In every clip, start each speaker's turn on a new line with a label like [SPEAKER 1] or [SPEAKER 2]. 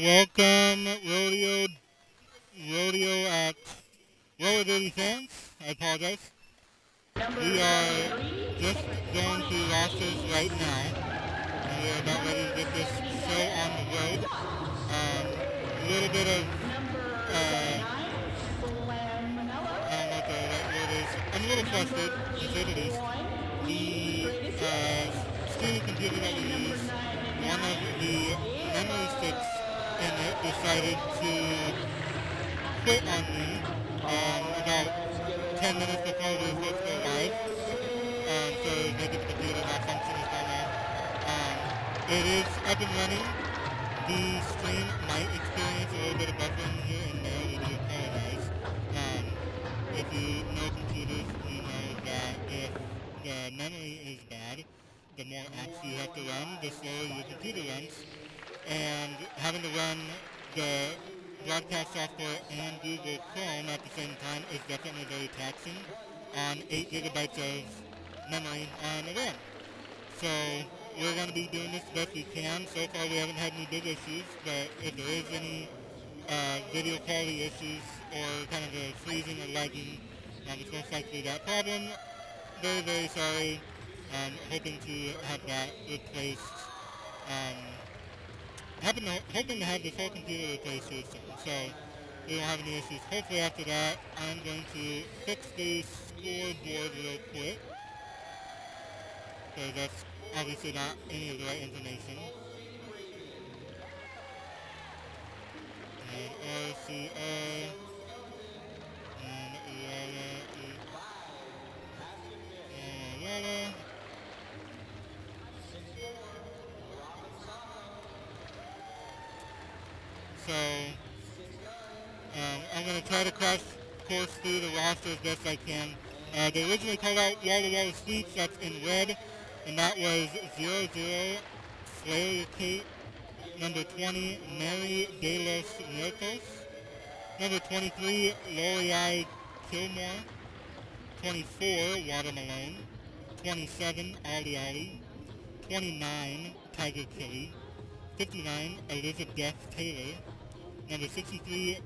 [SPEAKER 1] welcome rodeo roller derby fans. I apologize. We are just going through rosters right now, and we are about ready to get this show on the road. A little bit of, I don't know what the right word is. I'm a little flustered, to say the least. The student computer that we use, one of the memory sticks in it decided to quit on me about 10 minutes before we were supposed to go live. So making the computer not function as normal. It is up and running. The stream might experience a little bit of buffering here and there. We do apologize. If you know computers, you know that if the memory is bad, the more apps you have to run, the slower your computer runs. And having to run the broadcast software and Google Chrome at the same time is definitely very taxing on 8 gigabytes of memory on the RAM. So we're going to be doing this the best we can. So far we haven't had any big issues, but if there is any video quality issues or kind of a freezing or lagging, it's most likely that problem. Very, very sorry. Hoping to have that replaced. Hoping to have this whole computer replaced here soon. So we don't have any issues. Hopefully after that, I'm going to fix the scoreboard real quick. Because that's obviously not any of the right information. And RCA. And Walla. So, I'm going to try to course through the roster as best I can. They originally called out Walla Walla Sweets, that's in red, and that was 00 Slayer Kate, number 20 Mary de los Muertos, number 23 Lori Kilmore, 24 Watermelon, 27 Ali Ali, 29 Tiger Kitty, 59 Elizabeth Taylor, number 63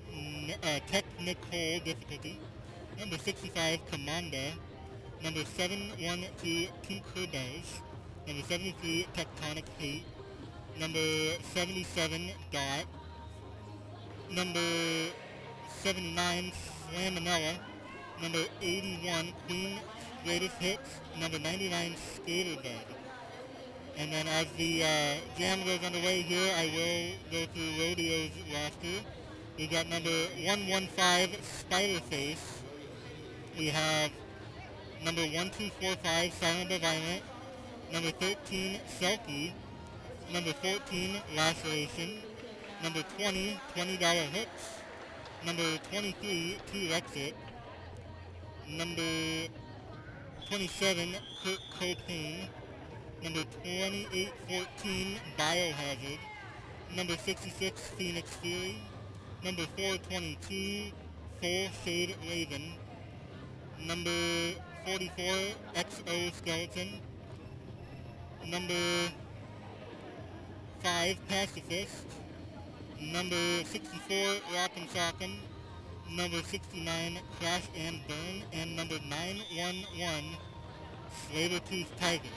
[SPEAKER 1] Technical Difficulty, number 65 Commander, number 712 Tinkerbells, number 73 Tectonic Hate, number 77 Dot, number 79 Slamonella, number 81 Queen Greatest Hits, number 99 Skaterbug. And then as the jam goes underway here, I will go through Rodeo's roster. We got number 115 Spiderface. We have number 1245 Silent but Violent, number 13 Selkie, number 14 Laceration, number 20 $20 Hooks, number 23 T-Rexit, number 27 Kurt Cobain, number 2814 Biohazard, number 66 Phoenix Fury, number 422 Full Shade Raven, number 44 XO Skeleton, number 5 Pacifist, number 64 Rock'em Sock'em, number 69 Crash and Burn, and number 911 Sabertooth Tiger.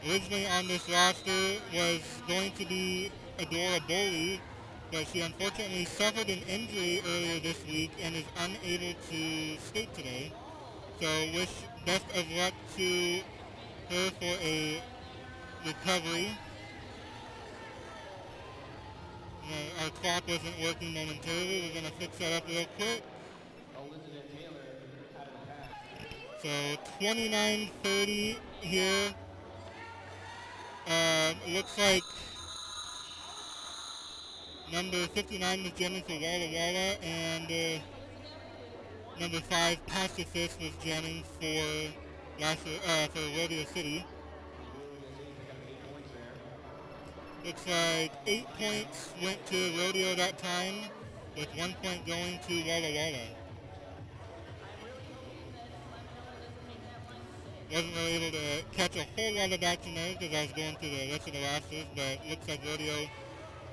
[SPEAKER 1] Originally on this roster was going to be Adora Bowley, but she unfortunately suffered an injury earlier this week and is unable to skate today. So wish best of luck to her for a recovery. Our clock wasn't working momentarily. We're going to fix that up real quick. So 29:30 here. Looks like number 59 was jamming for Walla Walla, and number 5 Pacifist was jamming for Rodeo City. Looks like 8 points went to Rodeo that time, with 1 point going to Walla Walla. Wasn't really able to catch a whole lot of action there because I was going through the rest of the rosters, but looks like Rodeo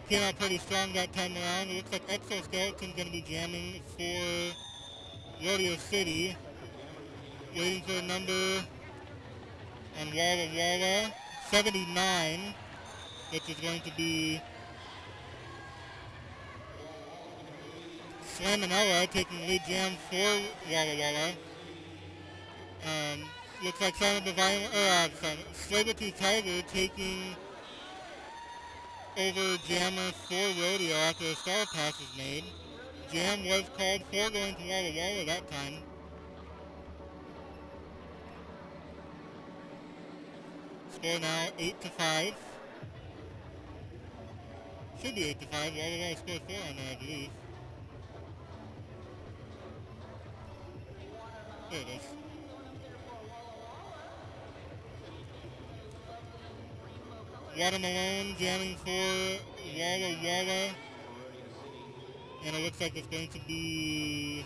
[SPEAKER 1] came out pretty strong that time around. It looks like Exoskeleton's going to be jamming for Rodeo City. Waiting for a number on Walla Walla, 79, which is going to be Slaminella taking the lead jam for Walla Walla. Looks like Saber-Tooth Tiger taking over Jammer for Rodeo after a star pass is made. Jam was called for going to Walla Walla that time. Score now 8-5. Should be 8-5. Walla Walla scored 4 on there, I believe. There it is. Watermelon jamming for Walla Walla. And it looks like it's going to be...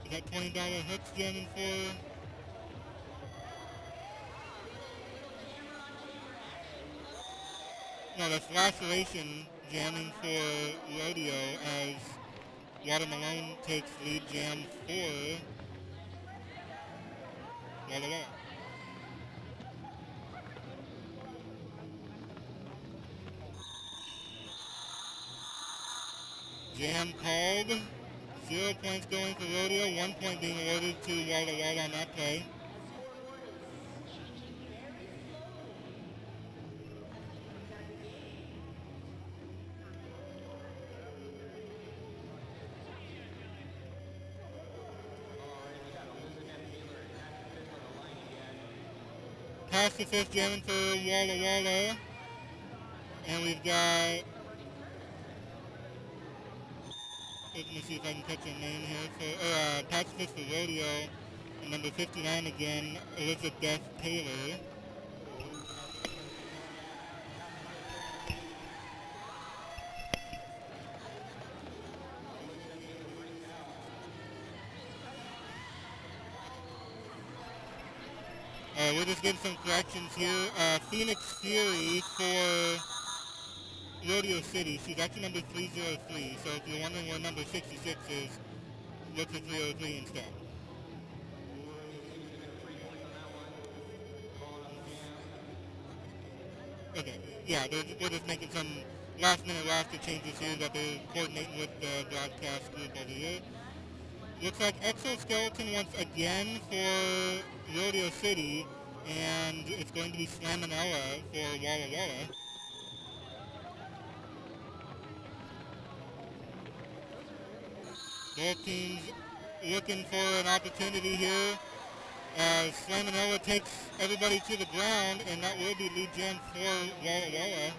[SPEAKER 1] Is that $20 hooks jamming for? No, that's Laceration jamming for Rodeo as Watermelon takes lead jam for Walla Walla. Jam called. 0 points going for Rodeo, 1 point being awarded to Walla Walla on that play. Past the fifth jamming for Walla Walla. And we've got... Let me see if I can catch her name here. Past the fifth for Rodeo. And number 59 again, Elizabeth Taylor. We'll just give some corrections here. Phoenix Fury for Rodeo City. She's actually number 303. So if you're wondering where number 66 is, look for 303 instead. Okay, yeah, we're just making some last-minute roster changes here that they're coordinating with the broadcast group over here. Looks like Exoskeleton once again for Rodeo City, and it's going to be Slaminella for Walla Walla. Both teams looking for an opportunity here as Slaminella takes everybody to the ground, and that will be lead jam for Walla Walla.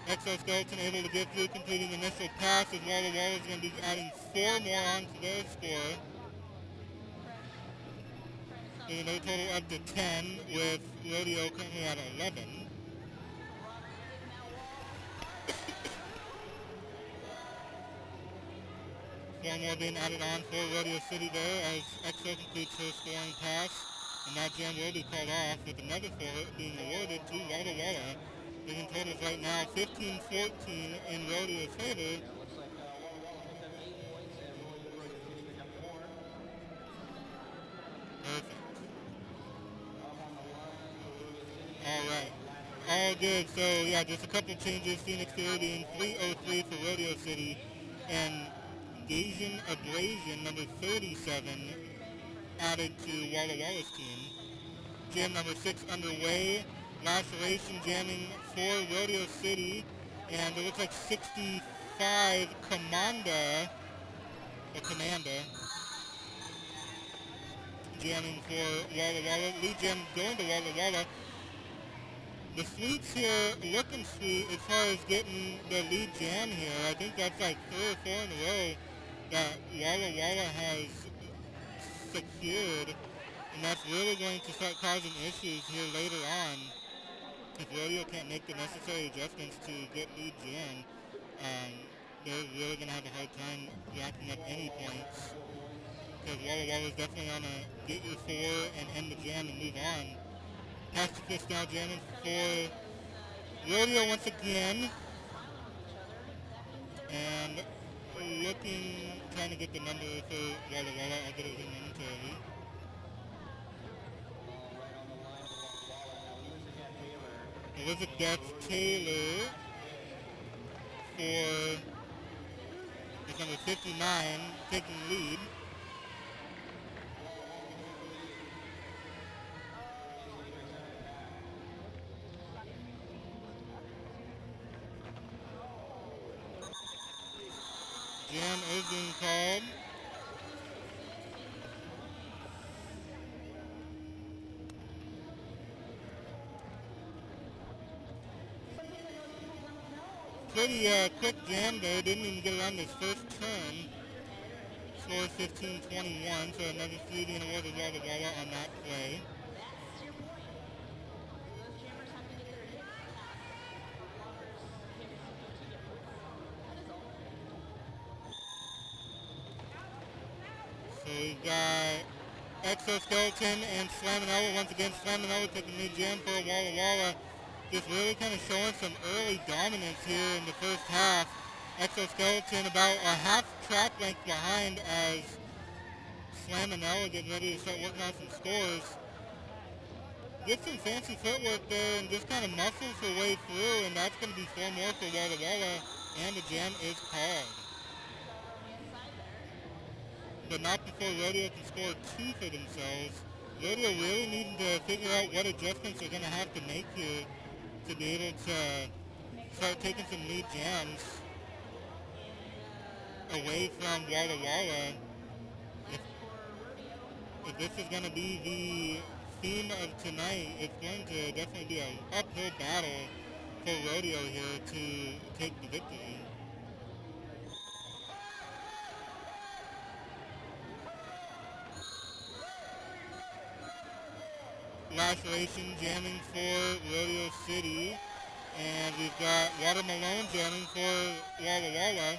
[SPEAKER 1] Exoskeleton able to get through, completing initial pass, as Walla Walla is going to be adding 4 more onto their score. So their total up to 10, with Rodeo currently at 11. 4 more being added on for Rodeo City there as Exo completes her scoring pass. And that jam will be called off, with another 4 being awarded to Walla Walla. Bringing totals right now 15-14 in Rodeo's favor. Perfect. Alright. All good. So, yeah, just a couple changes. Phoenix Fury being 303 for Rodeo City. And Gasian Abrasion, number 37, added to Walla Walla's team. Jam number 6 underway. Laceration jamming for Rodeo City. And it looks like 65 Commander jamming for Walla Walla. Lead jam going to Walla Walla. The Sweets here looking sweet as far as getting the lead jam here. I think that's like 3 or 4 in a row that Walla Walla has secured. And that's really going to start causing issues here later on if Rodeo can't make the necessary adjustments to get lead jam, they're really going to have a hard time racking up any points. Because Walla Walla is definitely on a get your four and end the jam and move on. Pass to fifth now jamming for Rodeo once again. And trying to get the number for Walla Walla. I'll get it here momentarily. Elizabeth Taylor for with number 59 taking lead. Jam is being called. Pretty quick jam there. Didn't even get around his first turn. Score 15-21, so another 3 being awarded Walla Walla on that play. So we've got Exoskeleton and Slaminella. Once again, Slaminella taking the jam for Walla Walla. Just really kind of showing some early dominance here in the first half. Exoskeleton about a half track length behind as Slaminella getting ready to start working on some scores. Gets some fancy footwork there and just kind of muscles her way through, and that's going to be 4 more for Walla Walla, and the jam is called. But not before Rodeo can score 2 for themselves. Rodeo really needing to figure out what adjustments they're going to have to make here to be able to start taking some lead jams away from Walla Walla. If this is going to be the theme of tonight, it's going to definitely be an uphill battle for Rodeo here to take the victory. Laceration jamming for Rodeo City, and we've got Watermelon jamming for Walla Walla.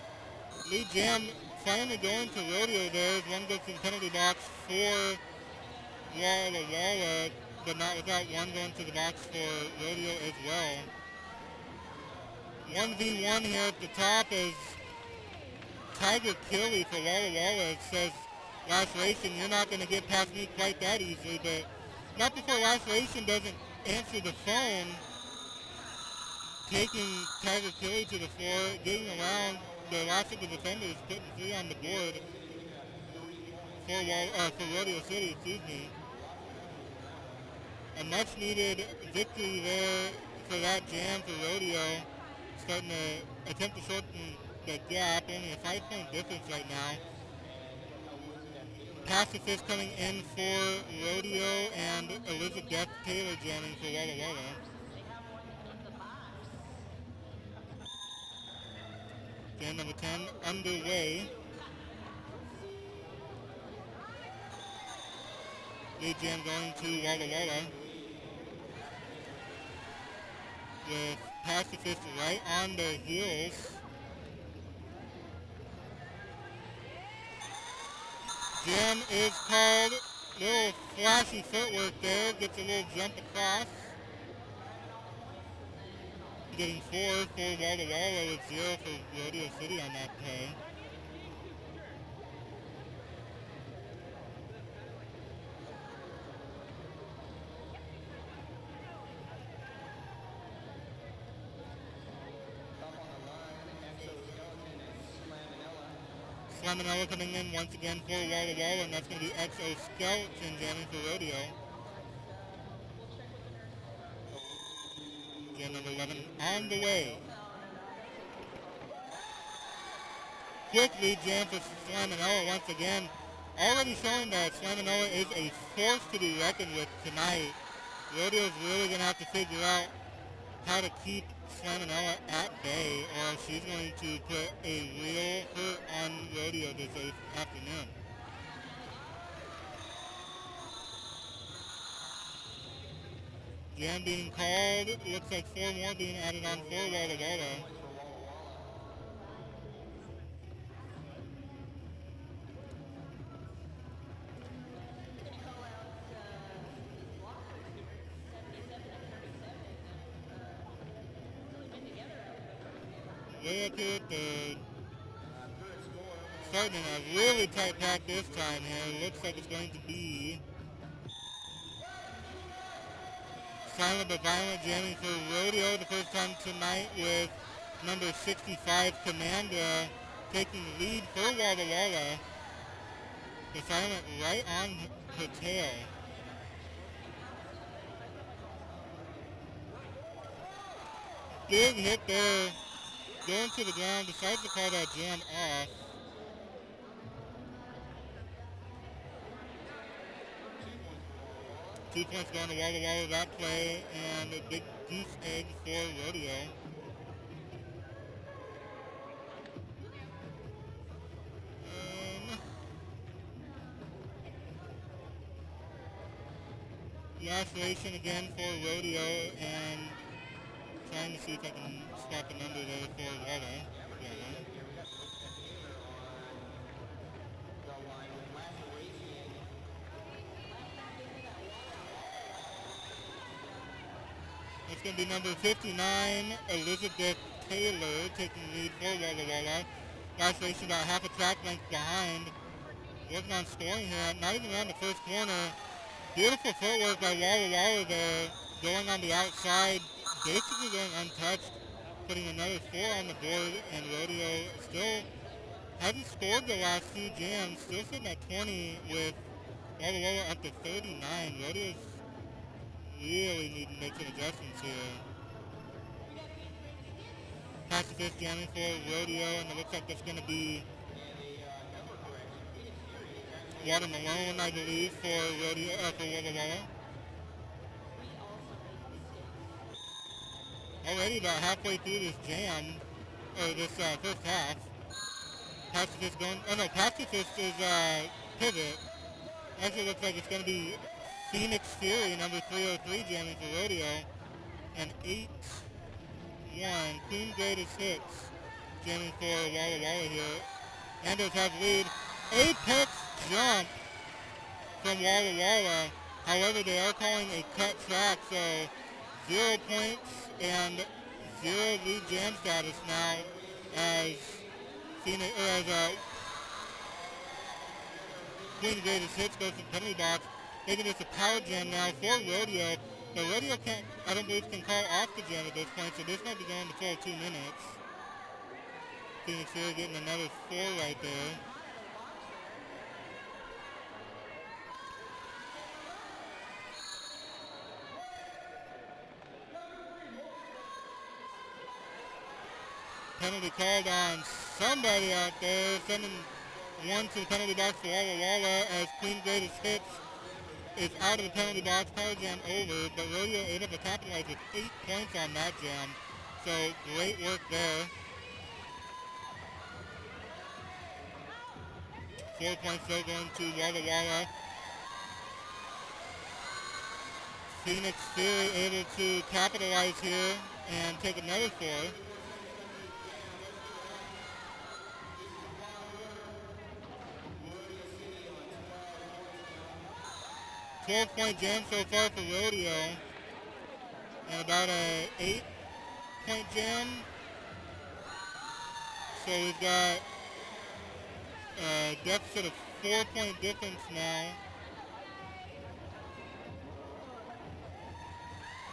[SPEAKER 1] Lead jam finally going to Rodeo there. One goes to the penalty box for Walla Walla, but not without one going to the box for Rodeo as well. 1v1 here at the top is Tiger Killy for Walla Walla. It says, Laceration, you're not going to get past me quite that easily, but not before Laceration doesn't answer the phone, taking Tiger Killy to the floor, getting around the last of the defenders, putting 3 on the board for Rodeo City, excuse me. A much needed victory there for that jam for Rodeo, starting to attempt to shorten the gap, only a 5-point difference right now. Pacifist coming in for Rodeo, and Elizabeth Taylor jamming for Walla Walla. Jam number 10 underway. Lead jam going to Walla Walla, with Pacifist right on their heels. Jam is called. Little flashy footwork there. Gets a little jump across. Getting 4 for Walla Walla with 0 for Rodeo City on that play. Slaminella coming in once again for Walla Walla, and that's going to be Exoskeleton jamming for Rodeo. Jam number 11 on the way. Quick lead jam for Slaminella once again. Already showing that Slaminella is a force to be reckoned with tonight. Rodeo's really going to have to figure out how to keep Slaminella at bay, or she's going to put a real hurt on Rodeo this afternoon. Jam being called. Looks like 4 more being added on for Walla Walla. Way up here at third. Starting a really tight pack this time here. Looks like it's going to be Silent but Violent jamming for Rodeo the first time tonight with number 65, Commander, taking the lead for Walla Walla. The Silent right on her tail. Big hit there. Going to the ground, decides to call that jam off. Two points going to Walla Walla that play, and a big goose egg for Rodeo. Laceration again for Rodeo, and trying to see if I can stop a number there for Walla. It's going to be number 59, Elizabeth Taylor, taking the lead for Walla Walla. Laceration about half a track length behind. Working on scoring here, not even around the first corner. Beautiful footwork by Walla Walla there, going on the outside, basically going untouched, putting another 4 on the board, and Rodeo still hasn't scored the last few jams, still sitting at 20 with Walla Walla up to 39. Rodeo's really need to make some adjustments here. Pacifist jamming for Rodeo, and it looks like that's going to be Watermelon, I believe, for Rodeo, for Walla Walla. Already about halfway through this jam, or this first half. Pacifist going, oh no, Pacifist is pivot. Actually looks like it's going to be Phoenix Fury, number 303, jamming for Rodeo. And 8-1, Queen Greatest Hits, jamming for Walla Walla here. Andos have lead. Apex jump from Walla Walla. However, they are calling a cut track, so 0 points and 0 lead jam status now as Phoenix, or as Queen Greatest Hits goes to the penalty box. Making this a power jam now for Rodeo. The Rodeo can't, I don't believe, can call off the jam at this point, so this might be going to full 2 minutes. Phoenix here getting another 4 right there. Penalty called on somebody out there, sending one to the penalty box for Walla Walla as Queen Greatest Hits is out of the penalty box. Power jam over, but Rodeo able to capitalize with 8 points on that jam. So great work there. 4 points still going to Walla Walla. Phoenix Fury able to capitalize here and take another 4. 12-point jam so far for Rodeo, and about a 8-point jam. So we've got a deficit of 4-point difference now.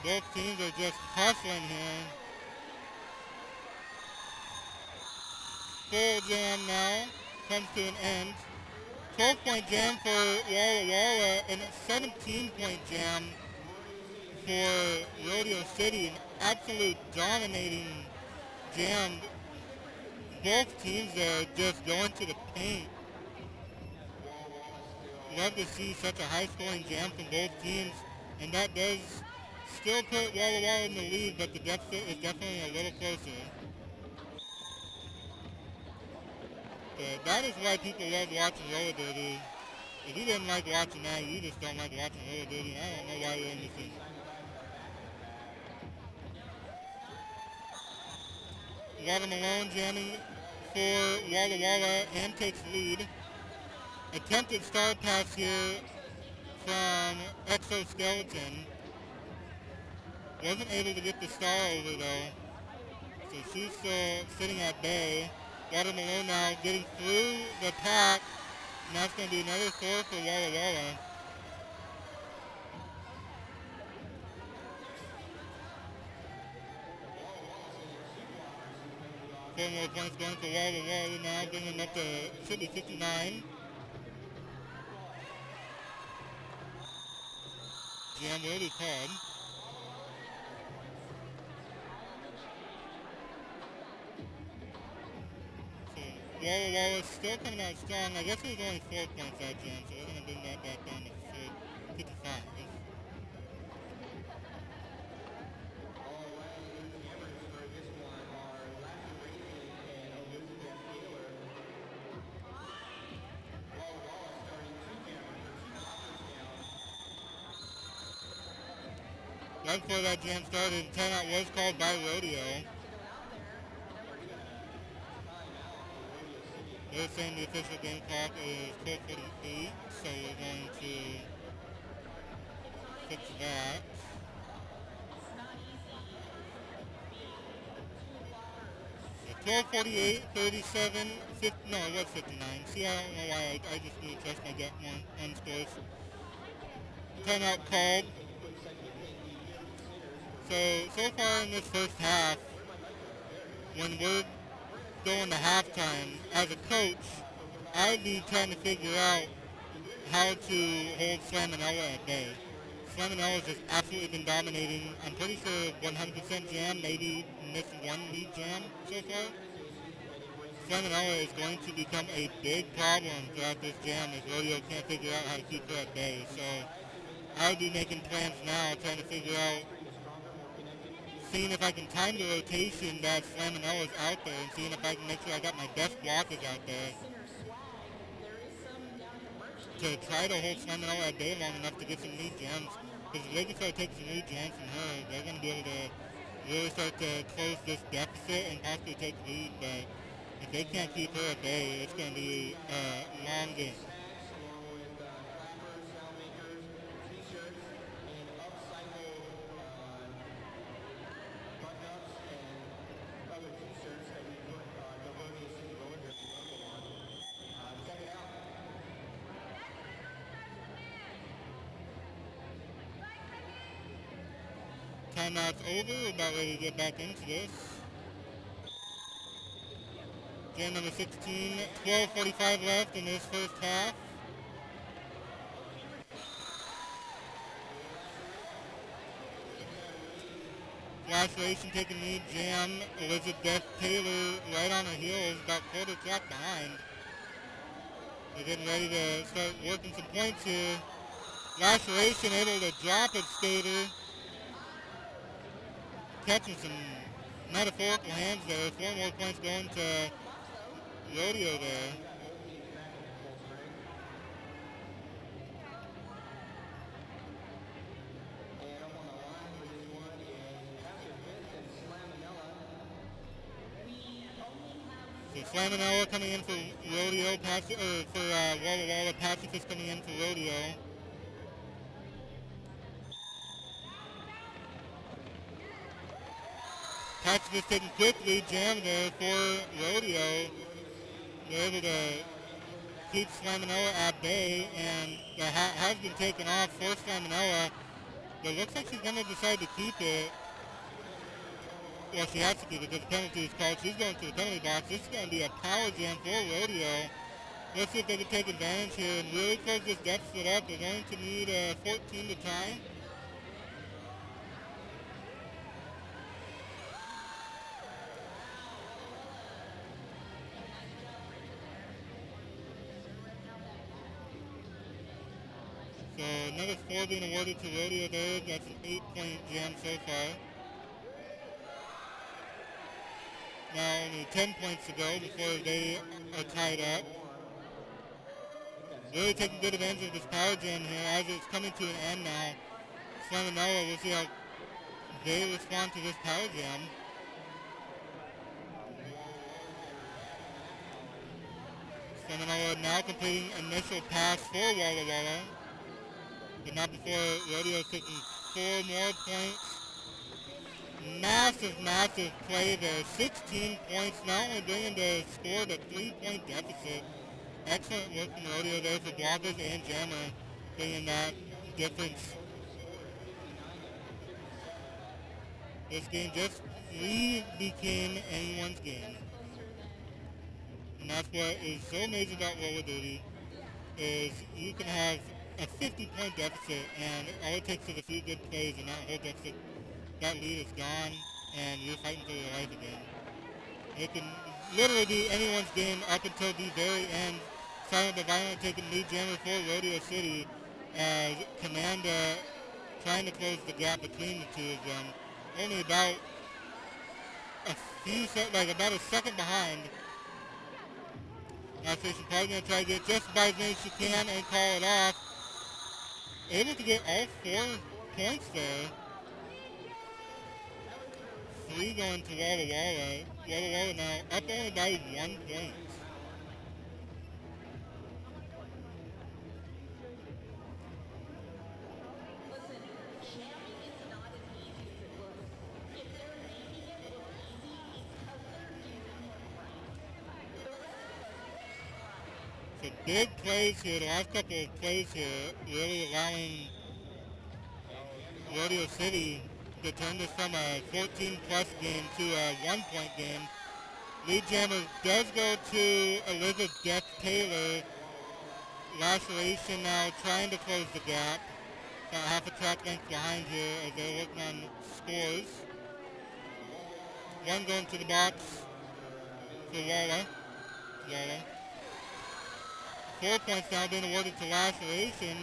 [SPEAKER 1] Both teams are just hustling here. Full jam now comes to an end. 12-point jam for Walla Walla and a 17-point jam for Rodeo City. An absolute dominating jam. Both teams are just going to the paint. Love to see such a high-scoring jam from both teams, and that does still put Walla Walla in the lead, but the deficit is definitely a little closer. But that is why people love watching roller derby. If you didn't like watching that, you just don't like watching roller derby. I don't know why you're in this thing. Robin Malone jamming for Walla Walla and takes lead. Attempted star pass here from Exoskeleton. Wasn't able to get the star over though. So she's still sitting at bay. Robin Malone now getting through the pack. And that's going to be another score for Walla Walla. 4 more points going for Walla Walla now, bringing them up to should be 59. Jam will be called. So Walla Walla still coming out strong. I guess it was only 4 points that jam, so we're going to bring that back down to 55. Right before that jam started, timeout was called by Rodeo. They're saying the official game clock is 12:48, so we're going to fix that. So 12:48, 37, 50, no, it was 59. See, I don't know why I just need to trust my gut on scores. Timeout called. So far in this first half, when we're going to halftime, as a coach, I'd be trying to figure out how to hold Slamonella at bay. Slamonella's just absolutely been dominating. I'm pretty sure 100% jam, maybe missed one lead jam so far. Slamonella is going to become a big problem throughout this jam if Rodeo can't figure out how to keep her at bay. So I'd be making plans now, trying to figure out, seeing if I can time the rotation that Slamonella's out there and seeing if I can make sure I got my best blockers out there to try to hold Slamonella at bay long enough to get some lead jams. Because if they can start taking some lead jams from her, they're going to be able to really start to close this deficit and possibly take lead. But if they can't keep her at bay, it's going to be a long game. Timeout's over. We're about ready to get back into this. Jam number 16, 12:45 left in this first half. Laceration taking lead, jam. Elizabeth Taylor right on her heels, about quarter track behind. They're getting ready to start working some points here. Laceration able to drop its skater. Catching some metaphorical hands there. 4 more points going to Rodeo there. So Slamonella coming in for Rodeo, for Walla Walla. Pacifist coming in for Rodeo. Pacifist taking quickly, jam there for Rodeo. They're able to keep Slamonella at bay, and the hat has been taken off for Slamonella. But it looks like she's going to decide to keep it. Well, she has to keep it because the penalty is called. She's going to the penalty box. This is going to be a power jam for Rodeo. Let's see if they can take advantage here and really close this deficit up. They're going to need 14 to tie. So another 4 being awarded to Rodeo there. That's an 8-point jam so far. Now only 10 points to go before they are tied up. Really taking good advantage of this power jam here as it's coming to an end now. Slamonella, we'll see how they respond to this power jam. Seminole now completing initial pass for Walla Walla, but not before Rodeo taking 4 more points. Massive, massive play there. 16 points, not only bringing the score to 3-point deficit. Excellent work from Rodeo there for Bloggers and Jammer, bringing that difference. This game just became anyone's game. And that's what is so amazing about roller derby, is you can have a 50-point deficit, and all it takes is a few good plays, and that whole deficit, that lead is gone, and you're fighting for your life again. It can literally be anyone's game up until the very end. Silent but Violent taking lead jammer for Rodeo City, as Commanda trying to close the gap between the two of them. Only about about a second behind. Now Station probably going to try to get just about as many as she can and call it off. Able to get all 4 points there. 3 going to Walla Walla. Walla Walla now up only by 1 point. So big plays here, the last couple of plays here, really allowing Rodeo City to turn this from a 14-plus game to a 1-point game. Lead jammer does go to Elizabeth Taylor. Laceration now trying to close the gap. About half a track length behind here as they're working on scores. 1 going to the box for Walla. 4 points now being awarded to Laceration,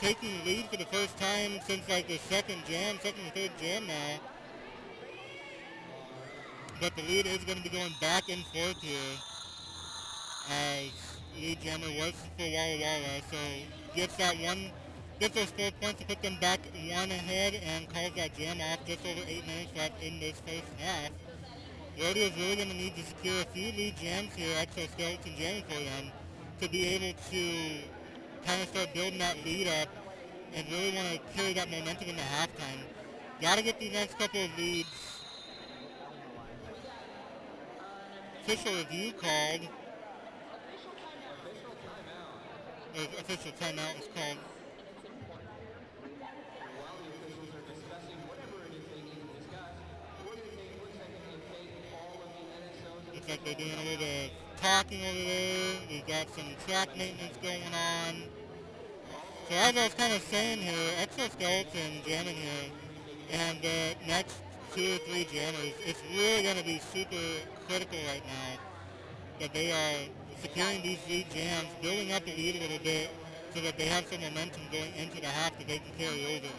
[SPEAKER 1] taking the lead for the first time since like the second or third jam now. But the lead is going to be going back and forth here, as lead jammer was for Walla Walla, so gets those 4 points to put them back 1 ahead and calls that jam off just over 8 minutes left in this first half. Rodeo's really going to need to secure a few lead jams here, Exoskeleton jamming for them, to be able to kind of start building that lead up and really want to carry that momentum into halftime. Got to get these next couple of leads. Official review called. Or official timeout was called. Looks like they're doing a little bit of talking over there. We've got some track maintenance going on. So as I was kind of saying here, Exoskeleton jamming here, and the next 2 or 3 jammers, it's really going to be super critical right now that they are securing these lead jams, building up the lead a little bit so that they have some momentum going into the half that they can carry over.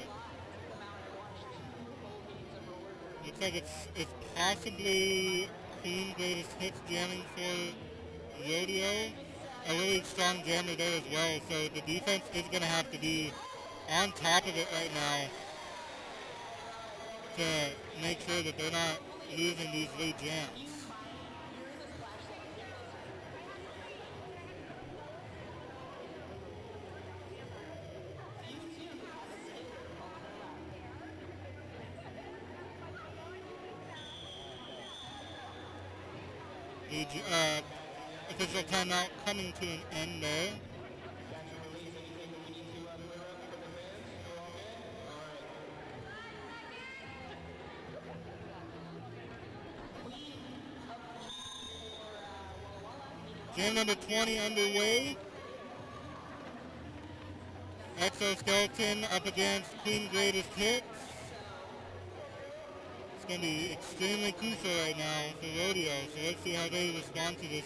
[SPEAKER 1] Looks like it's possibly Queen Greatest Hits jamming for Rodeo. A really strong jammer there as well, so the defense is going to have to be on top of it right now to make sure that they're not losing these lead jams. The official timeout coming to an end there. Jam number 20 underway. Exoskeleton up against Queen Greatest Hits. It's going to be extremely crucial right now for Rodeo, so let's see how they respond to this.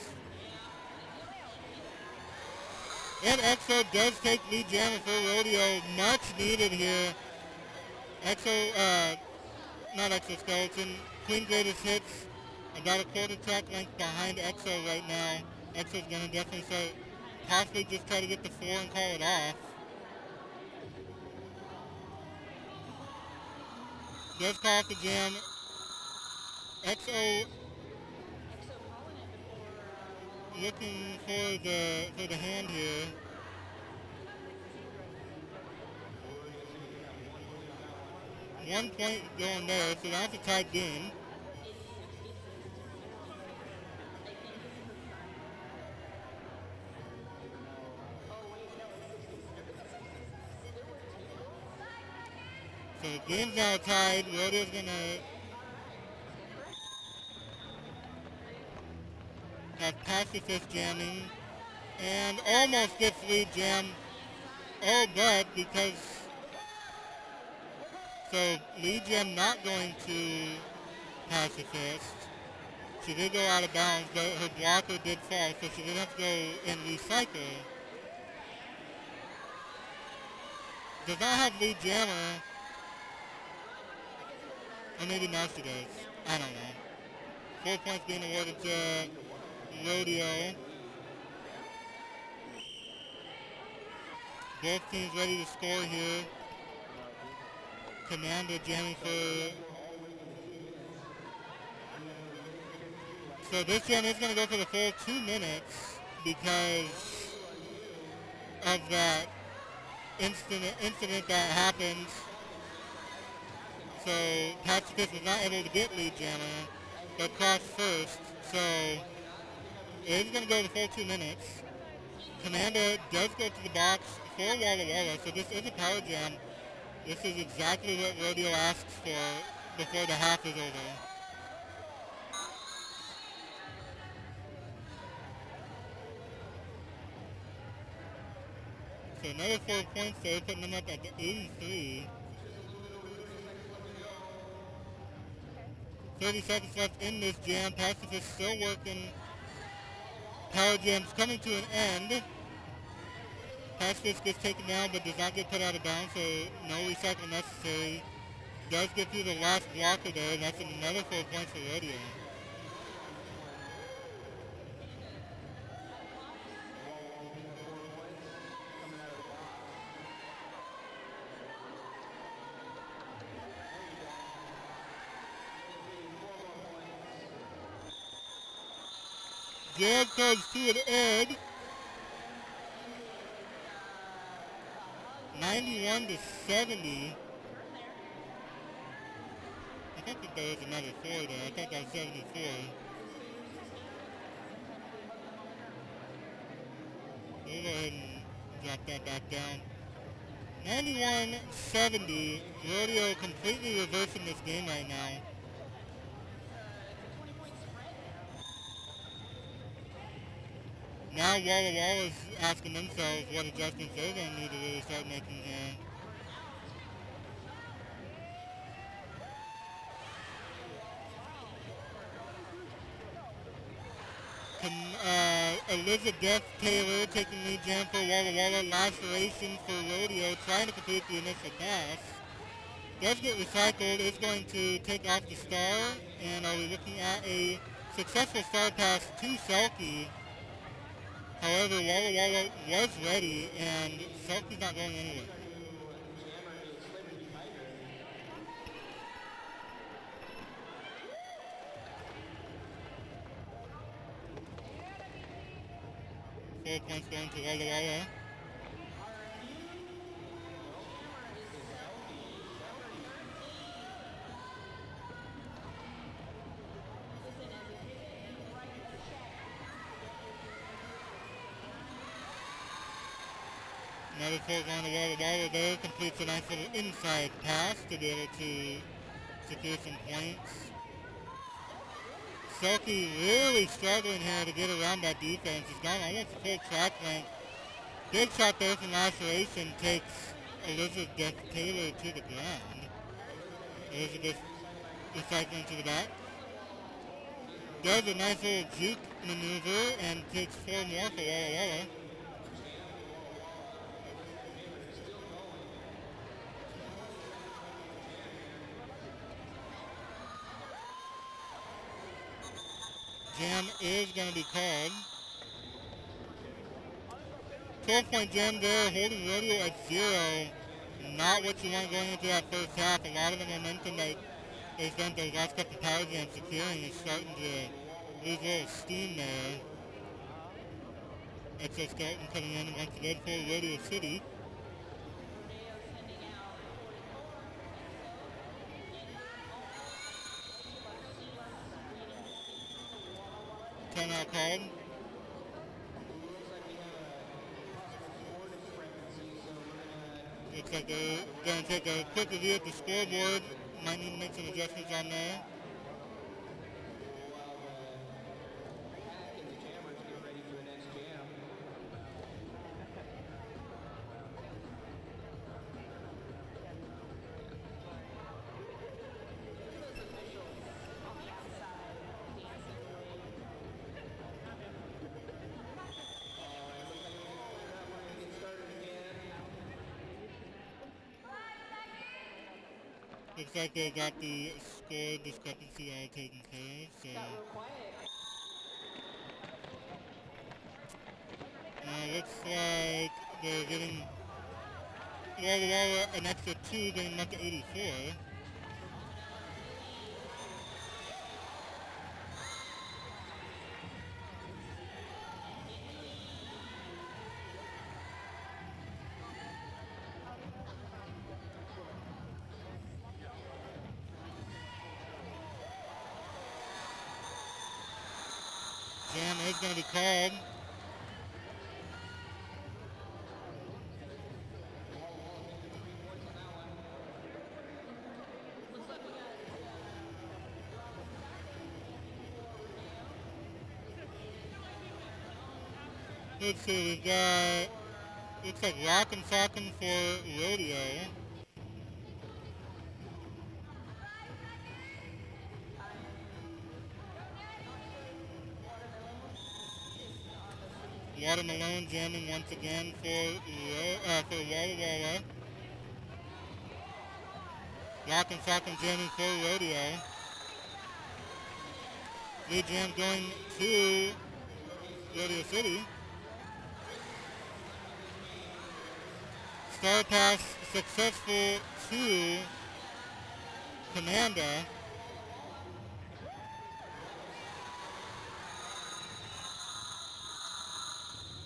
[SPEAKER 1] And Exo does take lead jammer for Rodeo, much needed here. Not Exoskeleton, Queen Greatest Hits, about a quarter track length behind Exo right now. Exo's going to definitely start, possibly just try to get the 4 and call it off. Does call off the jam. looking for the hand here. One point going there, so that's a tied game. So the game's now tied. Rodeo's gonna have pacifist jamming and almost gets lead jam. Oh, but because so lead jam not going to pacifist. She did go out of bounds, but her blocker did fall, so she did have to go and recycle. Does not have lead jammer. Or maybe now she does. I don't know. 4 points being awarded to Rodeo. Both teams ready to score here. Commander jamming for... So this jam is going to go for the full 2 minutes because of that incident that happened. So Pacifist was not able to get lead jammer, but crossed first. So it is going to go the full 2 minutes. Commander does go to the box for Walla Walla, so this is a power jam. This is exactly what Rodeo asks for before the half is over. So another 4 points there, putting them up at 83. 30 seconds left in this jam. Pacifist still working. Power jam's coming to an end. Pacifist gets taken down but does not get put out of bounds, so no recycle necessary. Does get through the last blocker there, and that's another 4 points for Rodeo. Jab comes to an end. 91 to 70. I think that there was another 4 there. I thought that was 74. We'll go ahead and drop that back down. 91-70. Rodeo completely reversing this game right now. Now Walla Walla is asking themselves what adjustments they're going to need to really start making here. Elizabeth Taylor taking lead jam for Walla Walla. Laceration for Rodeo, trying to complete the initial pass. Does get recycled, is going to take off the star, and are we looking at a successful star pass to Selkie. However, Walla Walla was ready, and Selkie's not going anywhere. Four points going to Walla Walla. Another 4 going to Walla Walla there, completes a nice little inside pass to be able to secure some points. Selkie really struggling here to get around that defense. He's gone almost a full track length. Big shot there from Laceration takes Elizabeth Taylor to the ground. Elizabeth recycling to the back. Does a nice little juke maneuver and takes 4 more for Walla Walla. Jam is going to be called. 12-point jam there, holding Rodeo at 0. Not what you want going into that first half. A lot of the momentum that they spent those last couple power jams securing is starting to lose a little steam there. It's just starting coming in once again for Rodeo City. Timeout called. Looks like they're going to take a quick review at the scoreboard. Might need to make some adjustments on there. Looks like they got the score discrepancy all taken care of, so... looks like they're giving Walla Walla an extra 2, getting them up to 84. Jam is going to be called. Let's see, we've got, looks like Rock and Falcon for Rodeo. Watermelon jamming once again for Walla Walla. Rock and Falcon jamming for Rodeo. Lead jam going to Rodeo City. Star pass successful to Commander.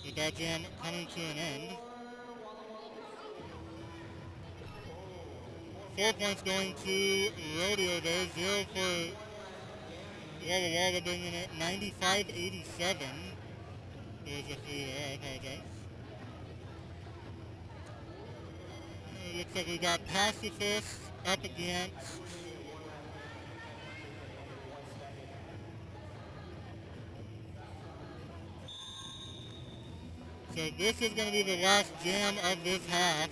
[SPEAKER 1] With that jam coming to an end. 4 points going to Rodeo there. 0 for Walla Walla, bringing it 95-87. There's a free there, I apologize. Looks like we got Pacifist up against so this is going to be the last jam of this half.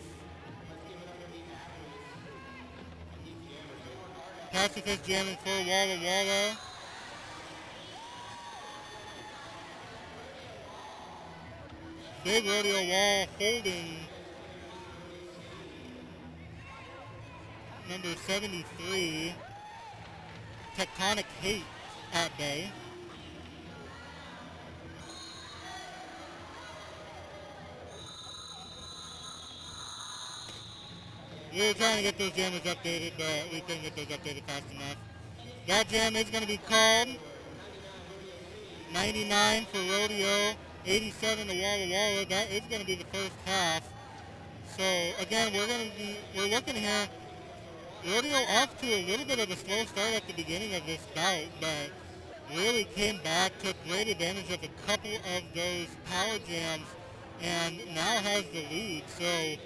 [SPEAKER 1] Pacifist jamming for Walla Walla. Big Rodeo Wall holding number 73, Tectonic Hate at bay. We were trying to get those jammers updated, but we couldn't get those updated fast enough. That jam is going to be called. 99 for Rodeo, 87 to Walla Walla. That is going to be the first half. So again, we're looking here. Rodeo off to a little bit of a slow start at the beginning of this bout, but really came back, took great advantage of a couple of those power jams, and now has the lead. So,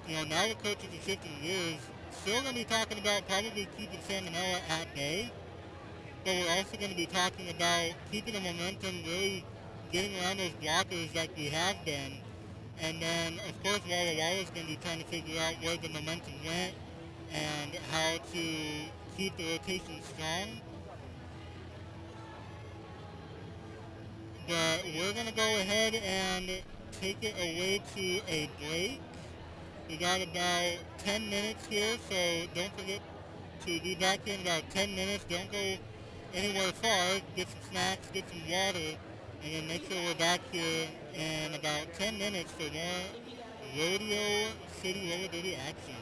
[SPEAKER 1] now the coaches are shifting gears. Still going to be talking about probably keeping Salmonella at bay, but we're also going to be talking about keeping the momentum, really getting around those blockers like we have been. And then, of course, Walla Walla is going to be trying to figure out where the momentum went and how to keep the rotation strong. But we're going to go ahead and take it away to a break. We got about 10 minutes here, so don't forget to be back in about 10 minutes. Don't go anywhere far. Get some snacks, get some water, and then make sure we're back here in about 10 minutes for more Rodeo City Roller Derby action.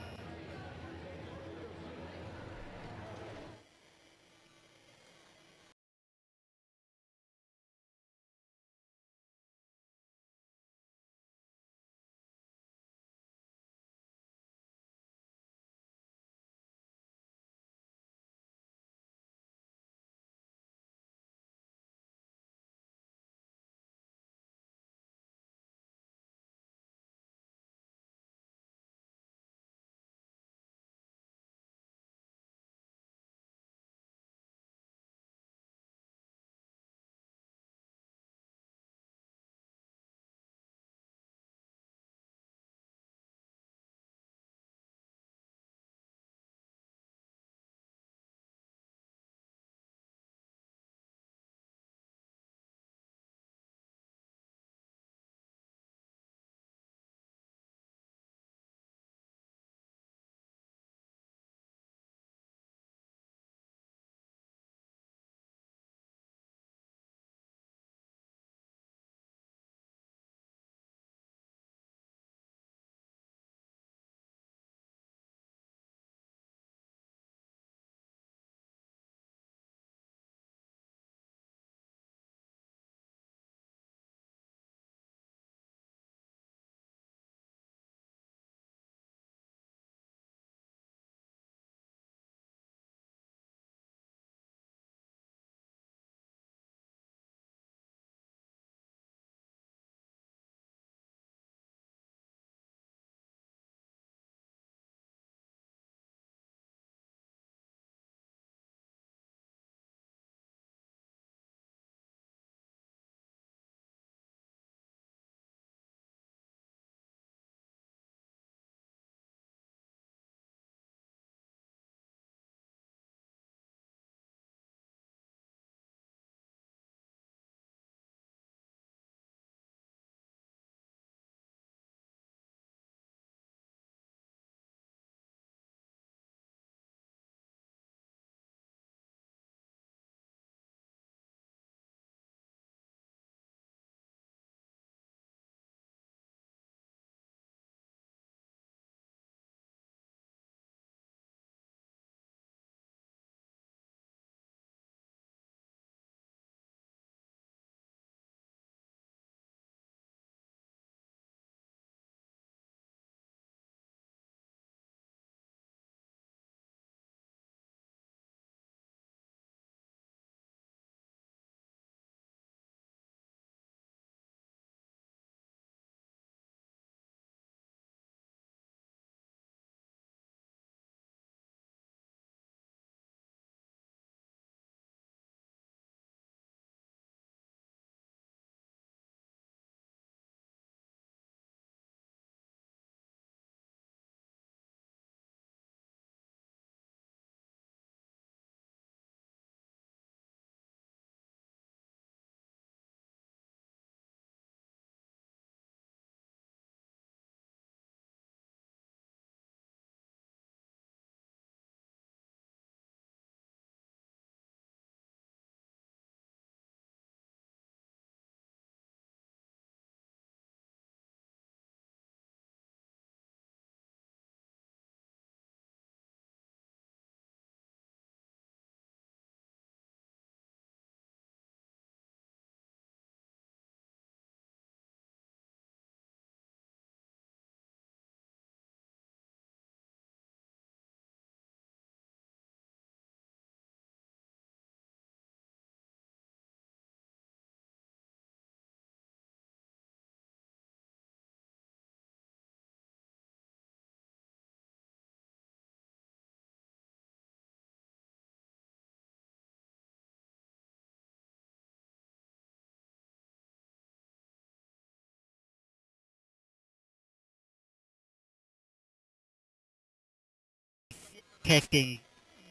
[SPEAKER 1] Testing,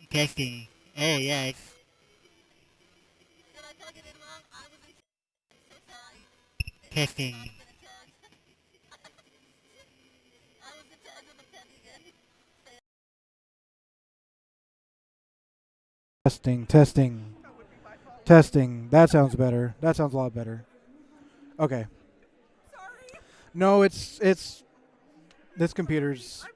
[SPEAKER 1] testing. Oh yeah, testing.
[SPEAKER 2] Testing, testing, testing. That sounds better. That sounds a lot better. Okay. No, it's this computer's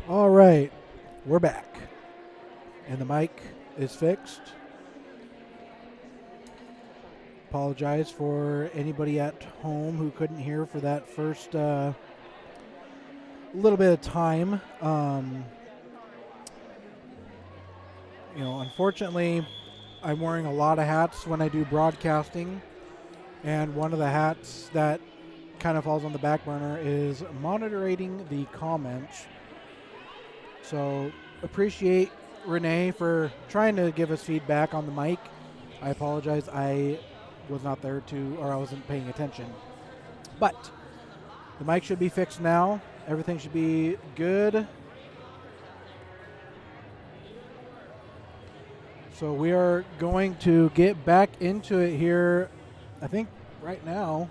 [SPEAKER 2] All right, we're back. And the mic is fixed. Apologize for anybody at home who couldn't hear for that first little bit of time. Unfortunately, I'm wearing a lot of hats when I do broadcasting, and one of the hats that kind of falls on the back burner is monitoring the comments. So appreciate Renee for trying to give us feedback on the mic. I apologize, I was not there or I wasn't paying attention. But the mic should be fixed now. Everything should be good. So we are going to get back into it here, I think right now.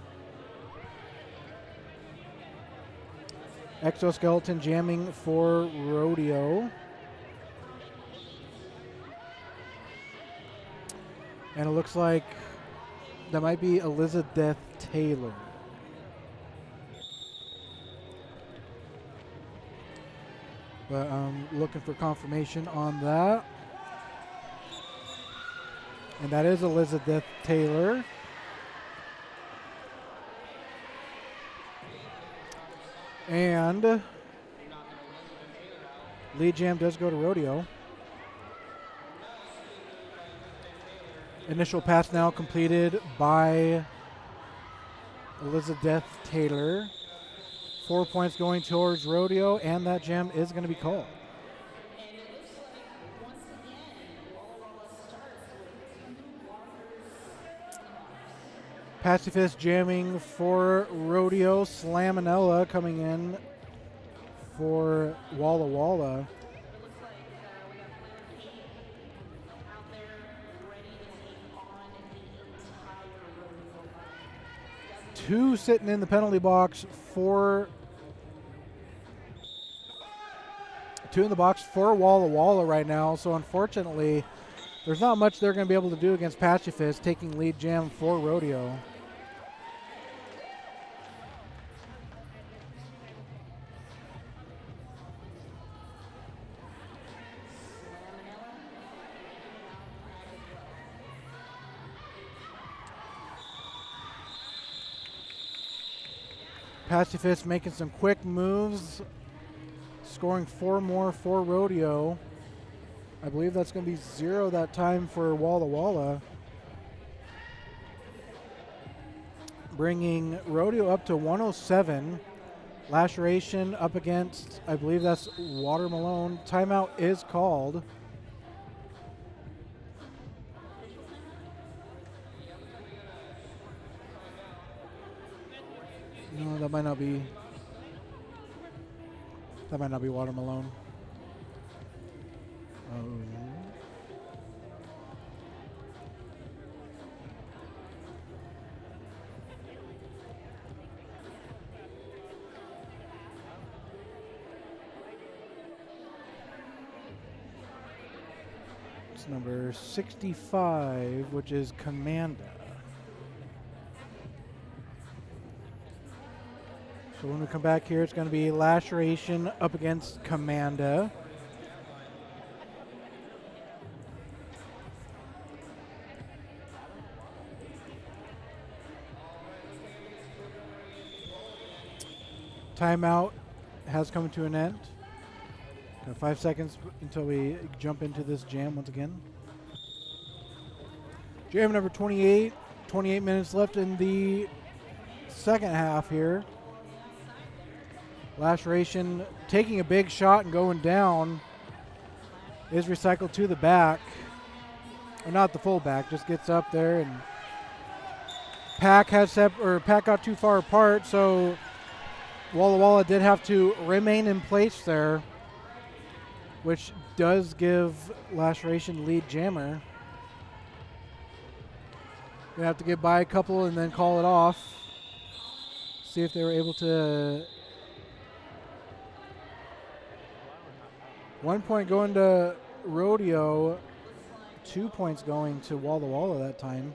[SPEAKER 2] Exoskeleton jamming for Rodeo. And it looks like that might be Elizabeth Taylor. But I'm looking for confirmation on that. And that is Elizabeth Taylor. And lead jam does go to Rodeo. Initial pass now completed by Elizabeth Taylor. 4 points going towards Rodeo, and that jam is going to be called. Pacifist jamming for Rodeo. Slamonella coming in for Walla Walla. Two sitting in the penalty box for Walla Walla right now. So unfortunately, there's not much they're going to be able to do against Pacifist taking lead jam for Rodeo. Pacifist making some quick moves, scoring 4 more for Rodeo. I believe that's going to be 0 that time for Walla Walla. Bringing Rodeo up to 107. Laceration up against, I believe that's Watermelon. Timeout is called. No, that might not be Watermelon. It's number 65, which is Commanda. So when we come back here, it's going to be Laceration up against Commanda. Timeout has come to an end. Got 5 seconds until we jump into this jam once again. Jam number 28. 28 minutes left in the second half here. Laceration taking a big shot and going down. Is recycled to the back. Or not the full back, just gets up there, and Pack got too far apart, so Walla Walla did have to remain in place there, which does give Laceration lead jammer. Gonna have to get by a couple and then call it off. See if they were able to. 1 point going to Rodeo, 2 points going to Walla Walla that time.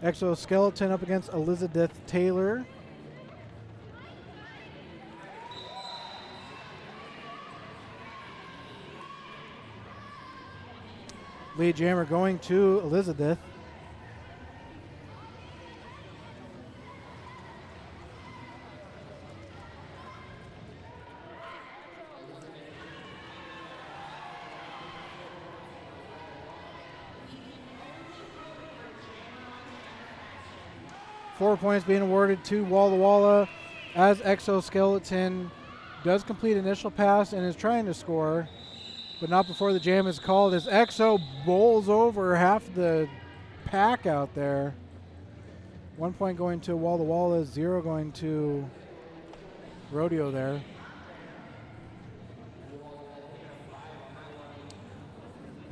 [SPEAKER 2] Exoskeleton up against Elizabeth Taylor. Lead jammer going to Elizabeth. Four points being awarded to Walla Walla as Exoskeleton does complete initial pass and is trying to score, but not before the jam is called as Exo bowls over half the pack out there. 1 point going to Walla Walla, 0 going to Rodeo there.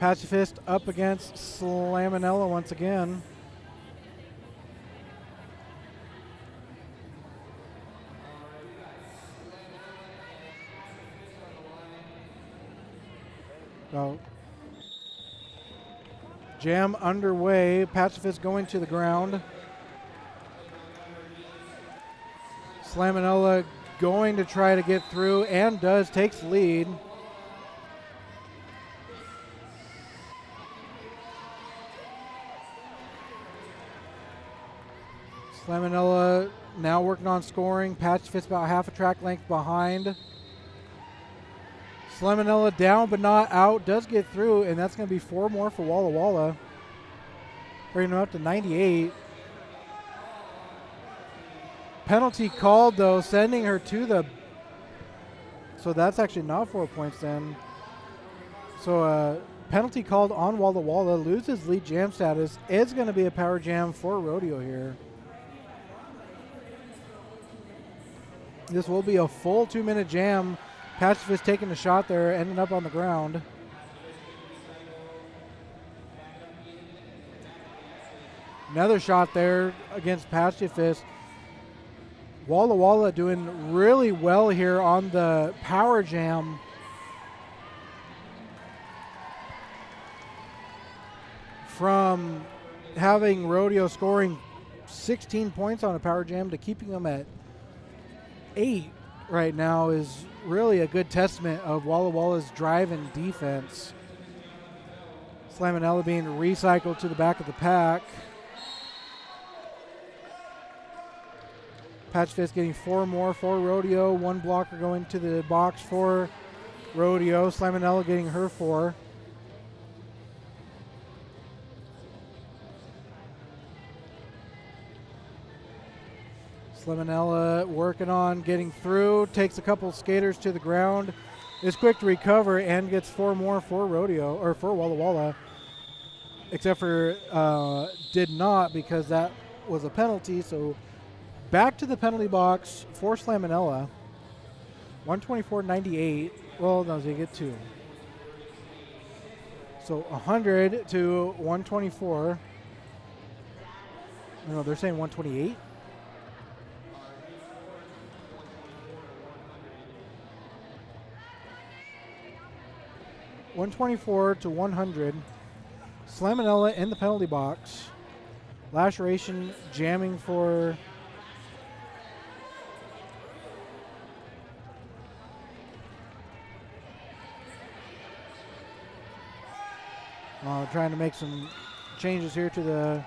[SPEAKER 2] Pacifist up against Slaminella once again. So, jam underway. Pacifist going to the ground. Slaminella going to try to get through and does, takes lead. Slaminella now working on scoring. Pacifist about half a track length behind. Slaminella down but not out, does get through, and that's going to be 4 more for Walla Walla. Bringing them up to 98. Penalty called though, sending her to the, so that's actually not 4 points then. So penalty called on Walla Walla, loses lead jam status. It's going to be a power jam for Rodeo here. This will be a full 2-minute jam. Pacifist taking the shot there, ending up on the ground. Another shot there against Pacifist. Walla Walla doing really well here on the power jam. From having Rodeo scoring 16 points on a power jam to keeping them at 8 right now is really a good testament of Walla Walla's drive and defense. Slaminella being recycled to the back of the pack. Patchfist getting 4 more for Rodeo. 1 blocker going to the box for Rodeo. Slaminella getting her 4. Slaminella working on getting through, takes a couple skaters to the ground, is quick to recover, and gets 4 more for Rodeo, or for Walla Walla. Except for did not, because that was a penalty. So back to the penalty box for Slaminella. 124.98. Well, no, they get 2. So 100 to 124. No, they're saying 128. $124 to 100. Slaminella in the penalty box. Laceration jamming for trying to make some changes here to the,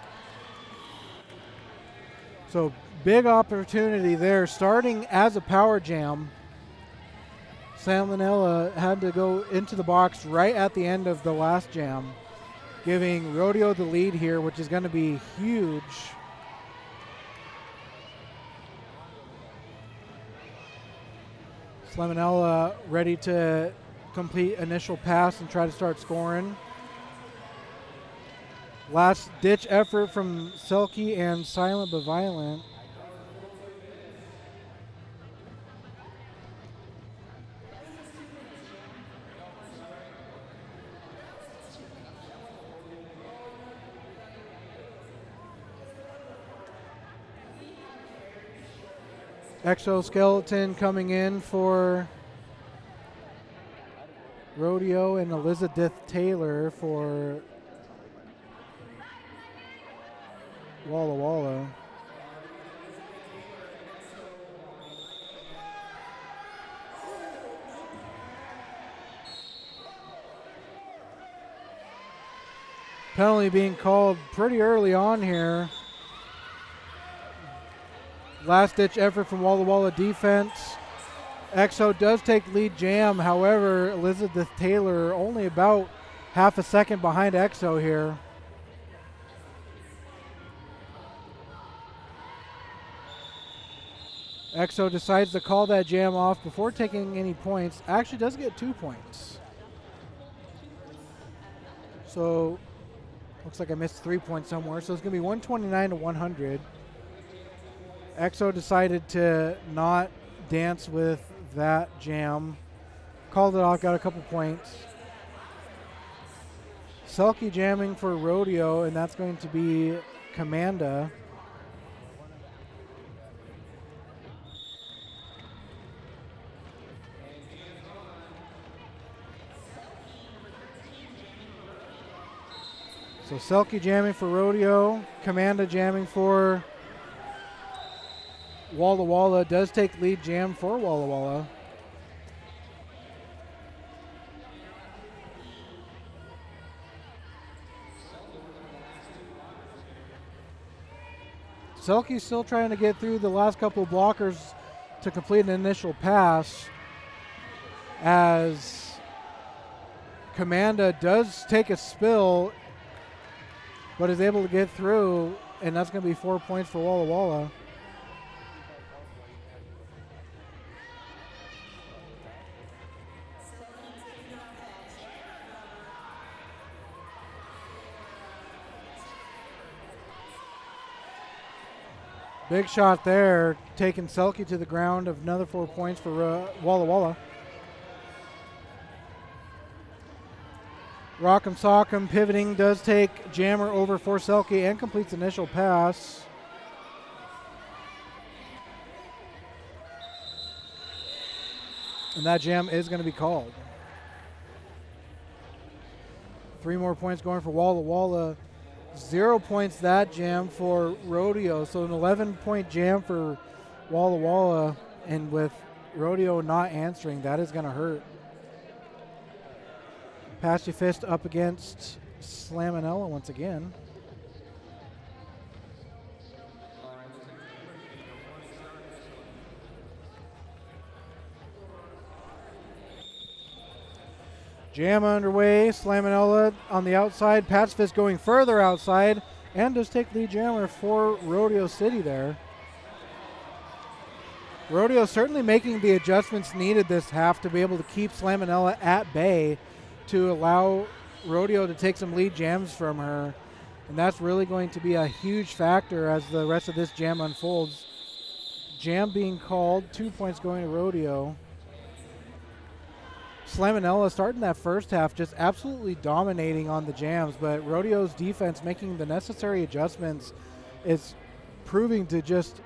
[SPEAKER 2] so big opportunity there, starting as a power jam. Slaminella had to go into the box right at the end of the last jam, giving Rodeo the lead here, which is going to be huge. Slaminella ready to complete initial pass and try to start scoring. Last ditch effort from Selkie and Silent but Violent. Exoskeleton coming in for Rodeo and Elizabeth Taylor for Walla Walla. Penalty being called pretty early on here. Last ditch effort from Walla Walla defense. EXO does take lead jam. However, Elizabeth Taylor only about half a second behind EXO here. EXO decides to call that jam off before taking any points. Actually does get 2 points. So looks like I missed 3 points somewhere. So it's going to be 129 to 100. EXO decided to not dance with that jam. Called it off, got a couple points. Selkie jamming for Rodeo, and that's going to be Commanda. So Selkie jamming for Rodeo, Commanda jamming for Walla Walla. Does take lead jam for Walla Walla. Selkie's still trying to get through the last couple of blockers to complete an initial pass, as Commanda does take a spill but is able to get through, and that's going to be 4 points for Walla Walla. Big shot there, taking Selkie to the ground. Of another 4 points for Walla Walla. Rock'em Sock'em pivoting does take jammer over for Selkie and completes initial pass. And that jam is going to be called. 3 more points going for Walla Walla. 0 points that jam for Rodeo. So an 11-point jam for Walla Walla, and with Rodeo not answering, that is going to hurt. Pass your fist up against Slaminella once again. Jam underway, Slaminella on the outside, Pat's fist going further outside, and does take lead jammer for Rodeo City there. Rodeo certainly making the adjustments needed this half to be able to keep Slaminella at bay, to allow Rodeo to take some lead jams from her. And that's really going to be a huge factor as the rest of this jam unfolds. Jam being called, 2 points going to Rodeo. Slaminella starting that first half just absolutely dominating on the jams, but Rodeo's defense making the necessary adjustments is proving to just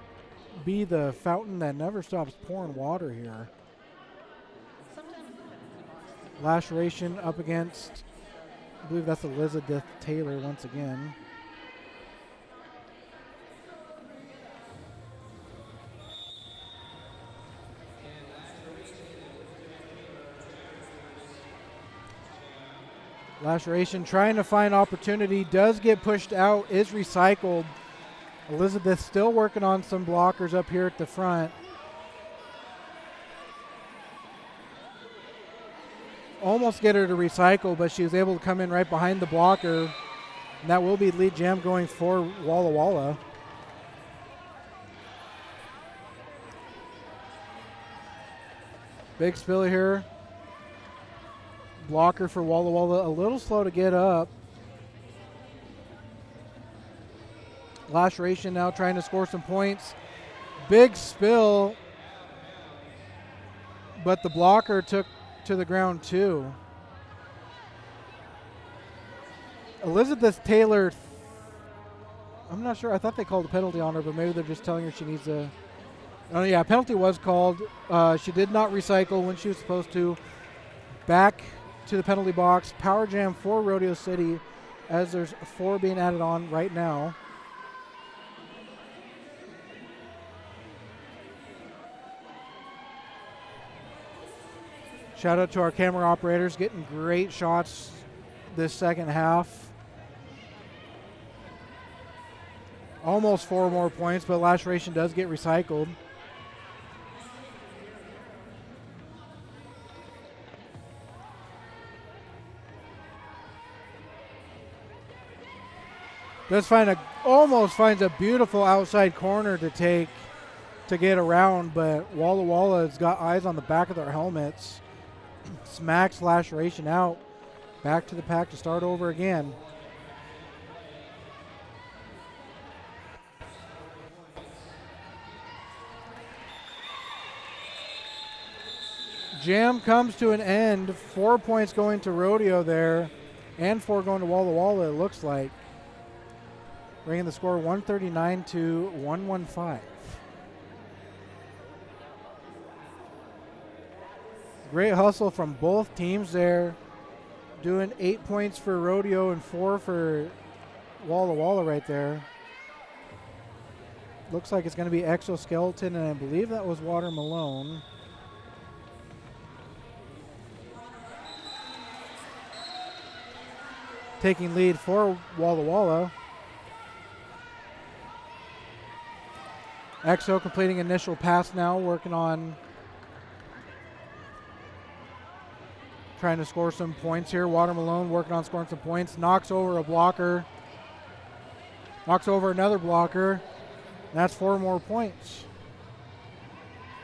[SPEAKER 2] be the fountain that never stops pouring water here. Laceration up against, I believe that's Elizabeth Taylor once again. Laceration trying to find opportunity, does get pushed out, is recycled. Elizabeth still working on some blockers up here at the front. Almost get her to recycle, but she was able to come in right behind the blocker. And that will be lead jam going for Walla Walla. Big spill here. Blocker for Walla Walla, a little slow to get up. Laceration now trying to score some points. Big spill, but the blocker took to the ground too. Elizabeth Taylor, I'm not sure, I thought they called a penalty on her, but maybe they're just telling her she needs a, oh yeah, penalty was called. She did not recycle when she was supposed to. Back to the penalty box, power jam for Rodeo City, as there's 4 being added on right now. Shout out to our camera operators getting great shots this second half. Almost 4 more points, but laceration does get recycled. Almost finds a beautiful outside corner to get around, but Walla Walla has got eyes on the back of their helmets. Smacks laceration out. Back to the pack to start over again. Jam comes to an end. 4 points going to Rodeo there, and 4 going to Walla Walla, it looks like. Bringing the score 139 to 115. Great hustle from both teams there. Doing 8 points for Rodeo and 4 for Walla Walla right there. Looks like it's going to be Exoskeleton, and I believe that was Water Malone. Taking lead for Walla Walla. Exo completing initial pass now, working on trying to score some points here. Water Malone working on scoring some points. Knocks over a blocker. Knocks over another blocker. That's 4 more points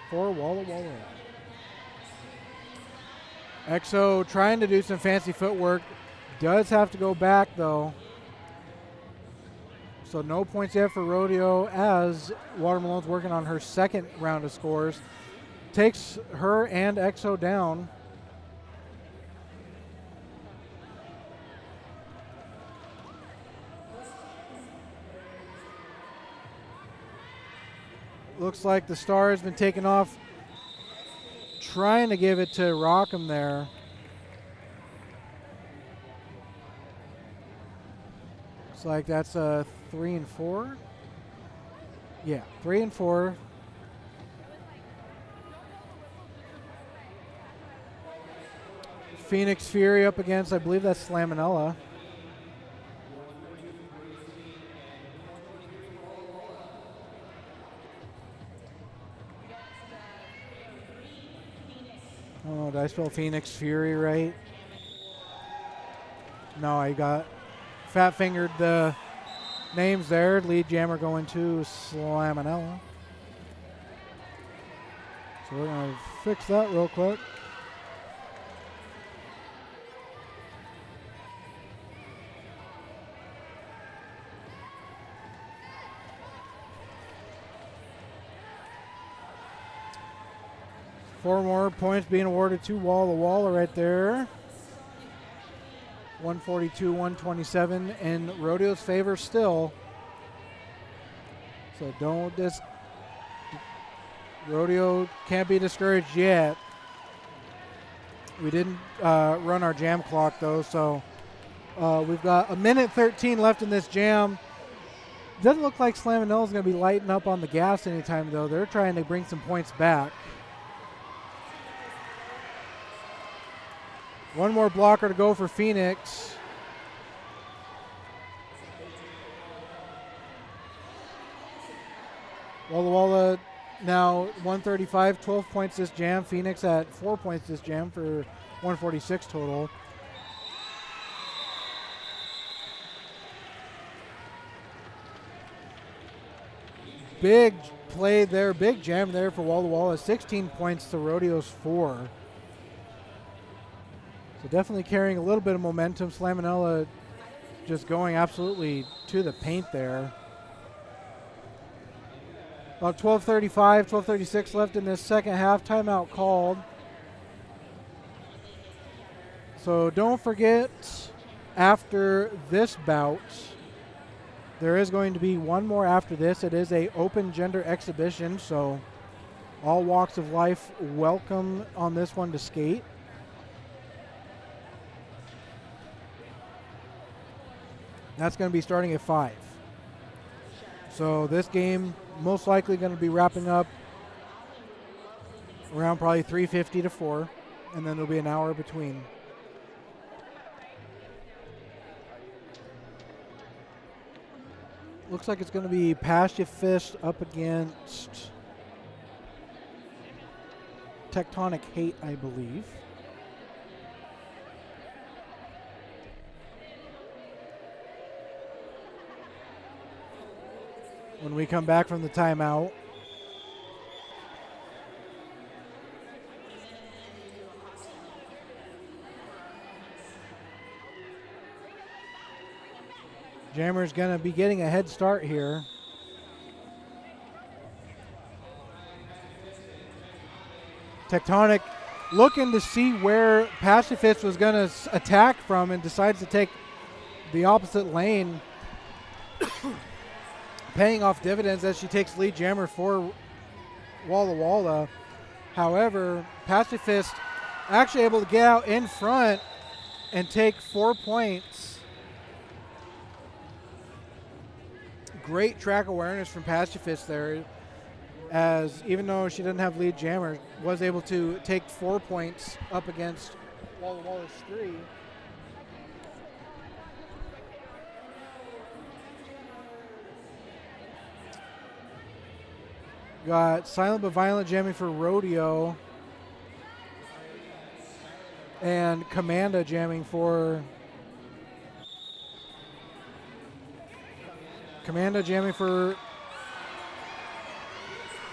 [SPEAKER 2] for Walla Walla. Exo trying to do some fancy footwork. Does have to go back though. So no points yet for Rodeo as Water Malone's working on her second round of scores. Takes her and Exo down. Looks like the star has been taken off. Trying to give it to Rockham there. Looks like that's a 3 and 4. Yeah, 3 and 4. Phoenix Fury up against, I believe that's Slaminella. Oh, did I spell Phoenix Fury right? No, I got fat fingered the names there. Lead jammer going to Slaminella. So we're going to fix that real quick. Four more points being awarded to Walla Walla right there. 142-127 in Rodeo's favor still. So Rodeo can't be discouraged yet. We didn't run our jam clock though, so we've got 1:13 left in this jam. Doesn't look like Slaminella is going to be lighting up on the gas anytime though. They're trying to bring some points back. One more blocker to go for Phoenix. Walla Walla now 135, 12 points this jam. Phoenix at 4 points this jam for 146 total. Big play there, big jam there for Walla Walla. 16 points to Rodeo's 4. So definitely carrying a little bit of momentum. Slaminella just going absolutely to the paint there. About 12:35, 12:36 left in this second half. Timeout called. So don't forget, after this bout, there is going to be one more after this. It is a open gender exhibition, so all walks of life welcome on this one to skate. That's going to be starting at 5. So this game most likely going to be wrapping up around probably 3:50 to 4 and then there'll be an hour between. Looks like it's going to be Pasture Fist up against Tectonic Hate, I believe. When we come back from the timeout, Jammer's going to be getting a head start here. Tectonic looking to see where Pacifist was going to attack from and decides to take the opposite lane, paying off dividends as she takes lead jammer for Walla Walla. However, Pacifist actually able to get out in front and take 4 points. Great track awareness from Pacifist there, as even though she didn't have lead jammer, was able to take 4 points up against Walla Walla's 3. Got Silent but Violent jamming for Rodeo, and Commanda jamming for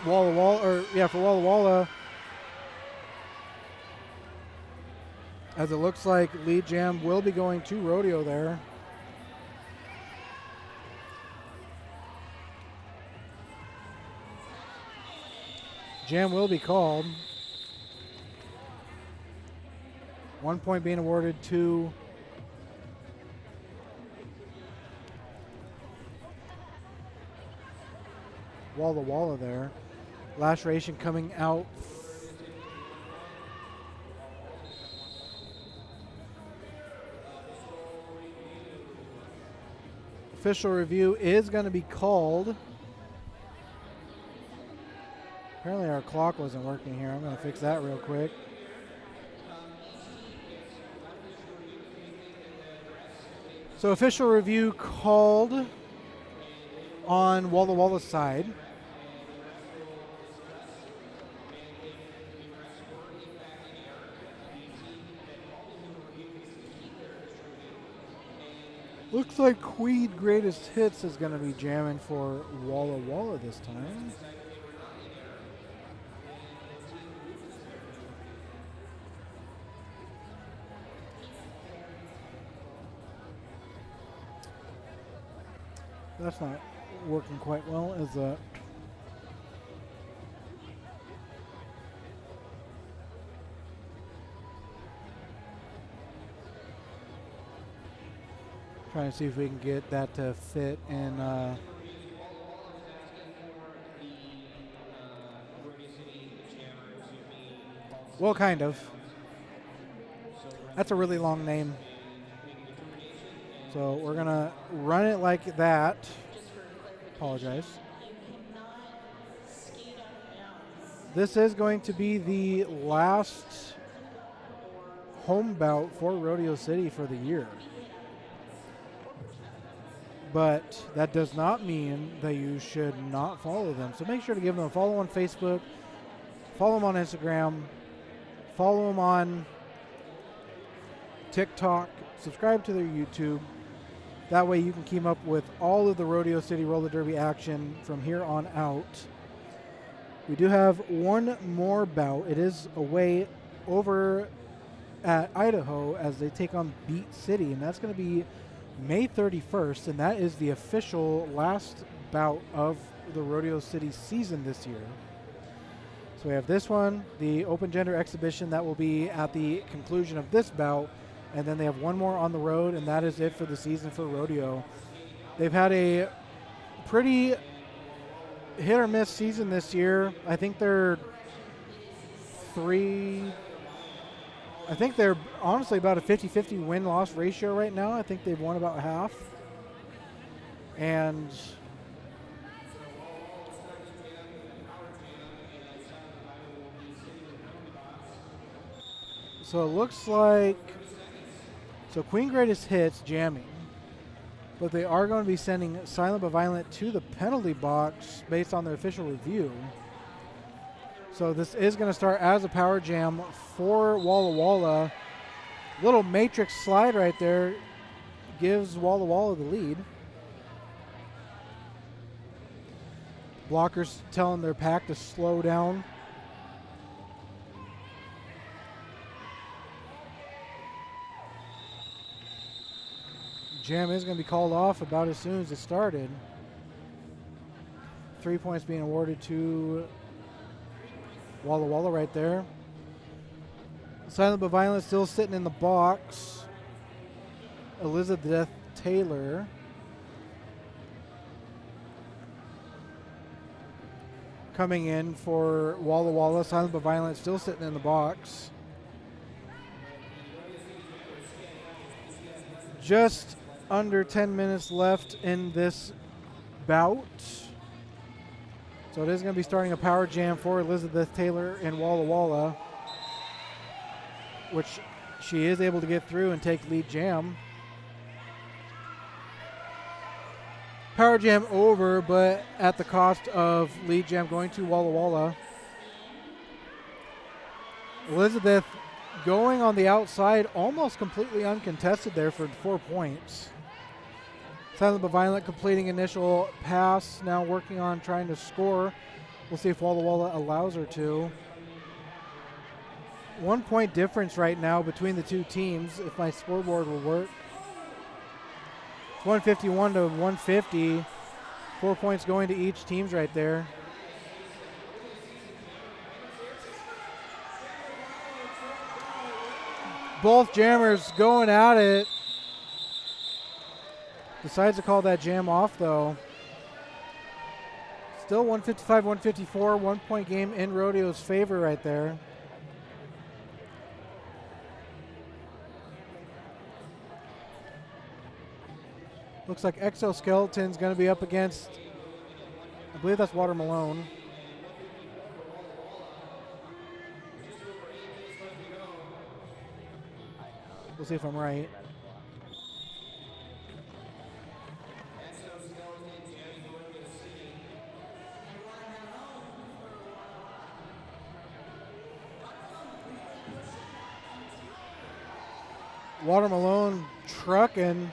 [SPEAKER 2] Walla Walla, for Walla Walla. As it looks like lead jam will be going to Rodeo there. Jam will be called. 1 point being awarded to Walla Walla there. Laceration coming out. Official review is going to be called. Apparently our clock wasn't working here. I'm going to fix that real quick. So official review called on Walla Walla's side. Looks like Queed Greatest Hits is going to be jamming for Walla Walla this time. That's not working quite well, is that? Trying to see if we can get that to fit in. Well, kind of. That's a really long name. So we're going to run it like that. Apologize. This is going to be the last home bout for Rodeo City for the year. But that does not mean that you should not follow them. So make sure to give them a follow on Facebook, follow them on Instagram, follow them on TikTok, subscribe to their YouTube. That way you can keep up with all of the Rodeo City Roller Derby action from here on out. We do have one more bout. It is away over at Idaho as they take on Beat City, and that's going to be May 31st, and that is the official last bout of the Rodeo City season this year. So we have this one, the Open Gender Exhibition, that will be at the conclusion of this bout, and then they have one more on the road, and that is it for the season for Rodeo. They've had a pretty hit or miss season this year. I think they're honestly about a 50-50 win-loss ratio right now. I think they've won about half. And So it looks like, so Queen Greatest Hits jamming, but they are going to be sending Silent but Violent to the penalty box based on their official review. So this is going to start as a power jam for Walla Walla. Little matrix slide right there gives Walla Walla the lead. Blockers telling their pack to slow down. Jam is going to be called off about as soon as it started. 3 points being awarded to Walla Walla right there. Silent but Violent still sitting in the box. Elizabeth Taylor. Coming in for Walla Walla. Silent but Violent still sitting in the box. Just under 10 minutes left in this bout. So it is going to be starting a power jam for Elizabeth Taylor and Walla Walla, which she is able to get through and take lead jam. Power jam over, but at the cost of lead jam going to Walla Walla. Elizabeth going on the outside, almost completely uncontested there for 4 points. Silent but Violent completing initial pass, now working on trying to score. We'll see if Walla Walla allows her to. 1 point difference right now between the two teams, if my scoreboard will work. 151 to 150. 4 points going to each teams right there. Both jammers going at it. Decides to call that jam off though. Still 155, 154, 1 point game in Rodeo's favor right there. Looks like Exoskeleton's going to be up against, I believe that's Water Malone. We'll see if I'm right. Water Malone trucking,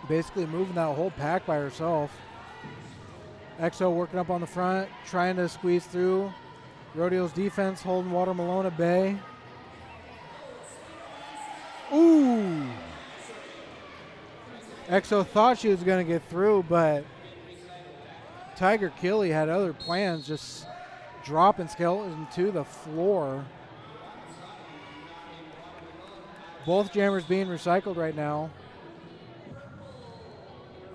[SPEAKER 2] basically moving that whole pack by herself. Exo working up on the front, trying to squeeze through. Rodeo's defense holding Water Malone at bay. Ooh! Exo thought she was going to get through, but Tiger Killy had other plans, just dropping Skeleton to the floor. Both jammers being recycled right now.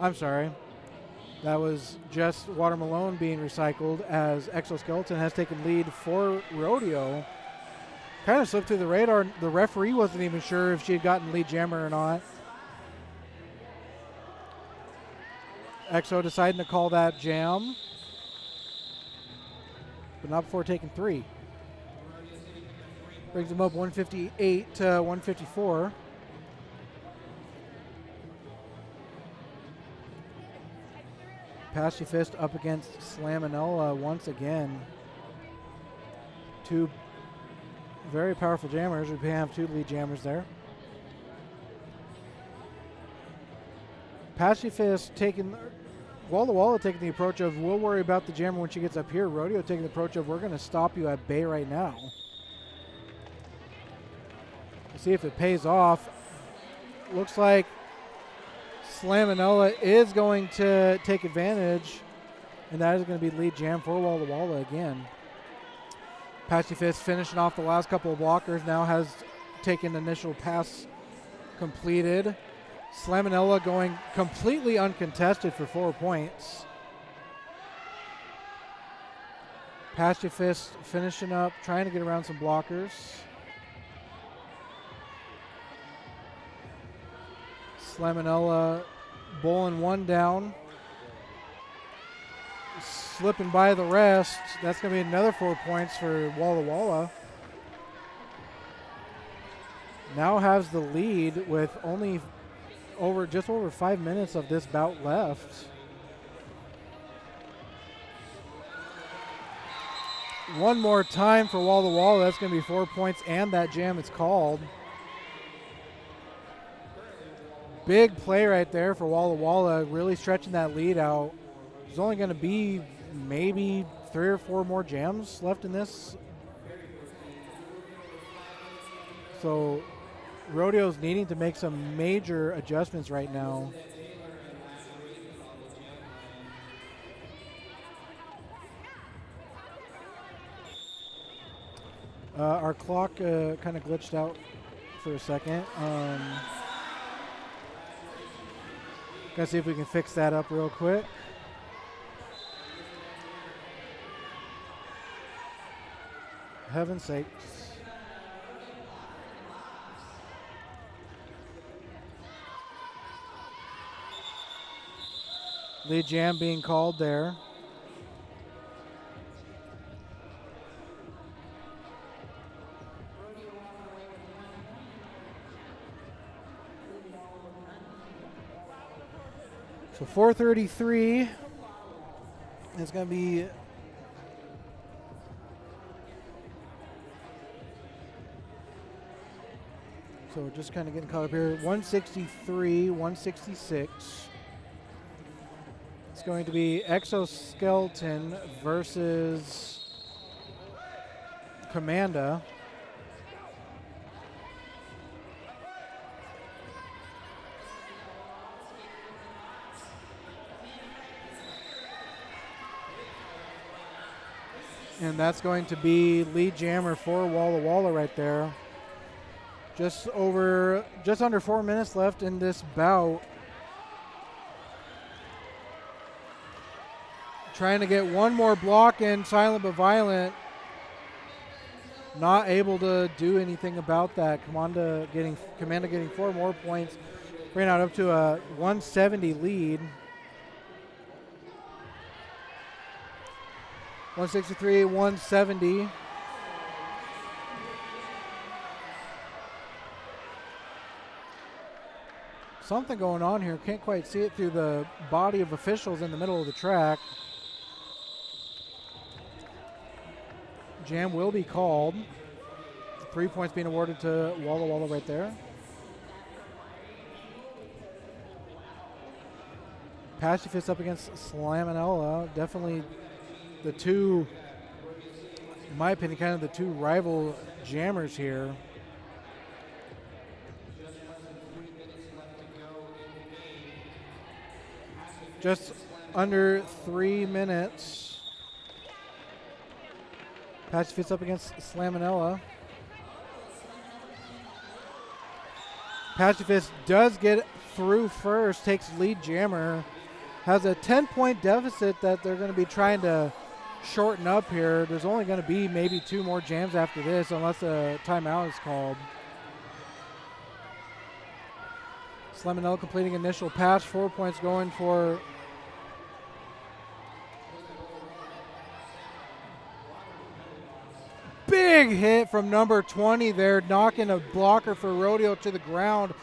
[SPEAKER 2] I'm sorry. That was just Water Malone being recycled as Exoskeleton has taken lead for Rodeo. Kind of slipped through the radar. The referee wasn't even sure if she had gotten lead jammer or not. Exo deciding to call that jam, but not before taking 3. Brings them up 158 to 154. Pasty Fist up against Slaminella once again. Two very powerful jammers. We have 2 lead jammers there. Pasty Fist taking, Walla Walla taking the approach of, we'll worry about the jammer when she gets up here. Rodeo taking the approach of, we're going to stop you at bay right now. See if it pays off. Looks like Slaminella is going to take advantage, and that is going to be lead jam for Walla Walla again. Pasty Fist finishing off the last couple of blockers, now has taken initial pass completed. Slaminella going completely uncontested for 4 points. Pasty Fist finishing up, trying to get around some blockers. Slaminella bowling one down. Slipping by the rest. That's going to be another 4 points for Walla Walla. now has the lead with only just over 5 minutes of this bout left. One more time for Walla Walla. That's going to be 4 points, and that jam is called. Big play right there for Walla Walla, really stretching that lead out. There's only going to be maybe 3 or 4 more jams left in this. So Rodeo's needing to make some major adjustments right now. Our clock kind of glitched out for a second. Gotta see if we can fix that up real quick. Heaven's sakes. Lead jam being called there. So 4:33 is going to be so just kind of getting caught up here. 163, 166. It's going to be Exoskeleton versus Commanda. And that's going to be lead jammer for Walla Walla right there. Just under 4 minutes left in this bout. Trying to get one more block in, Silent but Violent. Not able to do anything about that. Commanda getting 4 more points. Bringing out up to a 170 lead. 163, 170. Something going on here. Can't quite see it through the body of officials in the middle of the track. Jam will be called. 3 points being awarded to Walla Walla right there. Pacifist up against Slaminella. Definitely the two, in my opinion, kind of the two rival jammers here. Just under 3 minutes. Pacifist up against Slaminella. Pacifist does get through first, takes lead jammer. Has a 10-point deficit that they're going to be trying to shorten up here. There's only going to be maybe 2 more jams after this unless a timeout is called. Slaminella completing initial pass. 4 points going for big hit from number 20 there, knocking a blocker for Rodeo to the ground,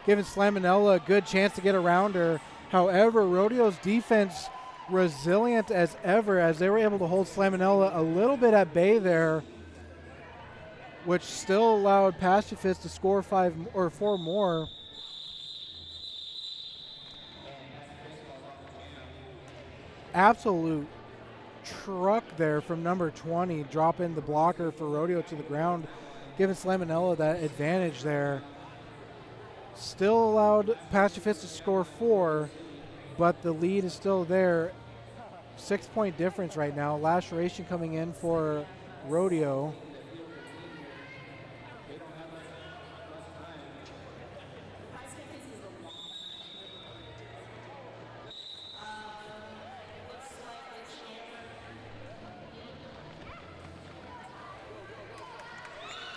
[SPEAKER 2] giving Slaminella a good chance to get around her. However, Rodeo's defense resilient as ever as they were able to hold Slaminella a little bit at bay there, which still allowed Pacifist to score 4 more. Absolute truck there from number 20, dropping the blocker for Rodeo to the ground, giving Slaminella that advantage there. Still allowed Pacifist to score 4, but the lead is still there. 6-point difference right now. Laceration coming in for Rodeo.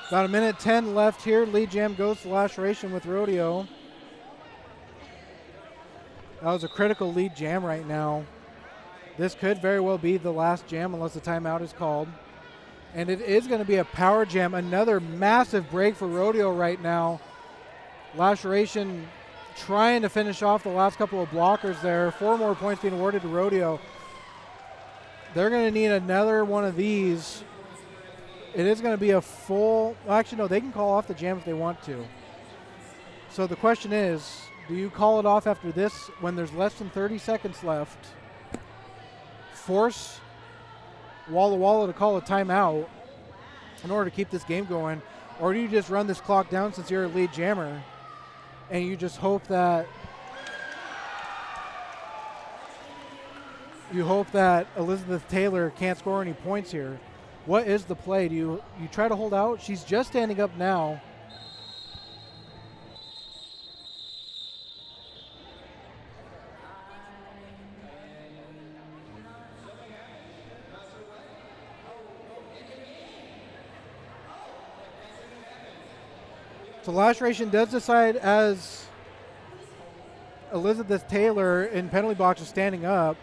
[SPEAKER 2] About 1:10 left here. Lead jam goes to Laceration with Rodeo. That was a critical lead jam right now. This could very well be the last jam unless a timeout is called. And it is going to be a power jam. Another massive break for Rodeo right now. Laceration trying to finish off the last couple of blockers there. 4 more points being awarded to Rodeo. They're going to need another one of these. It is going to be a full, actually no, they can call off the jam if they want to. So the question is, do you call it off after this when there's less than 30 seconds left? Force Walla Walla to call a timeout in order to keep this game going? Or do you just run this clock down since you're a lead jammer and you just hope that Elizabeth Taylor can't score any points here? What is the play? Do you try to hold out? She's just standing up now. So Laceration does decide, as Elizabeth Taylor in penalty box is standing up,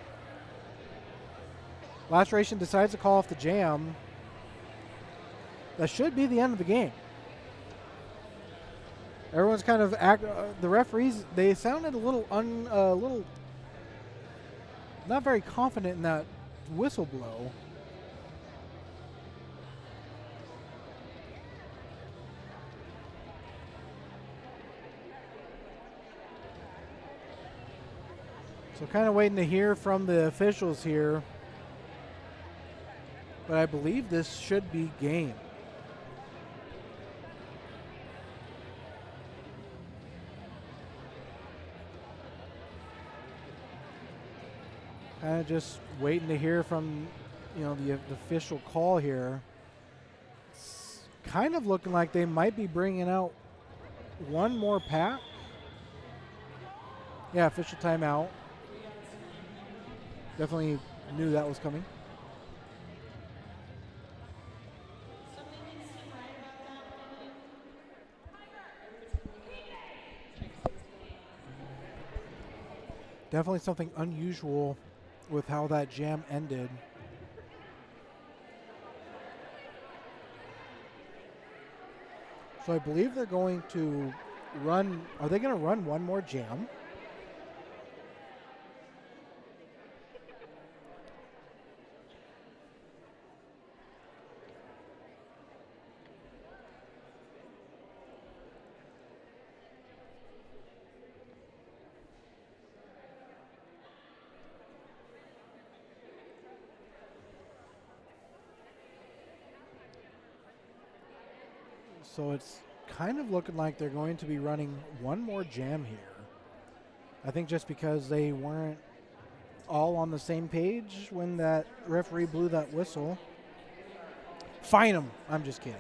[SPEAKER 2] Laceration decides to call off the jam. That should be the end of the game. Everyone's kind of the referees, they sounded a little not very confident in that whistle blow. So kind of waiting to hear from the officials here. But I believe this should be game. Kind of just waiting to hear from, the official call here. It's kind of looking like they might be bringing out one more pack. Yeah, official timeout. Definitely knew that was coming. Definitely something unusual with how that jam ended. So I believe they're going to run. Are they going to run one more jam? So it's kind of looking like they're going to be running one more jam here. I think just because they weren't all on the same page when that referee blew that whistle. Fine them. I'm just kidding.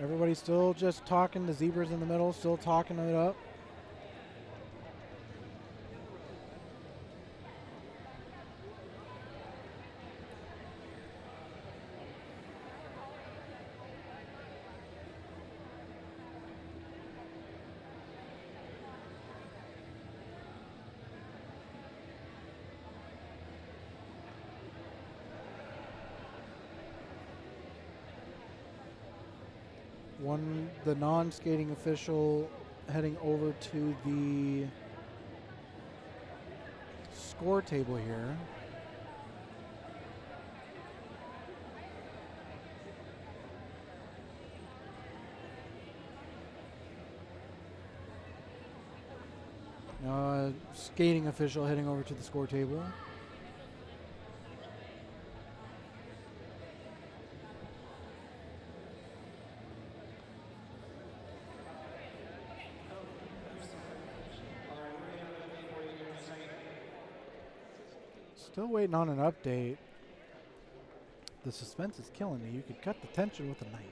[SPEAKER 2] Everybody's still just talking. The zebras in the middle still talking it up. The non-skating official heading over to the score table here. Skating official heading over to the score table. Still waiting on an update. The suspense is killing me. You could cut the tension with a knife.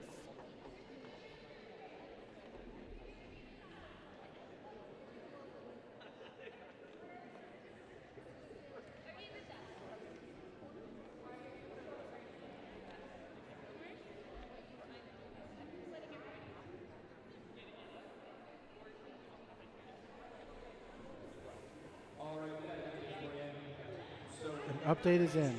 [SPEAKER 2] Update is in.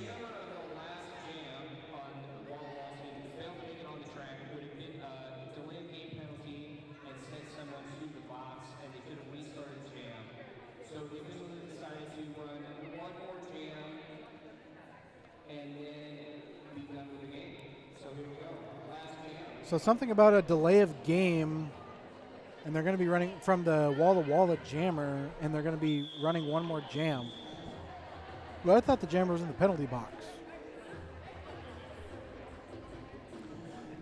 [SPEAKER 2] So something about a delay of game, and they're going to be running from the Walla Walla Jammer, and they're going to be running one more jam. But I thought the Jammer was in the penalty box.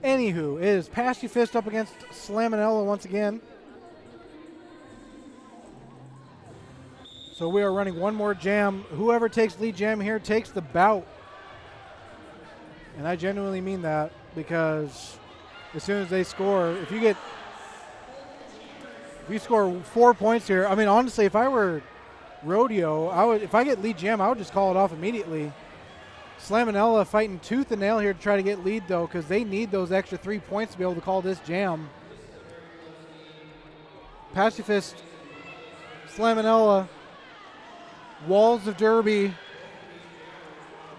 [SPEAKER 2] Anywho, it is Pasty Fist up against Slaminella once again. So we are running one more jam. Whoever takes lead jam here takes the bout. And I genuinely mean that, because as soon as they score, if you score 4 points here, I mean, honestly, if I were Rodeo, if I get lead jam, I would just call it off immediately. Slaminella fighting tooth and nail here to try to get lead, though, because they need those extra 3 points to be able to call this jam. Pacifist, Slaminella, Walls of Derby.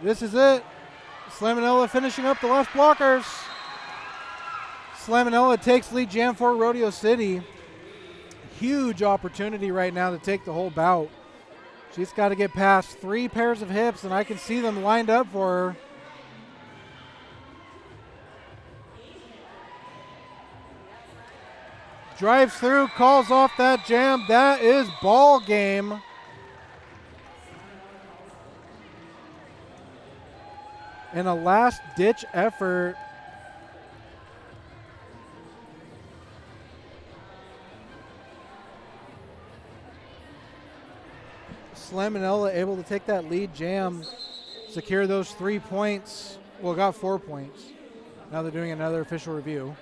[SPEAKER 2] This is it. Slaminella finishing up the left blockers. Slaminella takes lead jam for Rodeo City. Huge opportunity right now to take the whole bout. She's got to get past 3 pairs of hips, and I can see them lined up for her. Drives through, calls off that jam. That is ball game. In a last-ditch effort, Slaminella able to take that lead jam, secure those 3 points. Well, got 4 points. Now they're doing another official review.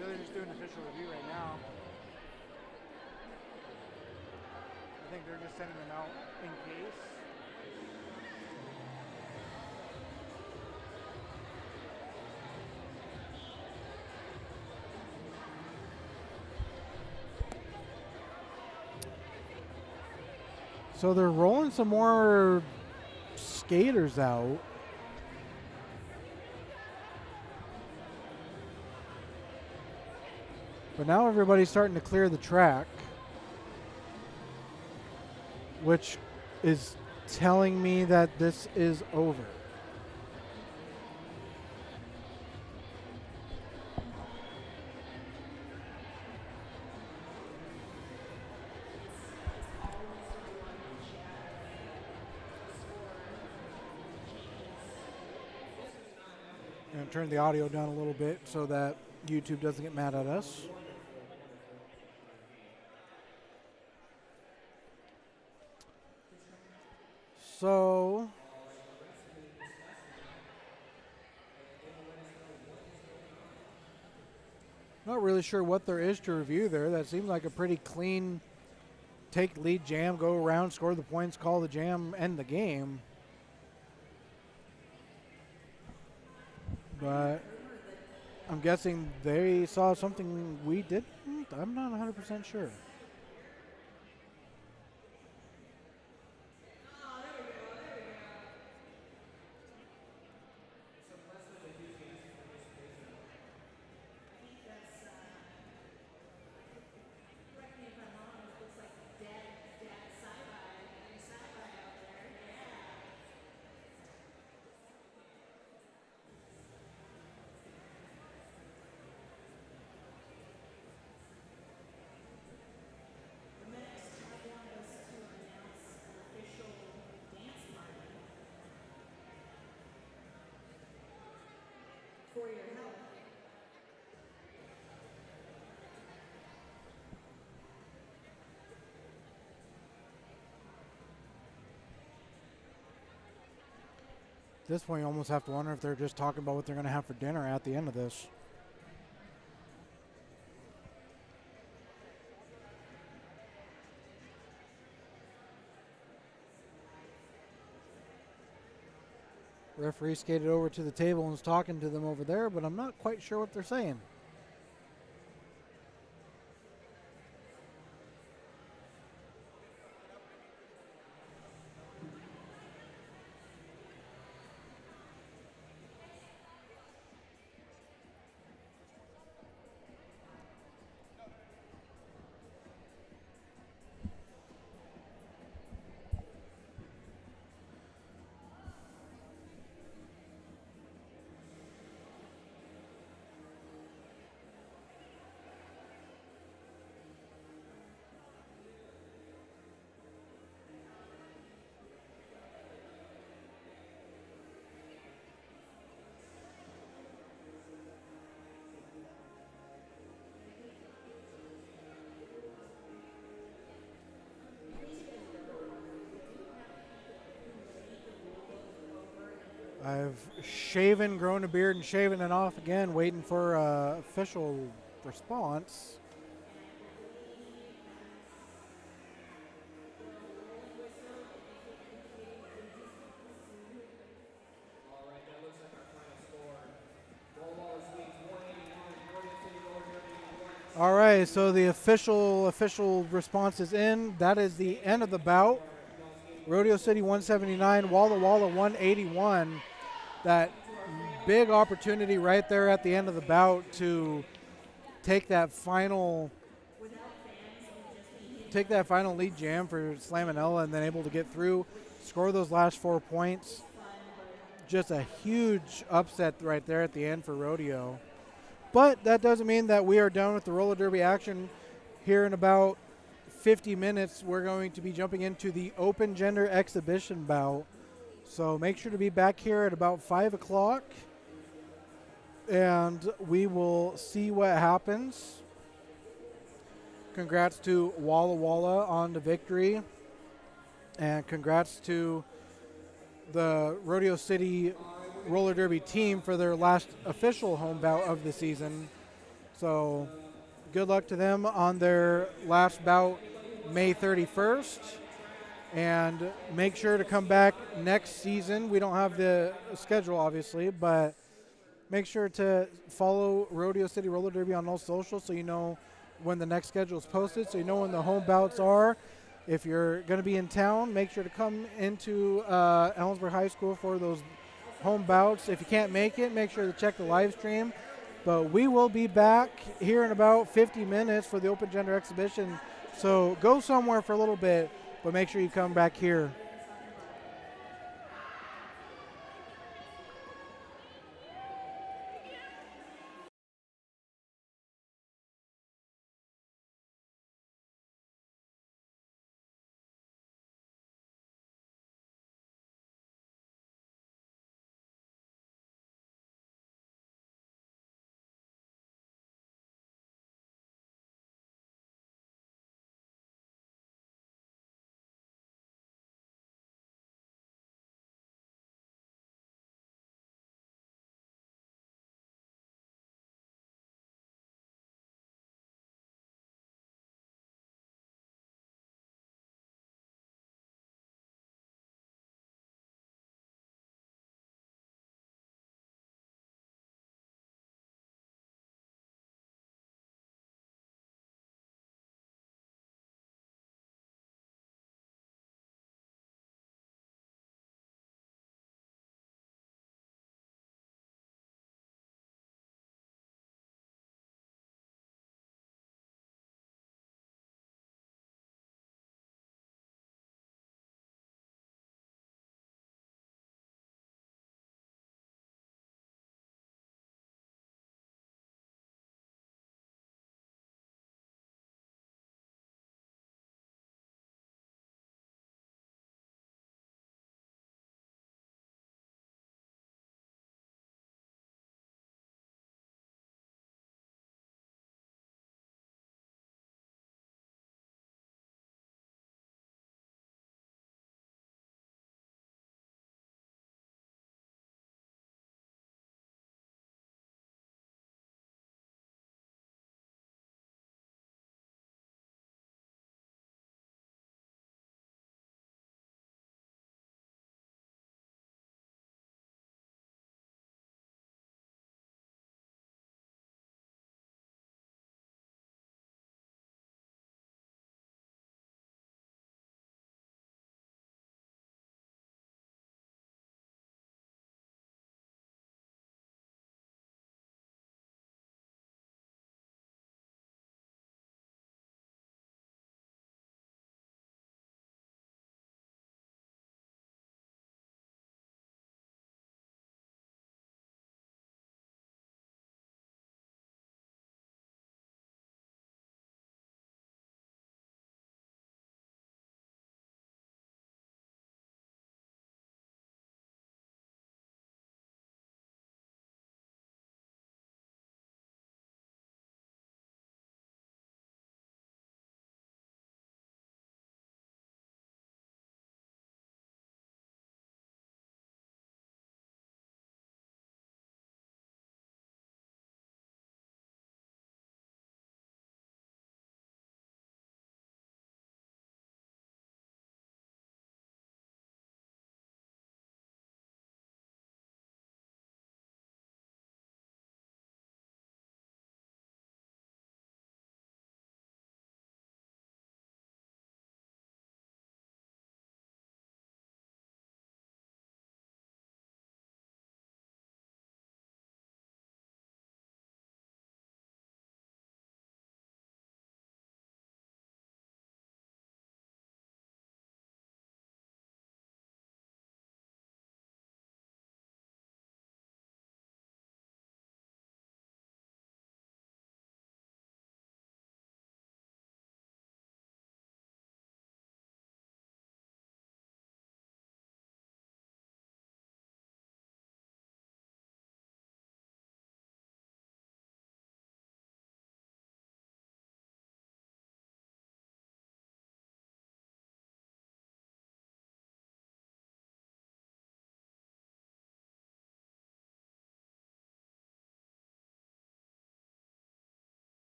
[SPEAKER 2] They're just doing an official review right now. I think they're just sending them out in case. So they're rolling some more skaters out. But now everybody's starting to clear the track, which is telling me that this is over. I'm going to turn the audio down a little bit so that YouTube doesn't get mad at us. So, not really sure what there is to review there. That seemed like a pretty clean take lead jam, go around, score the points, call the jam, end the game. But I'm guessing they saw something we didn't. I'm not 100% sure. At this point, you almost have to wonder if they're just talking about what they're going to have for dinner at the end of this. Referee skated over to the table and was talking to them over there, but I'm not quite sure what they're saying. I've grown a beard and shaven it off again, waiting for official response.
[SPEAKER 3] All right, that looks like our final score. Walla Walla Sweets 181, Rodeo City Rollergirls 1.
[SPEAKER 2] All right, so the official response is in. That is the end of the bout. Rodeo City 179, Walla Walla 181. That big opportunity right there at the end of the bout to take that final lead jam for Slamonella and then able to get through, score those last 4 points. Just a huge upset right there at the end for Rodeo. But that doesn't mean that we are done with the roller derby action. Here in about 50 minutes, we're going to be jumping into the open gender exhibition bout. So make sure to be back here at about 5 o'clock, and we will see what happens. Congrats to Walla Walla on the victory, and congrats to the Rodeo City Roller Derby team for their last official home bout of the season. So good luck to them on their last bout May 31st. And make sure to come back next season. We don't have the schedule, obviously, but make sure to follow Rodeo City Roller Derby on all socials so you know when the next schedule is posted, so you know when the home bouts are. If you're going to be in town, make sure to come into Ellensburg High School for those home bouts. If you can't make it, make sure to check the live stream. But we will be back here in about 50 minutes for the open gender exhibition. So go somewhere for a little bit, but make sure you come back here.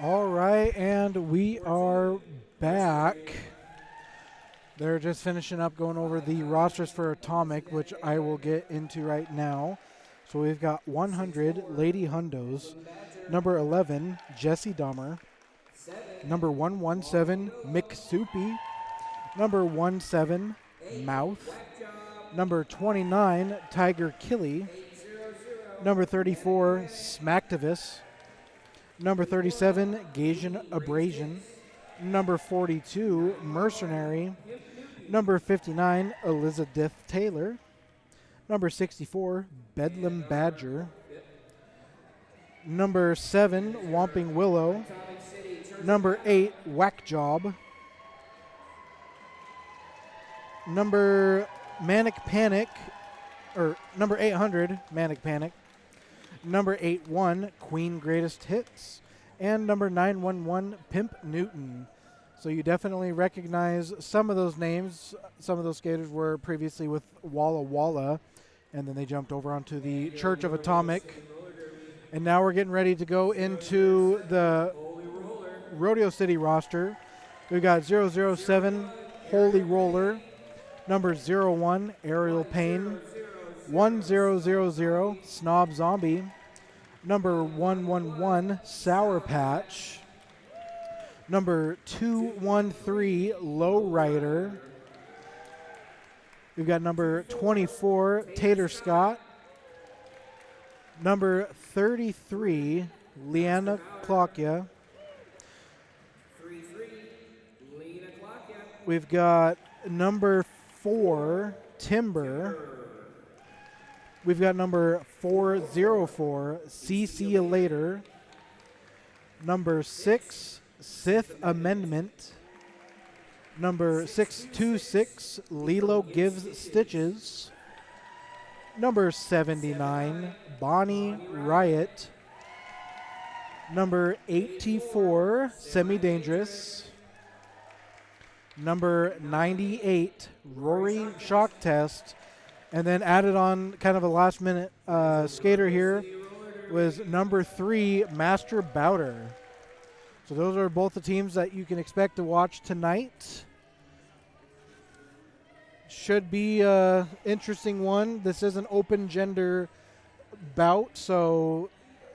[SPEAKER 2] All right, and we are back. They're just finishing up going over the rosters for Atomic, which I will get into right now. So we've got 100, Lady Hundos. Number 11, Jesse Dahmer. Number 117, Mick Soupy. Number 17, Mouth. Number 29, Tiger Killy. Number 34, Smacktivus. Number 37, Gasian Abrasion. Number 42, Mercenary. Number 59, Elizabeth Taylor. Number 64, Bedlam Badger. Number 7, Whomping Willow. Number 8, Whack Job. Number Manic Panic, or number 800, Manic Panic. Number 81, Queen Greatest Hits. And number 911, Pimp Newton. So you definitely recognize some of those names. Some of those skaters were previously with Walla Walla, and then they jumped over onto the Church of Atomic. And now we're getting ready to go into the Rodeo City roster. We've got 007, Holy Roller. Number 01, Aerial Pain. 1000, Snob Zombie. Number 111, Sour Patch. Number 213, Lowrider. We've got number 24, Tater Scott. Number 33, Leanna Clockia. We've got number 4, Timber. We've got number 404, CC You Later. Number 6, Sith Amendment. Number 626, Lilo Gives Stitches. Number 79, Bonnie Riot. Number 84, Semi-Dangerous. Number 98, Rory Shock Test. And then added on kind of a last-minute skater here was number 3, Master Bouter. So those are both the teams that you can expect to watch tonight. Should be an interesting one. This is an open gender bout, so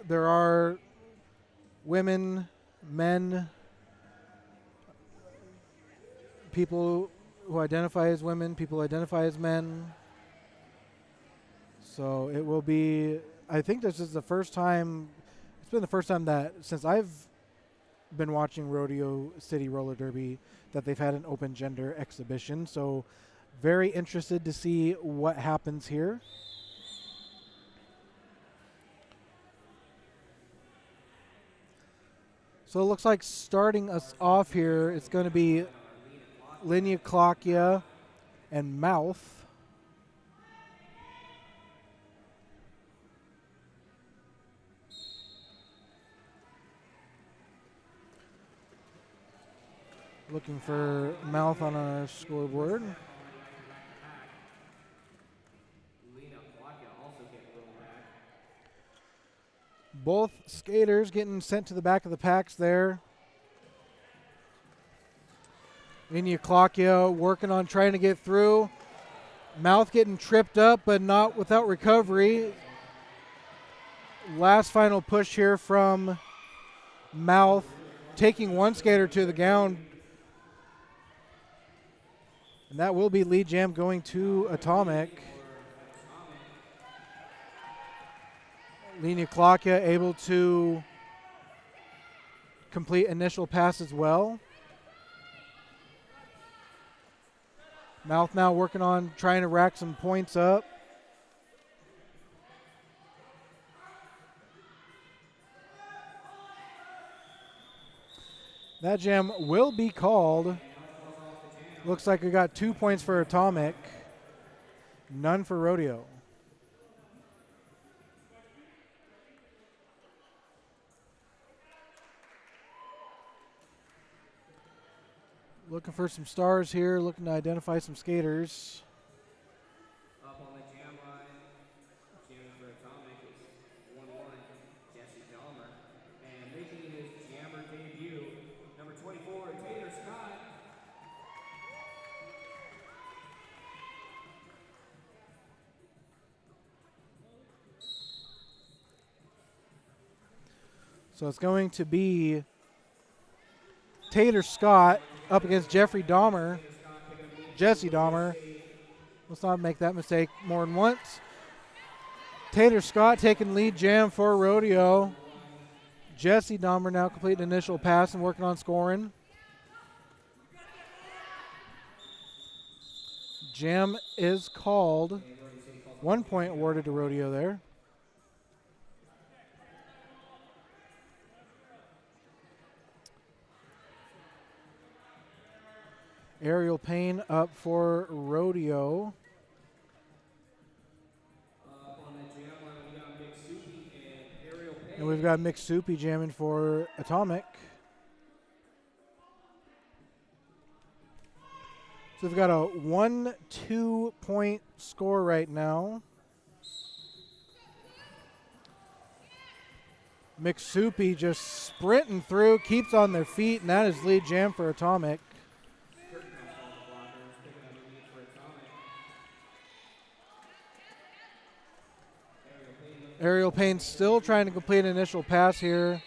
[SPEAKER 2] there are women, men, people who identify as women, people who identify as men. So it will be, I think this is the first time, it's been the first time that since I've been watching Rodeo City Roller Derby that they've had an open gender exhibition. So very interested to see what happens here. So it looks like starting us off here, it's going to be Linnea Clockia and Mouth. Looking for Mouth on our scoreboard. Both skaters getting sent to the back of the packs there. Linnea Clockia working on trying to get through. Mouth getting tripped up, but not without recovery. Last final push here from Mouth, taking one skater to the ground. And that will be lead jam going to Atomic. Linnea Clockia able to complete initial pass as well. Mouth now working on trying to rack some points up. That jam will be called. Looks like we got 2 points for Atomic, none for Rodeo. Looking for some stars here, looking to identify some skaters.
[SPEAKER 3] Up on the jam line, jamming for Atomic is 1-1, Jesse Dahmer. And making his jammer
[SPEAKER 2] So it's going to be Tater Scott up against Jesse Dahmer. Let's not make that mistake more than once. Tater Scott taking lead jam for Rodeo. Jesse Dahmer now completing initial pass and working on scoring. Jam is called. 1 point awarded to Rodeo there. Aerial Payne up for Rodeo. And we've got McSoupy jamming for Atomic. So we've got a 1-2 point score right now. McSoupy just sprinting through, keeps on their feet, and that is lead jam for Atomic. Aerial Payne still trying to complete an initial pass here.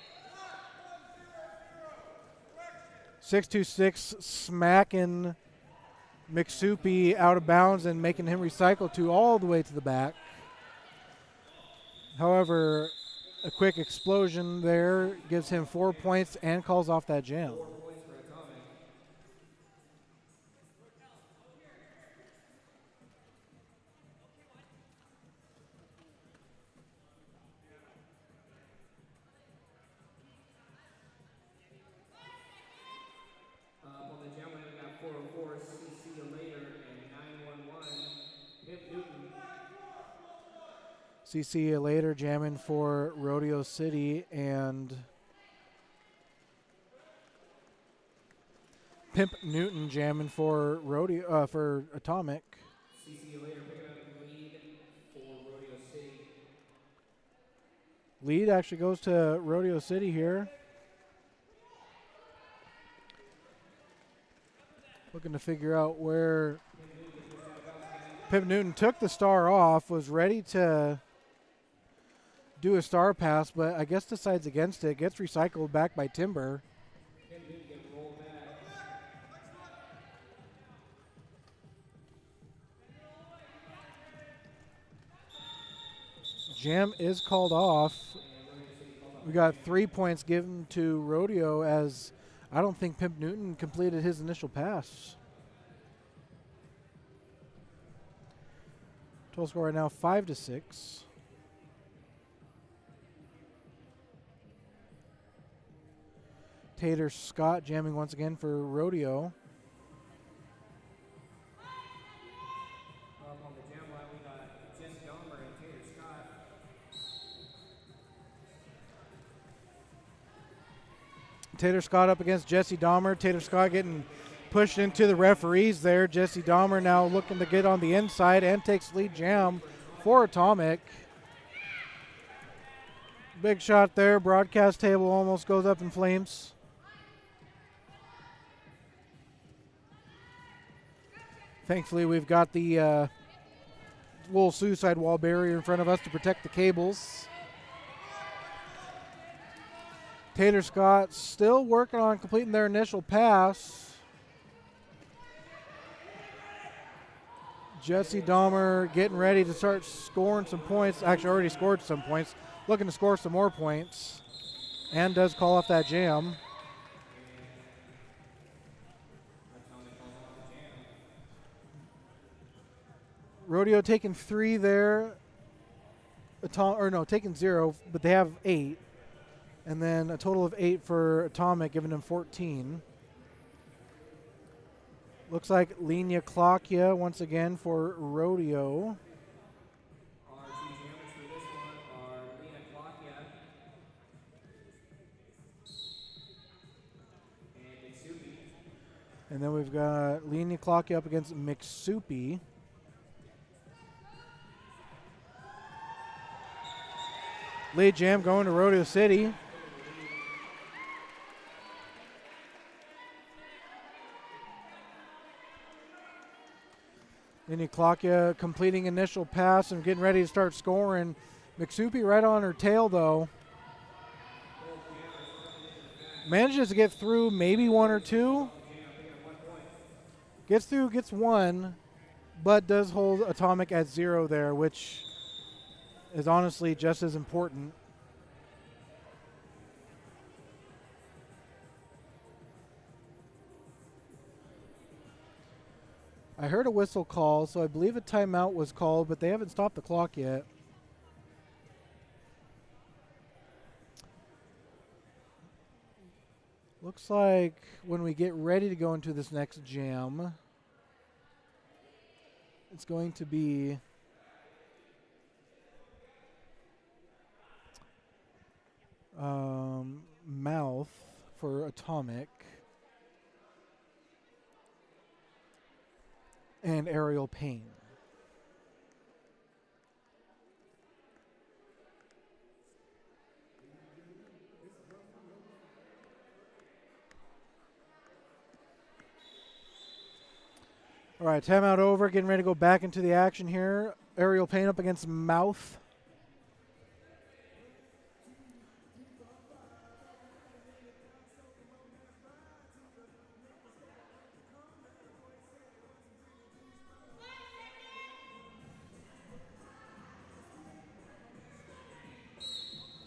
[SPEAKER 2] 626 smacking McSoupy out of bounds and making him recycle to all the way to the back. However, a quick explosion there gives him 4 points and calls off that jam. CC later jamming for Rodeo City and Pimp Newton jamming for Rodeo for Atomic.
[SPEAKER 3] CC later picking up the lead for Rodeo City.
[SPEAKER 2] Lead actually goes to Rodeo City here. Looking to figure out where Pimp Newton took the star off, was ready to do a star pass, but I guess decides against it. Gets recycled back by Timber. Jam is called off. We got 3 points given to Rodeo as I don't think Pimp Newton completed his initial pass. Total score right now 5-6. Tater Scott jamming once again for Rodeo.
[SPEAKER 3] On the jam line, we got Jesse Dahmer and Tater Scott.
[SPEAKER 2] Tater Scott up against Jesse Dahmer. Tater Scott getting pushed into the referees there. Jesse Dahmer now looking to get on the inside and takes lead jam for Atomic. Big shot there. Broadcast table almost goes up in flames. Thankfully, we've got the little suicide wall barrier in front of us to protect the cables. Tater Scott still working on completing their initial pass. Jesse Dahmer getting ready to start scoring some points. Actually, already scored some points. Looking to score some more points. And does call off that jam. Rodeo taking 3 there. Taking 0, but they have 8. And then a total of 8 for Atomic, giving them 14. Looks like Lenia Klokya once again for Rodeo.
[SPEAKER 3] Our two jammers for this one are Lena Klokya and McSoupy.
[SPEAKER 2] And then we've got Lenia Klokya up against McSoupy. Lead jam going to Rodeo City. Lenia Klokya completing initial pass and getting ready to start scoring. McSoupy right on her tail though. Manages to get through maybe one or two. Gets through, gets one, but does hold Atomic at 0 there, which is honestly just as important. I heard a whistle call, so I believe a timeout was called, but they haven't stopped the clock yet. Looks like when we get ready to go into this next jam, it's going to be Mouth for Atomic and Aerial Pain. All right, timeout over. Getting ready to go back into the action here. Aerial Pain up against Mouth.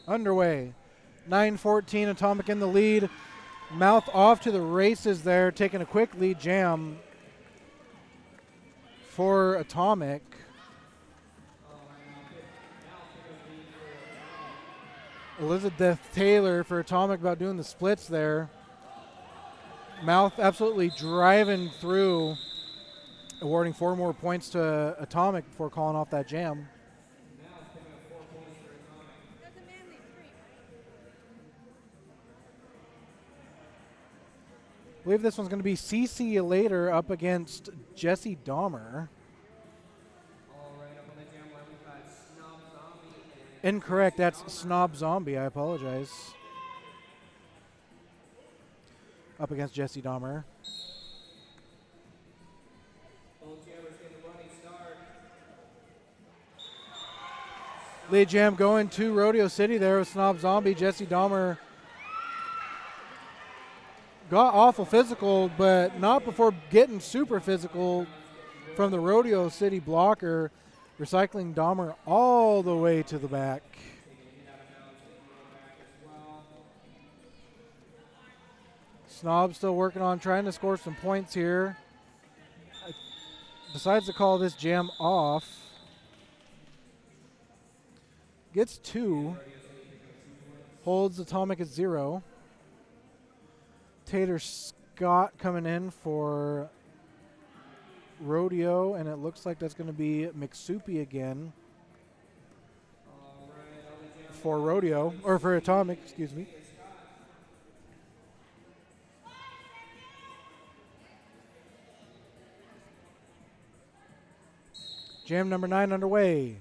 [SPEAKER 2] Underway. 9:14, Atomic in the lead. Mouth off to the races there, taking a quick lead jam for Atomic. Elizabeth Taylor for Atomic about doing the splits there. Mouth absolutely driving through, awarding 4 more points to Atomic before calling off that jam. I believe this one's going to be CC later up against Jesse Dahmer. Incorrect, that's Snob Zombie, I apologize. Up against Jesse Dahmer. Lead jam going to Rodeo City there with Snob Zombie. Jesse Dahmer got awful physical, but not before getting super physical from the Rodeo City blocker, recycling Dahmer all the way to the back. Snob still working on trying to score some points here. Decides to call this jam off. Gets 2. Holds Atomic at 0. Tater Scott coming in for Rodeo, and it looks like that's going to be McSoupy again for Rodeo, or for Atomic, excuse me. Jam number 9 underway.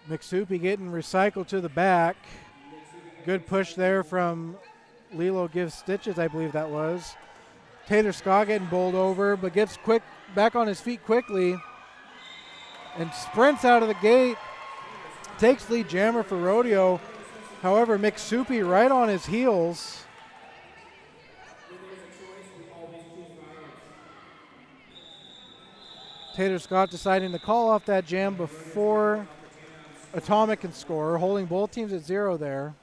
[SPEAKER 2] McSoupy getting recycled to the back. Good push there from Lilo Gives Stitches, I believe that was. Tater Scott getting bowled over, but gets quick back on his feet quickly and sprints out of the gate. Takes lead jammer for Rodeo. However, McSoupy right on his heels. Tater Scott deciding to call off that jam before Atomic can score, holding both teams at 0 there.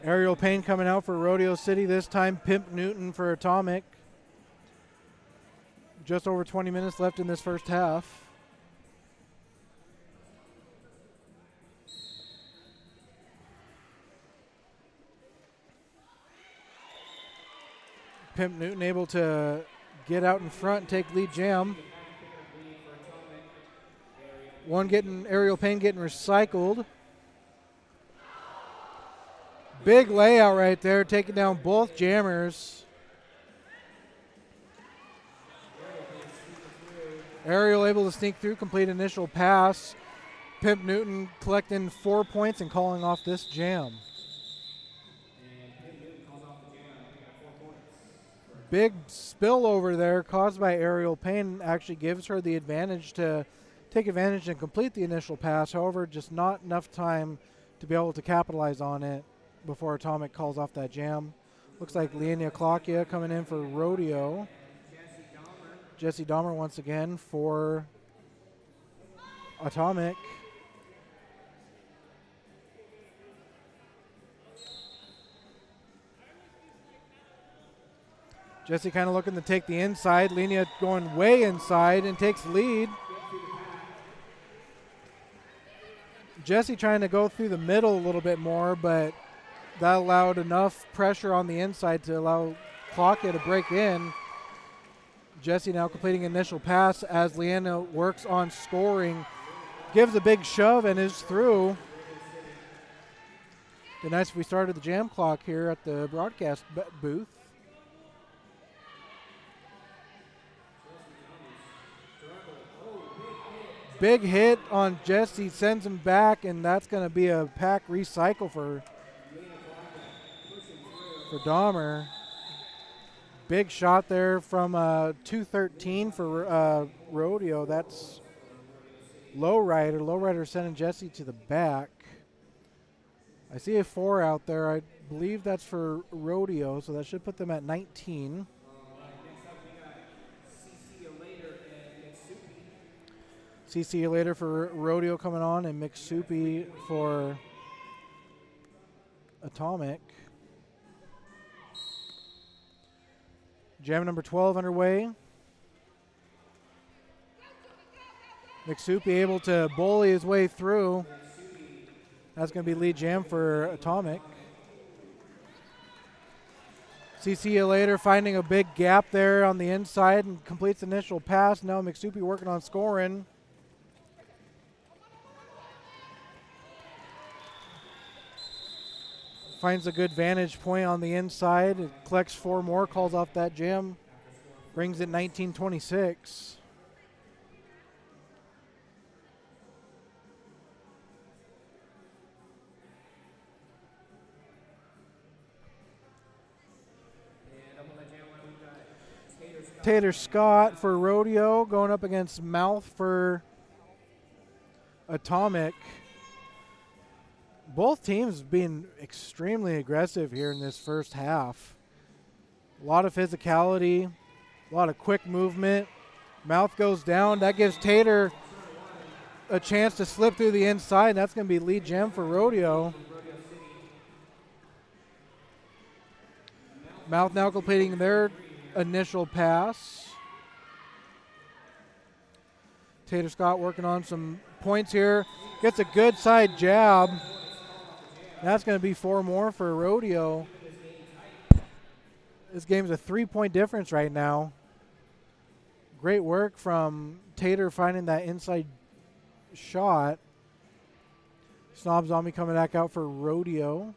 [SPEAKER 2] Aerial Pain coming out for Rodeo City. This time Pimp Newton for Atomic. Just over 20 minutes left in this first half. Pimp Newton able to get out in front and take lead jam. Aerial Pain getting recycled. Big layout right there, taking down both jammers. Aerial able to sneak through, complete initial pass. Pimp Newton collecting 4 points and calling off this jam. Big spill over there caused by Aerial Pain actually gives her the advantage to take advantage and complete the initial pass. However, just not enough time to be able to capitalize on it before Atomic calls off that jam. Looks like Leania Klokia coming in for Rodeo. Jesse Dahmer once again for Atomic. Jesse kind of looking to take the inside. Leania going way inside and takes lead. Jesse trying to go through the middle a little bit more, but that allowed enough pressure on the inside to allow Klokia to break in. Jesse now completing initial pass as Leania works on scoring. Gives a big shove and is through. Be nice if we started the jam clock here at the broadcast booth. Big hit on Jesse, sends him back, and that's going to be a pack recycle for Dahmer. Big shot there from 213 for Rodeo. That's lowrider. Lowrider sending Jesse to the back. I see a 4 out there. I believe that's for Rodeo, so that should put them at 19. See you later for Rodeo coming on, and McSoupy for Atomic. Jam number 12 underway. McSoupy able to bully his way through. That's going to be lead jam for Atomic. See you later finding a big gap there on the inside and completes initial pass. Now McSoupy working on scoring. Finds a good vantage point on the inside. It collects 4 more, calls off that jam. Brings it 19-26. Tater Scott for Rodeo going up against Mouth for Atomic. Both teams being extremely aggressive here in this first half. A lot of physicality, a lot of quick movement. Mouth goes down. That gives Tater a chance to slip through the inside. That's going to be lead gem for Rodeo. Mouth now completing their initial pass. Tater Scott working on some points here. Gets a good side jab. That's going to be 4 more for Rodeo. This game's a 3-point difference right now. Great work from Tater finding that inside shot. Snob Zombie coming back out for Rodeo.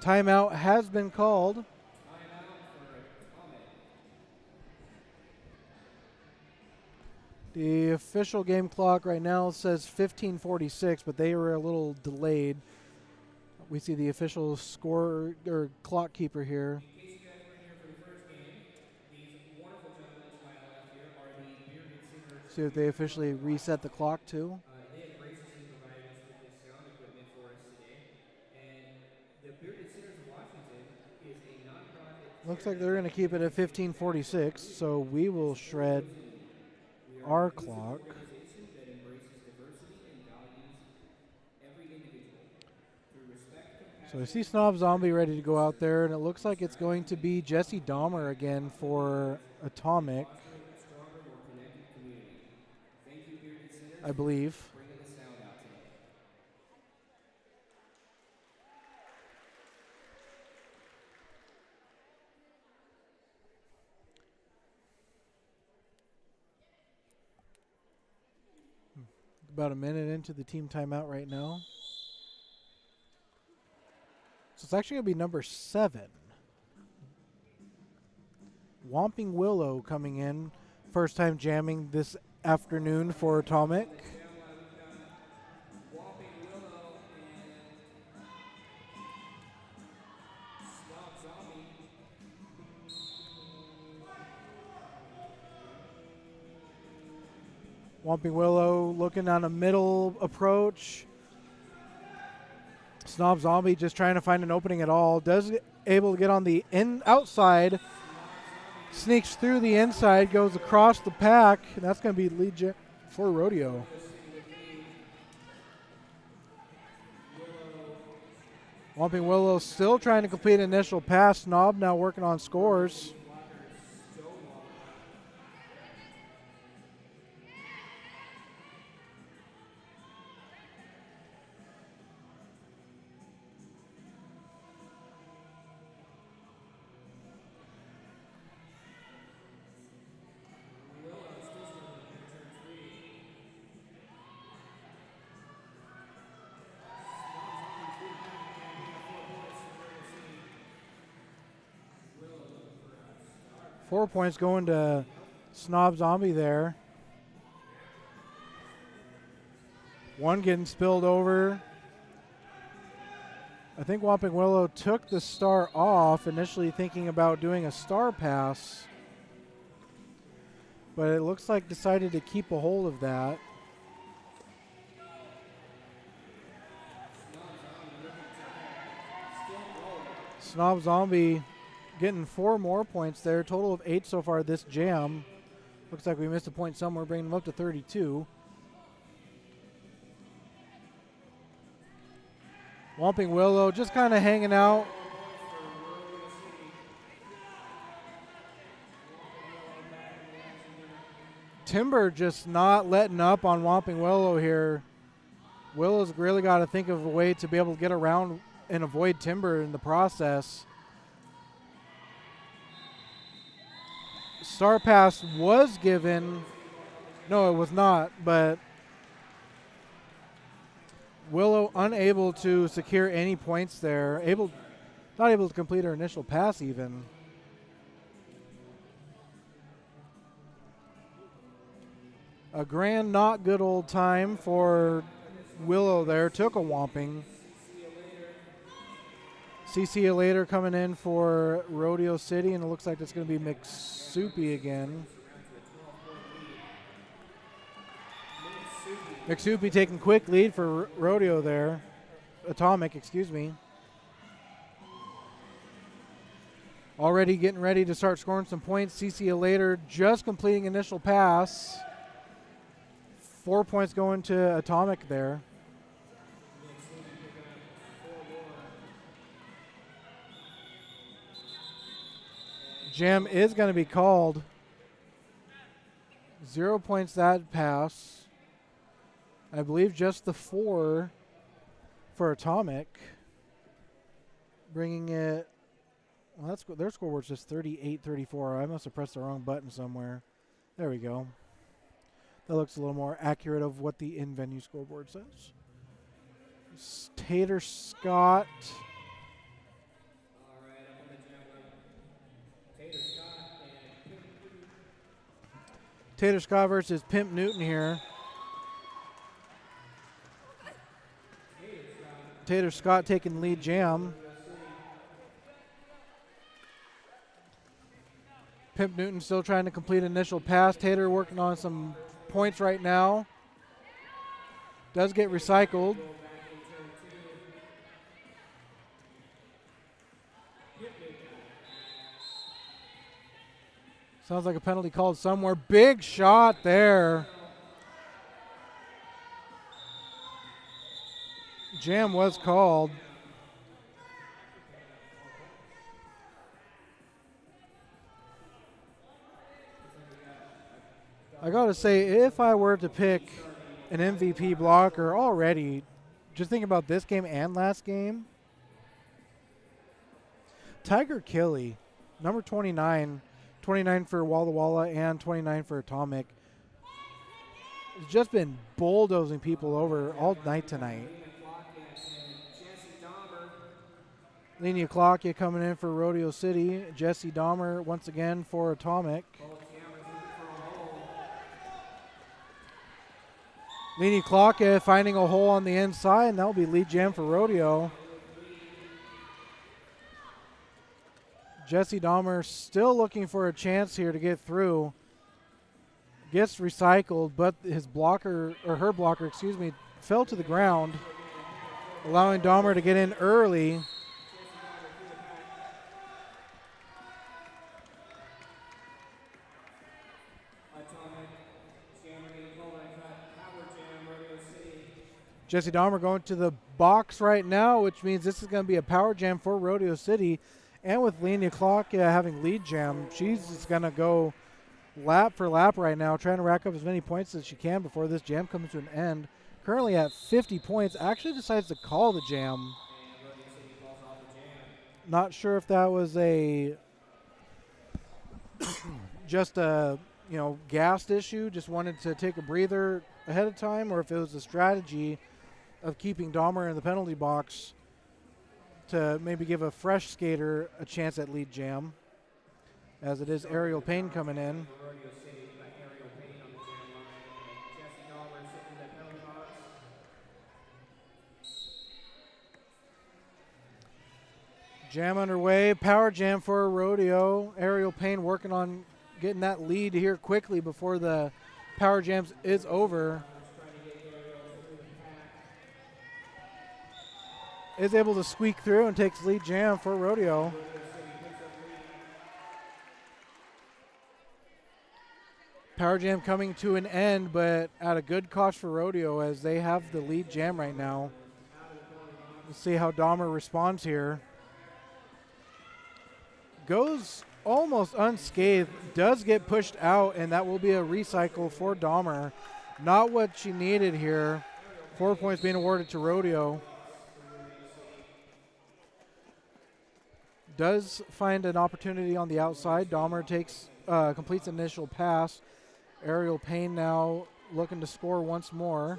[SPEAKER 2] Timeout has been called. The official game clock right now says 15:46, but they were a little delayed. We see the official score or clock keeper here.
[SPEAKER 3] In case you guys weren't here for the first game, these wonderful gentlemen to my left here are the Bearded Singers.
[SPEAKER 2] See if they officially reset the clock too.
[SPEAKER 3] They have graciously provided us with this sound equipment for us today. And the Bearded Singers of Washington is a nonprofit.
[SPEAKER 2] Looks like they're going to keep it at 15:46, so we will shred our clock.
[SPEAKER 3] Organization that embraces diversity and values every individual through respect, compassion.
[SPEAKER 2] So I see Snob Zombie ready to go out there, and it looks like it's going to be Jesse Dahmer again for Atomic,
[SPEAKER 3] A stronger, more connected community. Thank you, Bearded Singers,
[SPEAKER 2] I believe.
[SPEAKER 3] for bringing the sound out today.
[SPEAKER 2] About a minute into the team timeout right now. So it's actually going to be number 7. Whomping Willow coming in. First time jamming this afternoon for Atomic.
[SPEAKER 3] Whopping Willow and
[SPEAKER 2] Whomping Willow looking on a middle approach. Snob Zombie just trying to find an opening at all. Able to get on the outside. Sneaks through the inside, goes across the pack, and that's going to be lead for Rodeo. Whomping Willow still trying to complete an initial pass. Snob now working on scores. Four points going to Snob Zombie there. One getting spilled over. I think Whomping Willow took the star off, initially thinking about doing a star pass. But it looks like decided to keep a hold of that. Snob Zombie getting 4 more points there. Total of 8 so far this jam. Looks like we missed a point somewhere, bringing them up to 32. Whomping Willow just kind of hanging out. Timber just not letting up on Whomping Willow here. Willow's really got to think of a way to be able to get around and avoid Timber in the process. Star pass was given. No, it was not, but Willow unable to secure any points there. Not able to complete her initial pass even. A grand not good old time for Willow there. Took a whomping. CC later coming in for Rodeo City, and it looks like it's going to be McSoupy again. McSoupy taking quick lead for Rodeo there. Atomic, excuse me. Already getting ready to start scoring some points. CC later just completing initial pass. 4 points going to Atomic there. Jam is going to be called. 0 points that pass. I believe just the 4 for Atomic. Bringing it, well, their scoreboard's just 38-34. I must have pressed the wrong button somewhere. There we go. That looks a little more accurate of what the in-venue scoreboard says. Tater Scott. Tater Scott versus Pimp Newton here. Tater Scott taking lead jam. Pimp Newton still trying to complete initial pass. Tater working on some points right now. Does get recycled. Sounds like a penalty called somewhere. Big shot there. Jam was called. I gotta say, if I were to pick an MVP blocker already, just think about this game and last game, Tiger Killy, number 29, 29 for Walla Walla and 29 for Atomic, has just been bulldozing people over all night tonight. Lenia Clockya coming in for Rodeo City. Jesse Dahmer once again for Atomic. Lenia Clockya finding a hole on the inside, and that will be lead jam for Rodeo. Jesse Dahmer still looking for a chance here to get through. gets recycled, but his blocker, or her blocker, excuse me, fell to the ground, allowing Dahmer to get in early. Jesse Dahmer going to the box right now, which means this is going to be a power jam for Rodeo City. And with Lena Clark having lead jam, she's just going to go lap for lap right now, trying to rack up as many points as she can before this jam comes to an end. Currently at 50 points, actually decides to call the jam. Not sure if that was a just a gassed issue, just wanted to take a breather ahead of time, or if it was a strategy of keeping Dahmer in the penalty box to maybe give a fresh skater a chance at lead jam, as it is Ariel Payne coming in. Jam underway, power jam for Rodeo. Ariel Payne working on getting that lead here quickly before the power jams is over. Is able to squeak through and takes lead jam for Rodeo. Power jam coming to an end, but at a good cost for Rodeo as they have the lead jam right now. We'll see how Dahmer responds here. Goes almost unscathed, does get pushed out, and that will be a recycle for Dahmer. Not what she needed here. 4 points being awarded to Rodeo. Does find an opportunity on the outside. Dahmer completes initial pass. Ariel Payne now looking to score once more.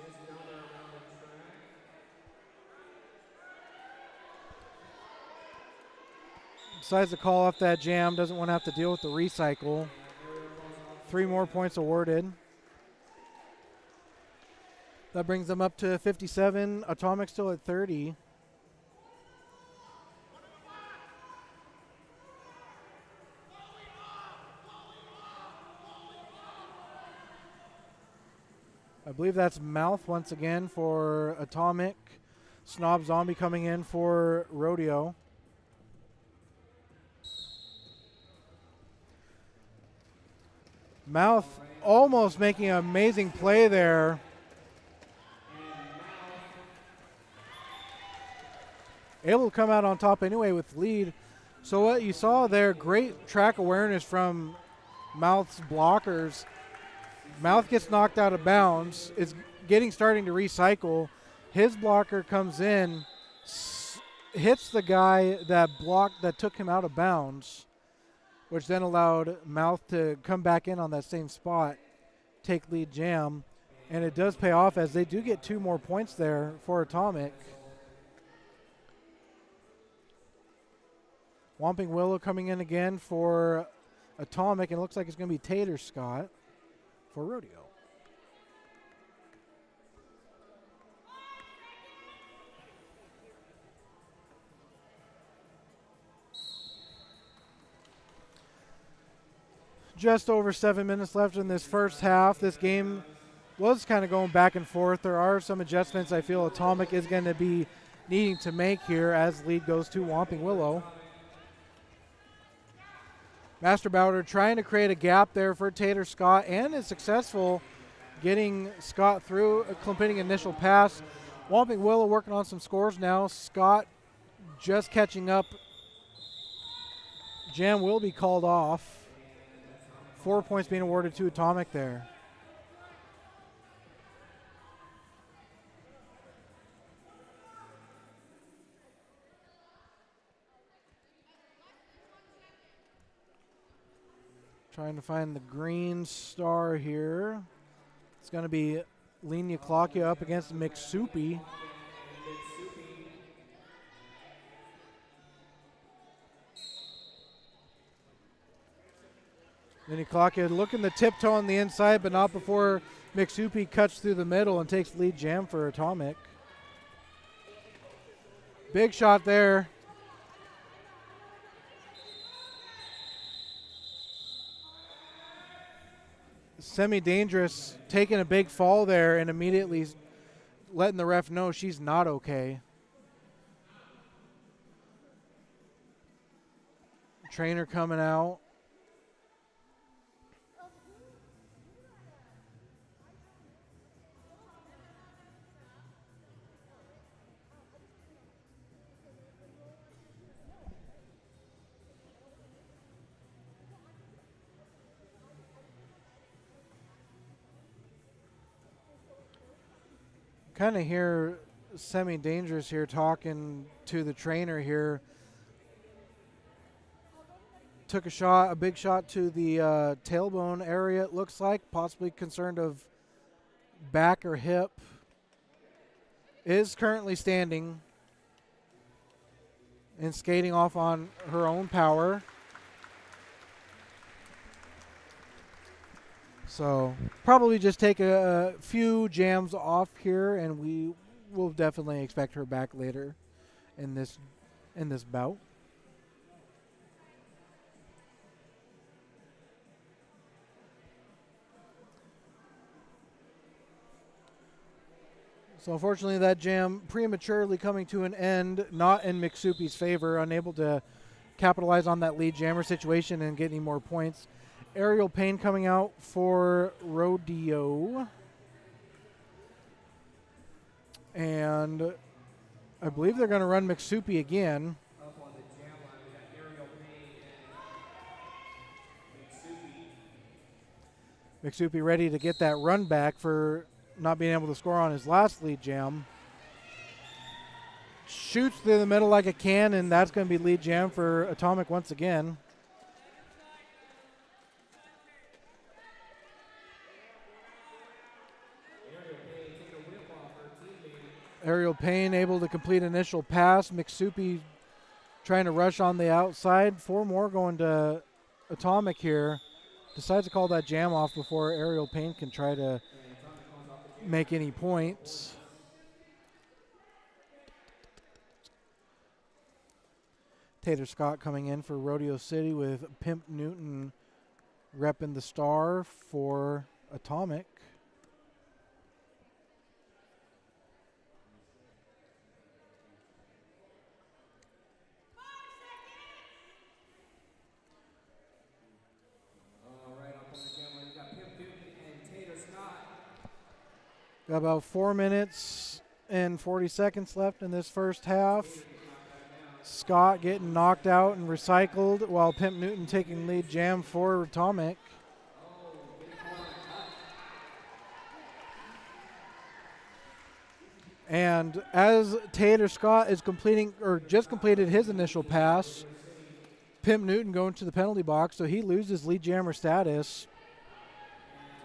[SPEAKER 2] Decides to call off that jam. Doesn't want to have to deal with the recycle. 3 more points awarded. That brings them up to 57. Atomic still at 30. I believe that's Mouth once again for Atomic. Snob Zombie coming in for Rodeo. Mouth almost making an amazing play there. Able to come out on top anyway with lead. So what you saw there, great track awareness from Mouth's blockers. Mouth gets knocked out of bounds, is starting to recycle. His blocker comes in, hits the guy that took him out of bounds, which then allowed Mouth to come back in on that same spot, take lead jam, and it does pay off as they do get 2 more points there for Atomic. Whomping Willow coming in again for Atomic, and it looks like it's going to be Tater Scott for Rodeo. Just over 7 minutes left in this first half. This game was kind of going back and forth. There are some adjustments I feel Atomic is going to be needing to make here as lead goes to Whomping Willow. Master Bowder trying to create a gap there for Tater Scott and is successful getting Scott through, completing initial pass. Whomping Willow working on some scores now. Scott just catching up. Jam will be called off. 4 points being awarded to Atomic there. Trying to find the green star here. It's going to be Lena Klockia up against McSoupy. Lena Klockia looking to tiptoe on the inside, but not before McSoupy cuts through the middle and takes lead jam for Atomic. Big shot there. Semi-Dangerous taking a big fall there and immediately letting the ref know she's not okay. Trainer coming out. Kind of hear Semi-Dangerous here talking to the trainer here. Took a big shot to the tailbone area, it looks like, possibly concerned of back or hip. Is currently standing and skating off on her own power. So probably just take a few jams off here, and we will definitely expect her back later in this bout. So unfortunately that jam prematurely coming to an end, not in McSoupy's favor, unable to capitalize on that lead jammer situation and get any more points. Aerial Payne coming out for Rodeo. And I believe they're going to run McSoupy again.
[SPEAKER 3] Up on the jam line, we got Aerial Payne and
[SPEAKER 2] McSoupy ready to get that run back for not being able to score on his last lead jam. Shoots through the middle like a can, and that's going to be lead jam for Atomic once again. Aerial Payne able to complete initial pass. McSoupy trying to rush on the outside. 4 more going to Atomic here. Decides to call that jam off before Aerial Payne can try to make any points. Tater Scott coming in for Rodeo City with Pimp Newton repping the star for Atomic. Got about 4 minutes and 40 seconds left in this first half. Scott getting knocked out and recycled while Pimp Newton taking lead jam for Atomic. And as Tater Scott is completing, or just completed his initial pass, Pimp Newton going to the penalty box, so he loses lead jammer status.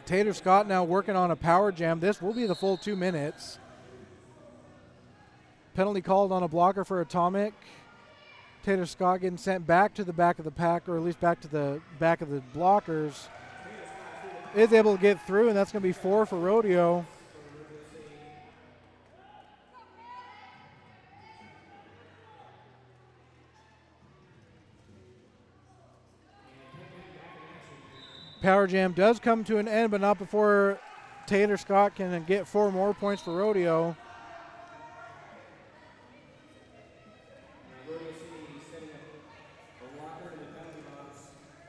[SPEAKER 2] Tater Scott now working on a power jam. This will be the full 2 minutes. Penalty called on a blocker for Atomic. Tater Scott getting sent back to the back of the pack, or at least back to the back of the blockers. Is able to get through, and that's going to be 4 for Rodeo. Power jam does come to an end, but not before Tater Scott can get 4 more points for Rodeo.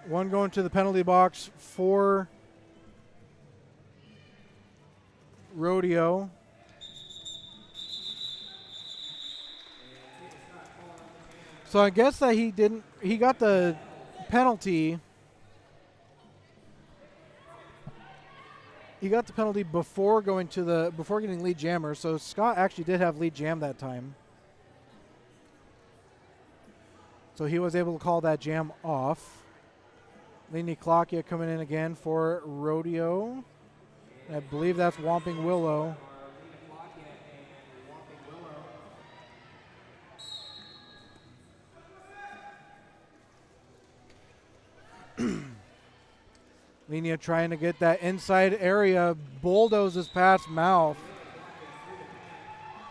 [SPEAKER 2] One going to the penalty box for Rodeo. So I guess that he got the penalty. He got the penalty before getting lead jammer, so Scott actually did have lead jam that time. So he was able to call that jam off. Lini Klockia coming in again for Rodeo. I believe that's Whomping Willow. Lenia trying to get that inside area, bulldozes past Mouth.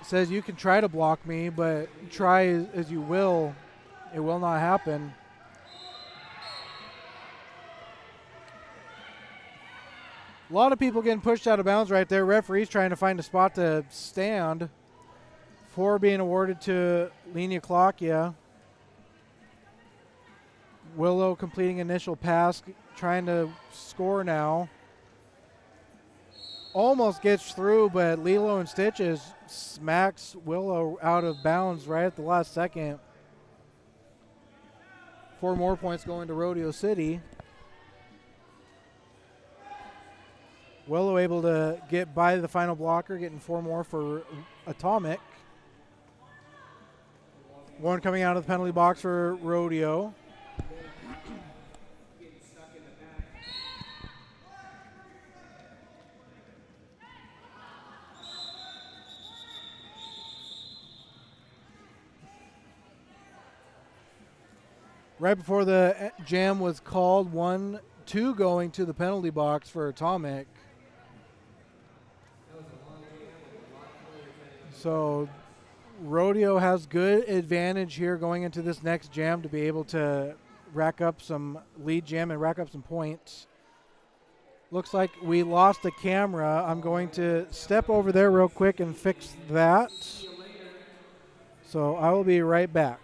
[SPEAKER 2] Says you can try to block me, but try as you will, it will not happen. A lot of people getting pushed out of bounds right there. Referees trying to find a spot to stand. 4 being awarded to Lenia Clockia. Willow completing initial pass, trying to score now. Almost gets through, but Lilo and Stitches smacks Willow out of bounds right at the last second. 4 more points going to Rodeo City. Willow able to get by the final blocker, getting 4 more for Atomic. 1 coming out of the penalty box for Rodeo. Right before the jam was called, 1-2 going to the penalty box for Atomic. So Rodeo has good advantage here going into this next jam to be able to rack up some lead jam and rack up some points. Looks like we lost the camera. I'm going to step over there real quick and fix that. So I will be right back.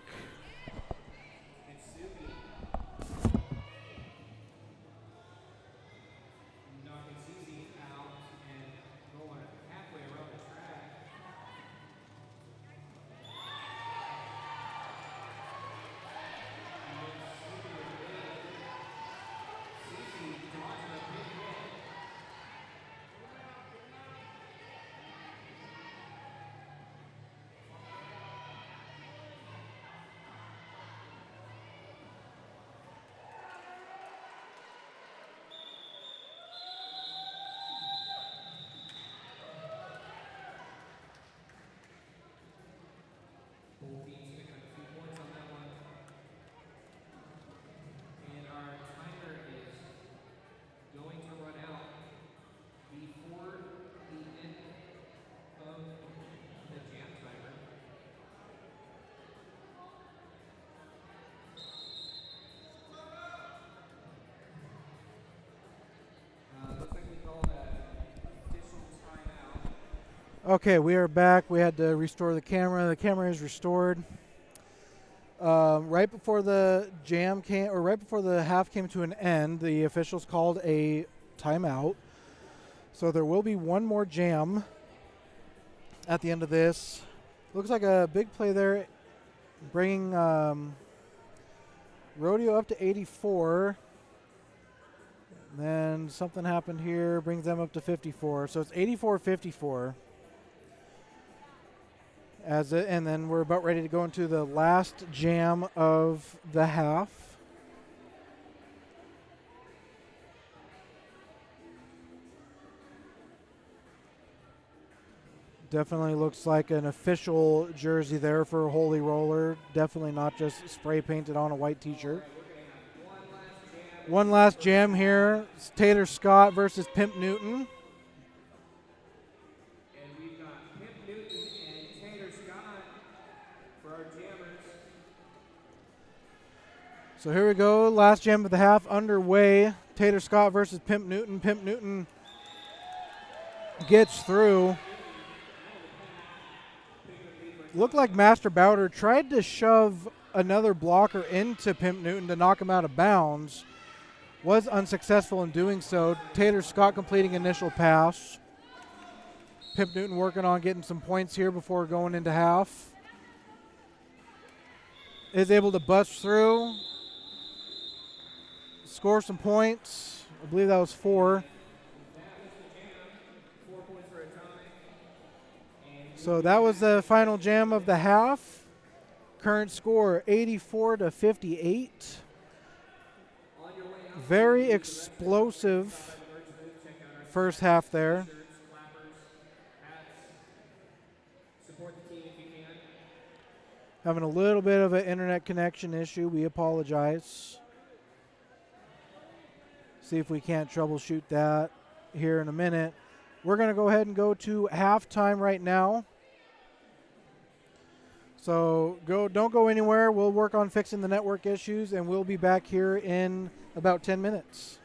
[SPEAKER 2] Okay, we are back. We had to restore the camera. The camera is restored. Right before the jam came, or right before the half came to an end, the officials called a timeout. So there will be 1 more jam at the end of this. Looks like a big play there, bringing Rodeo up to 84. Then something happened here, brings them up to 54. So it's 84-54. And then we're about ready to go into the last jam of the half. Definitely looks like an official jersey there for Holy Roller. Definitely not just spray painted on a white t-shirt. One last jam here. It's Taylor Scott versus Pimp Newton. So here we go, last jam of the half underway. Tater Scott versus Pimp Newton. Pimp Newton gets through. Looked like Master Bowder tried to shove another blocker into Pimp Newton to knock him out of bounds. Was unsuccessful in doing so. Tater Scott completing initial pass. Pimp Newton working on getting some points here before going into half. Is able to bust through. Score some points. I believe that was 4. So that was the final jam of the half. Current score 84-58. Very explosive first half there. Having a little bit of an internet connection issue. We apologize. See if we can't troubleshoot that here in a minute. We're going to go ahead and go to halftime right now. So don't go anywhere. We'll work on fixing the network issues, and we'll be back here in about 10 minutes.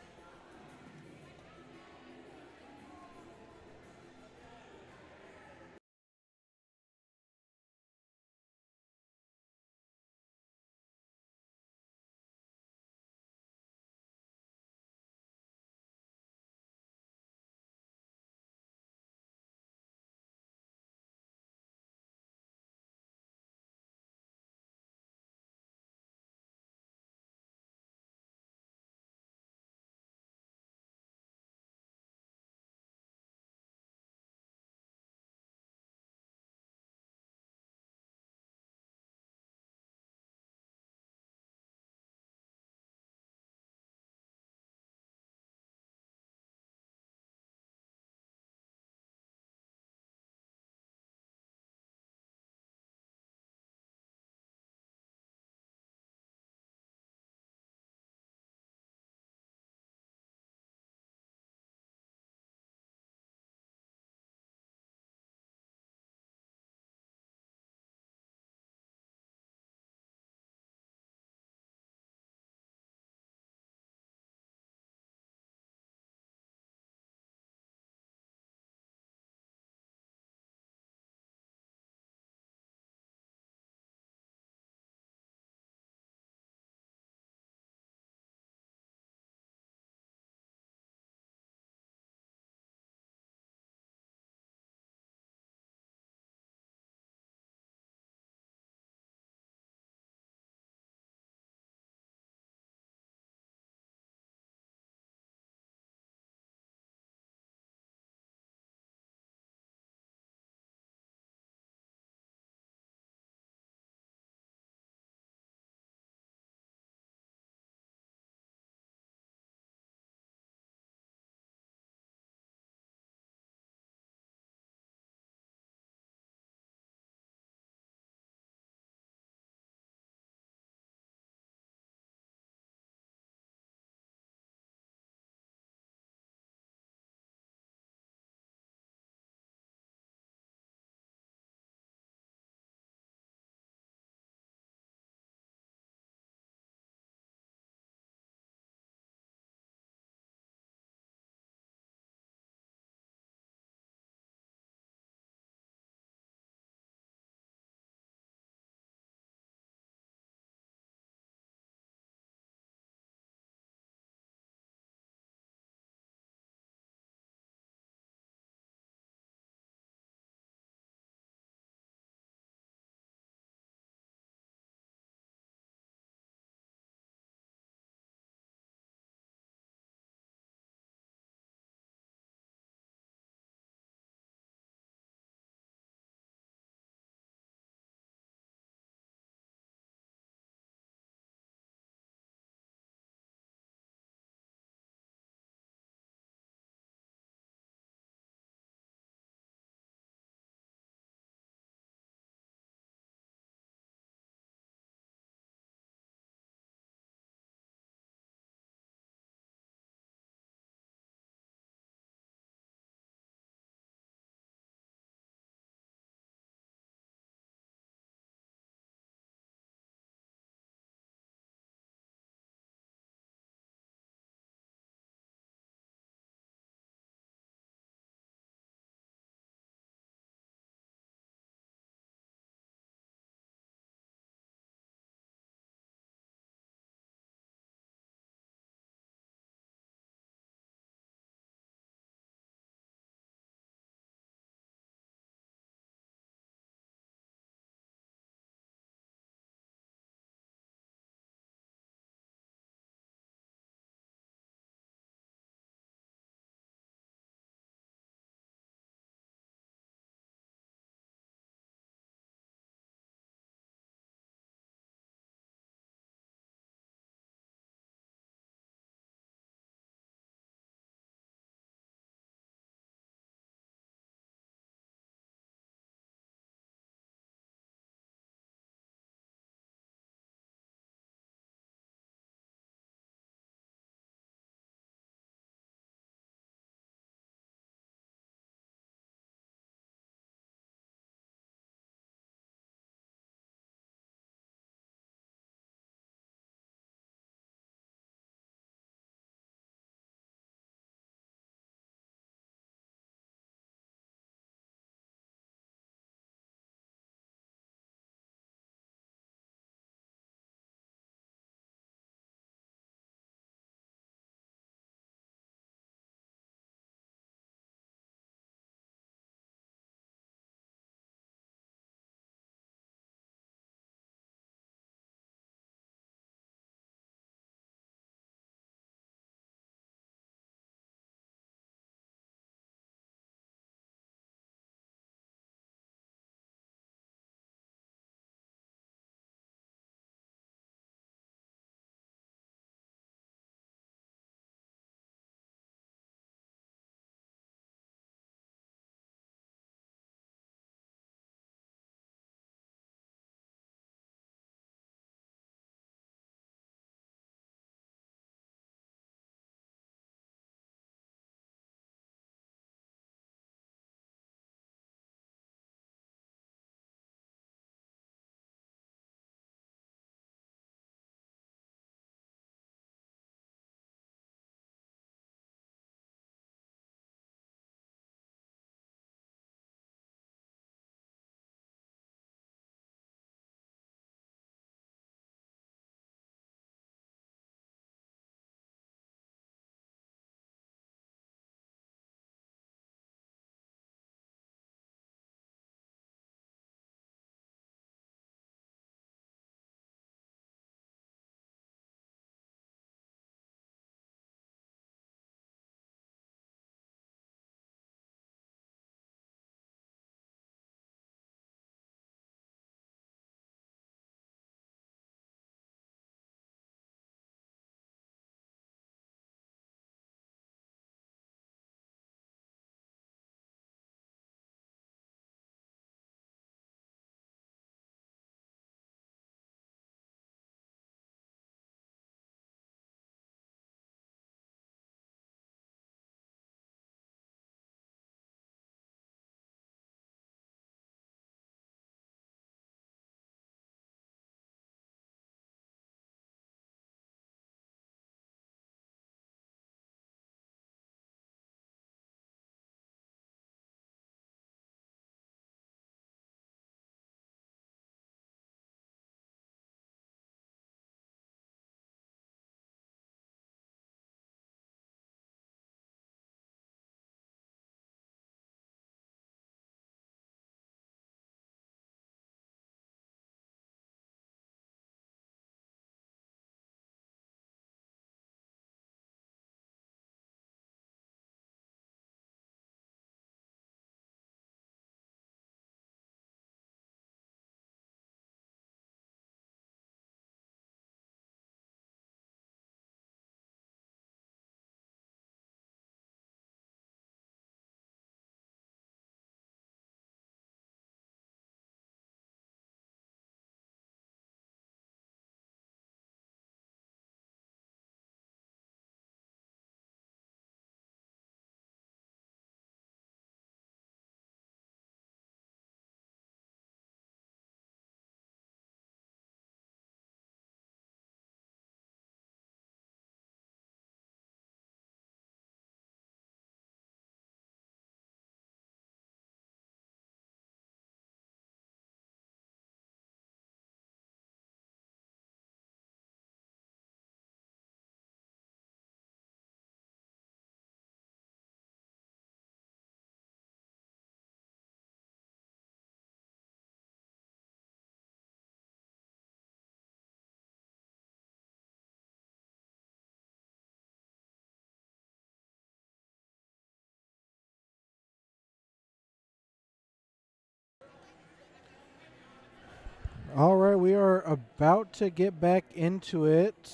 [SPEAKER 2] All right, we are about to get back into it.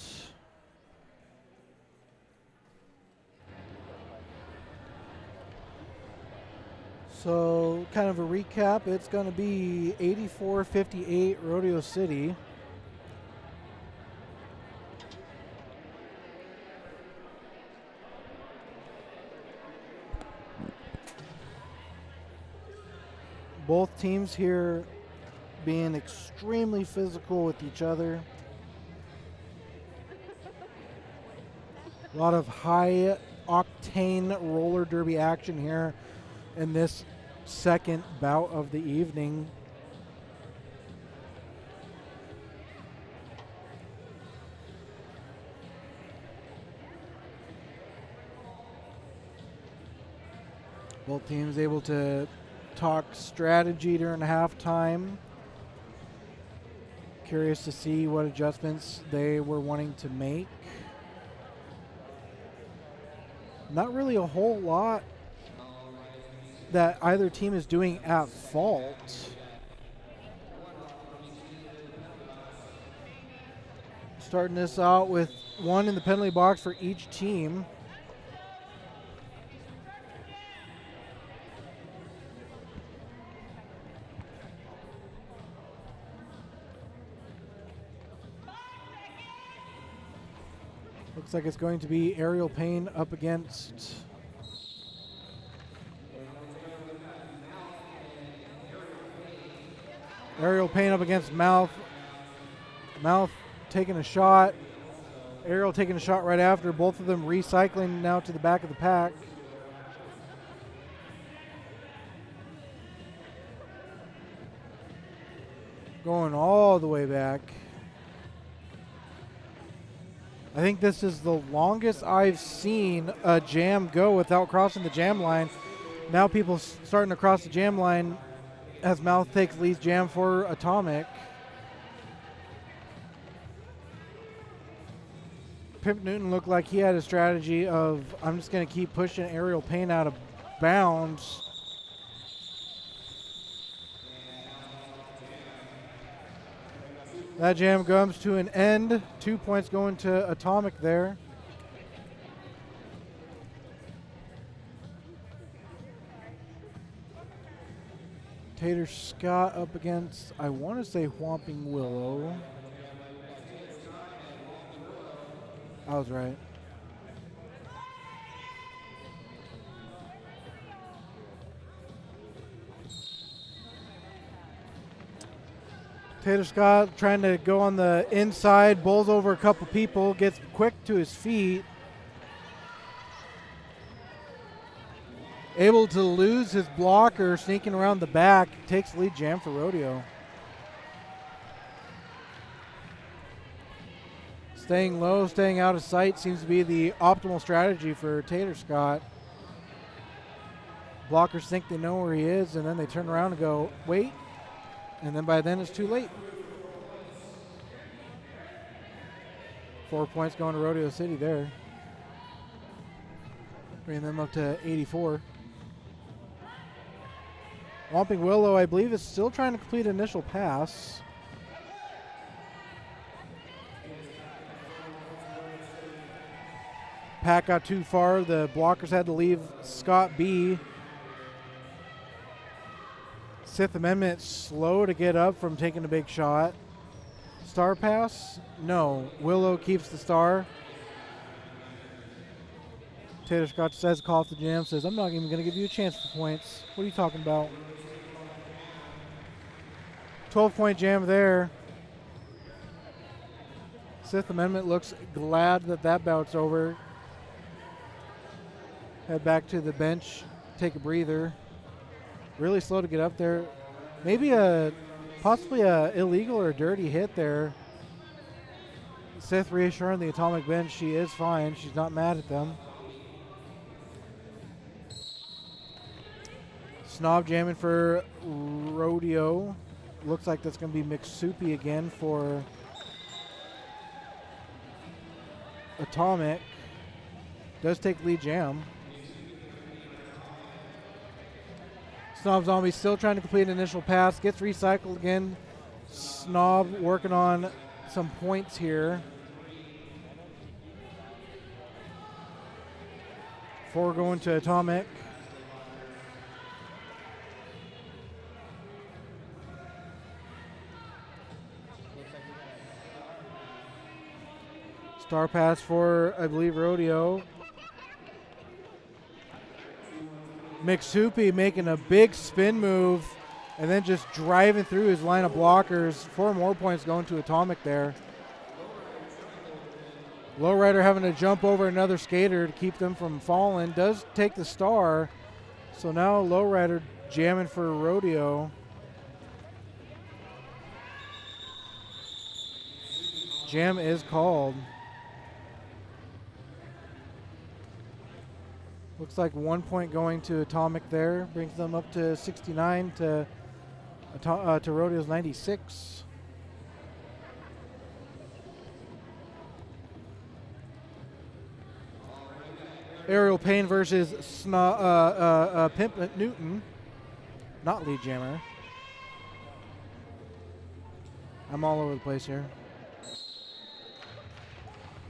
[SPEAKER 2] So, kind of a recap, it's going to be 84-58 Rodeo City. Both teams here being extremely physical with each other. A lot of high octane roller derby action here in this second bout of the evening. Both teams able to talk strategy during halftime. Curious to see what adjustments they were wanting to make. Not really a whole lot that either team is doing at fault. Starting this out with one in the penalty box for each team. Looks like it's going to be Aerial Payne up against Mouth. Mouth taking a shot. Aerial taking a shot right after. Both of them recycling now to the back of the pack. Going all the way back. I think this is the longest I've seen a jam go without crossing the jam line. Now people starting to cross the jam line as Mouth takes lead jam for Atomic. Pimp Newton looked like he had a strategy of, I'm just going to keep pushing Aerial Payne out of bounds. That jam comes to an end. 2 points going to Atomic there. Tater Scott up against, I want to say, Whomping Willow. I was right. Tater Scott trying to go on the inside, bowls over a couple people, gets quick to his feet. Able to lose his blocker, sneaking around the back, takes lead jam for Rodeo. Staying low, staying out of sight seems to be the optimal strategy for Tater Scott. Blockers think they know where he is, and then they turn around and go, wait. And then by then it's too late. 4 points going to Rodeo City there. Bringing them up to 84. Whomping Willow, I believe, is still trying to complete initial pass. Pack got too far. The blockers had to leave Scott B. Sixth Amendment slow to get up from taking a big shot. Star pass? No. Willow keeps the star. Tater Scott says, call off the jam, says, I'm not even going to give you a chance for points. What are you talking about? 12-point jam there. Sixth Amendment looks glad that that bout's over. Head back to the bench, take a breather. Really slow to get up there. Maybe possibly a illegal or a dirty hit there. Sith reassuring the Atomic bench she is fine. She's not mad at them. Snob jamming for Rodeo. Looks like that's going to be McSoupy again for Atomic. Does take lead jam. Snob Zombie still trying to complete an initial pass. Gets recycled again. Snob working on some points here. 4 going to Atomic. Star pass for, I believe, Rodeo. McSoupy making a big spin move and then just driving through his line of blockers. 4 more points going to Atomic there. Lowrider having to jump over another skater to keep them from falling. Does take the star. So now Lowrider jamming for Rodeo. Jam is called. Looks like 1 point going to Atomic there. Brings them up to 69 to Rodeo's 96. Aerial Pain versus Pimp Newton. Not lead jammer. I'm all over the place here.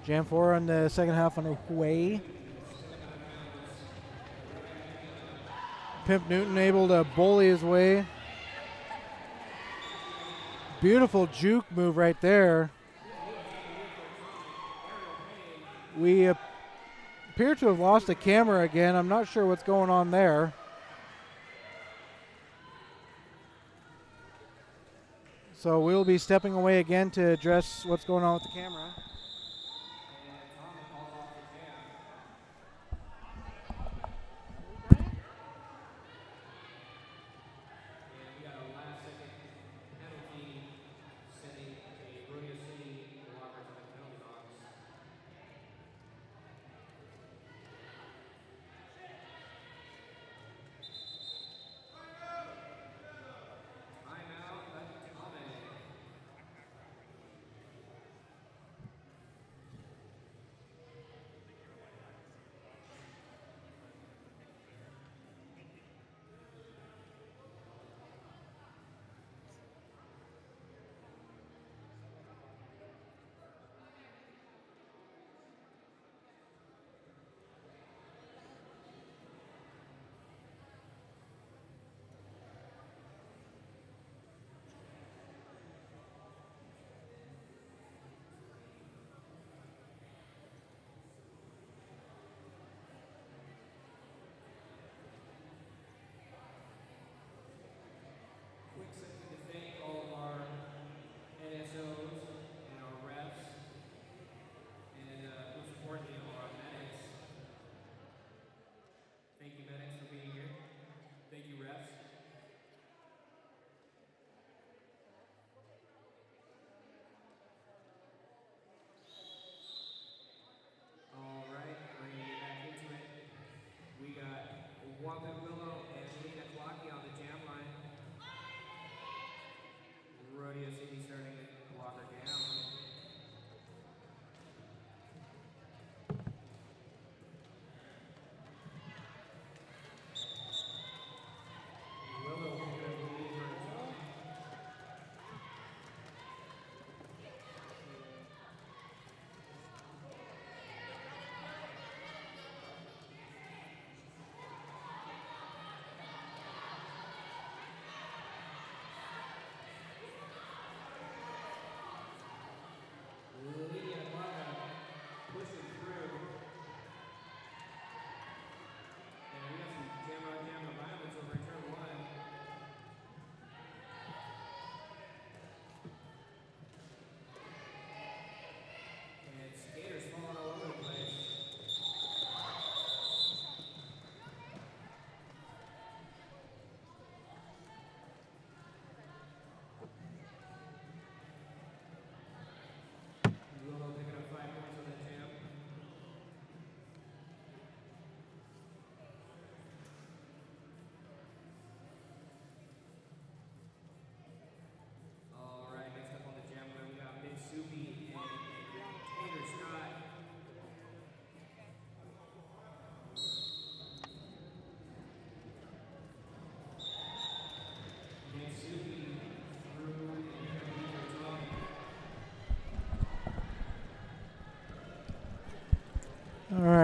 [SPEAKER 2] Jam 4 on the second half on the way. Pimp Newton able to bully his way. Beautiful juke move right there. We appear to have lost the camera again. I'm not sure what's going on there. So we'll be stepping away again to address what's going on with the camera.
[SPEAKER 3] Rodeo City Walkers on the penalty box. Timeout, Atomic.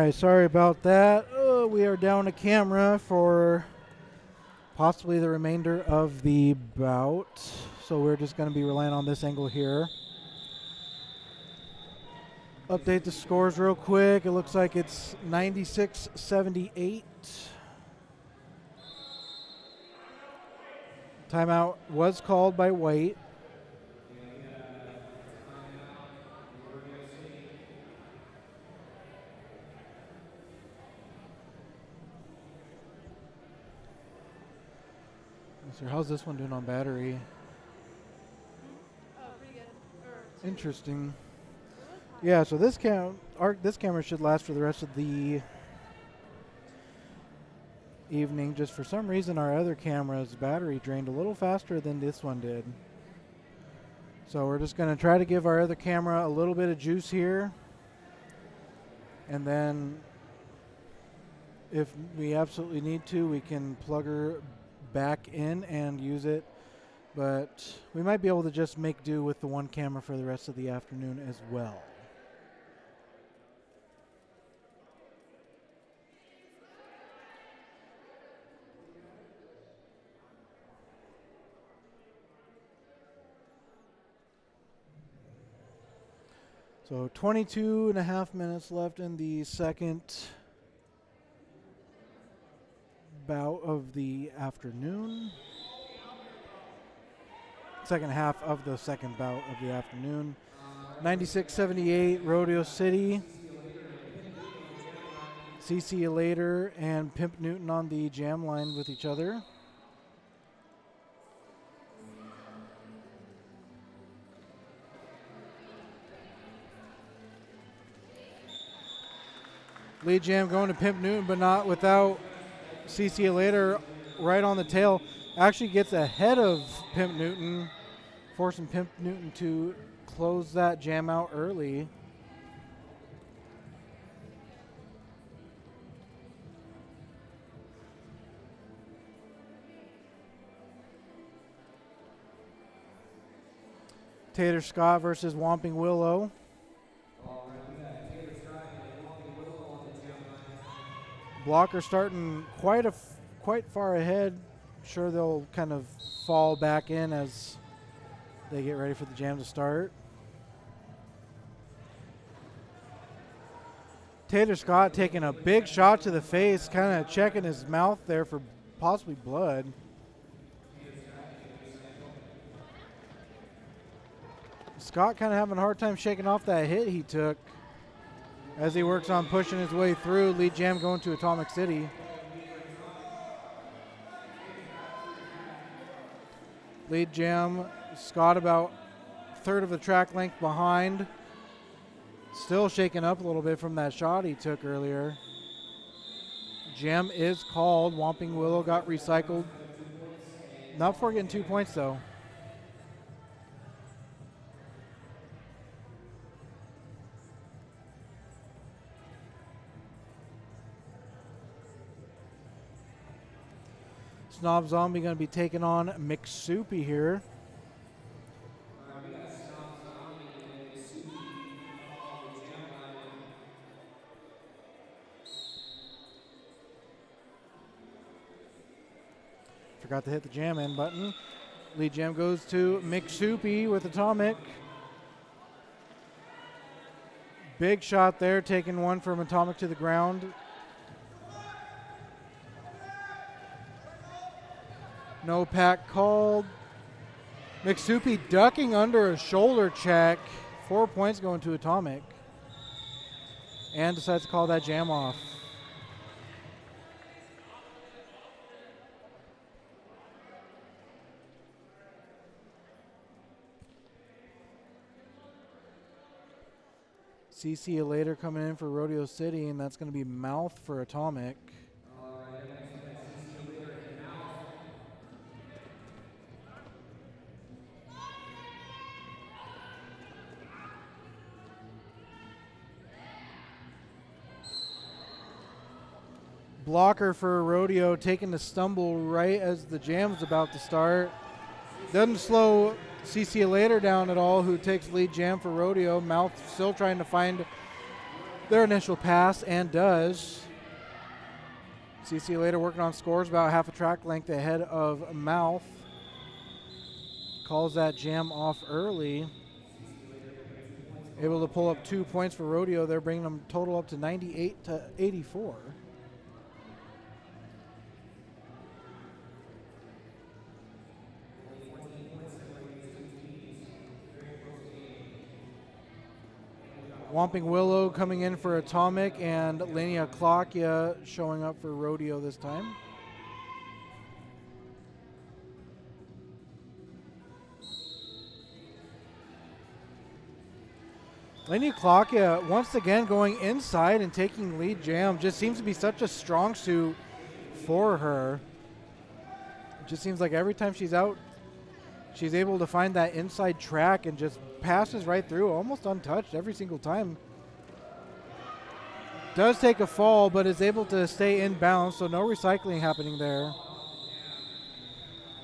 [SPEAKER 2] right, sorry about that. We are down a camera for possibly the remainder of the bout. So we're just going to be relying on this angle here. Update the scores real quick. It looks like it's 96-78. Timeout was called by White. So how's this one doing on battery?
[SPEAKER 4] Oh, pretty good.
[SPEAKER 2] Interesting. Yeah, so this camera should last for the rest of the evening. Just for some reason, our other camera's battery drained a little faster than this one did. So we're just going to try to give our other camera a little bit of juice here. And then if we absolutely need to, we can plug her back in and use it. But we might be able to just make do with the one camera for the rest of the afternoon as well. So 22 and a half minutes left in the second bout of the afternoon. Second half of the second bout of the afternoon. 96-78 Rodeo City. CC Elator and Pimp Newton on the jam line with each other. Lead jam going to Pimp Newton, but not without CC Elator right on the tail. Actually gets ahead of Pimp Newton, forcing Pimp Newton to close that jam out early. Tater Scott versus Whomping Willow. Blocker starting quite far ahead. Sure, they'll kind of fall back in as they get ready for the jam to start. Tater Scott taking a big shot to the face, kind of checking his mouth there for possibly blood. Scott kind of having a hard time shaking off that hit he took as he works on pushing his way through. Lead jam going to Atomic City. Lead jam, Scott about a third of the track length behind. Still shaking up a little bit from that shot he took earlier. Jam is called. Whomping Willow got recycled. Not before getting 2 points though. Snob Zombie going to be taking on McSoupy here. Forgot to hit the jam in button. Lead jam goes to McSoupy with Atomic. Big shot there, taking one from Atomic to the ground. No pack called. McSoupy ducking under a shoulder check. 4 points going to Atomic. And decides to call that jam off. CC Elator coming in for Rodeo City, and that's going to be Mouth for Atomic. Blocker for Rodeo taking the stumble right as the jam's about to start. Doesn't slow CC Elator down at all, who takes lead jam for Rodeo. Mouth still trying to find their initial pass and does. CC later working on scores, about half a track length ahead of Mouth. Calls that jam off early. Able to pull up 2 points for Rodeo. They're bringing them total up to 98 to 84. Whomping Willow coming in for Atomic, and Linnea Klokya showing up for Rodeo this time. Linnea Klokya once again going inside and taking lead jam. Just seems to be such a strong suit for her. It just seems like every time she's out, she's able to find that inside track and just passes right through, almost untouched every single time. Does take a fall, but is able to stay in bounds, so no recycling happening there.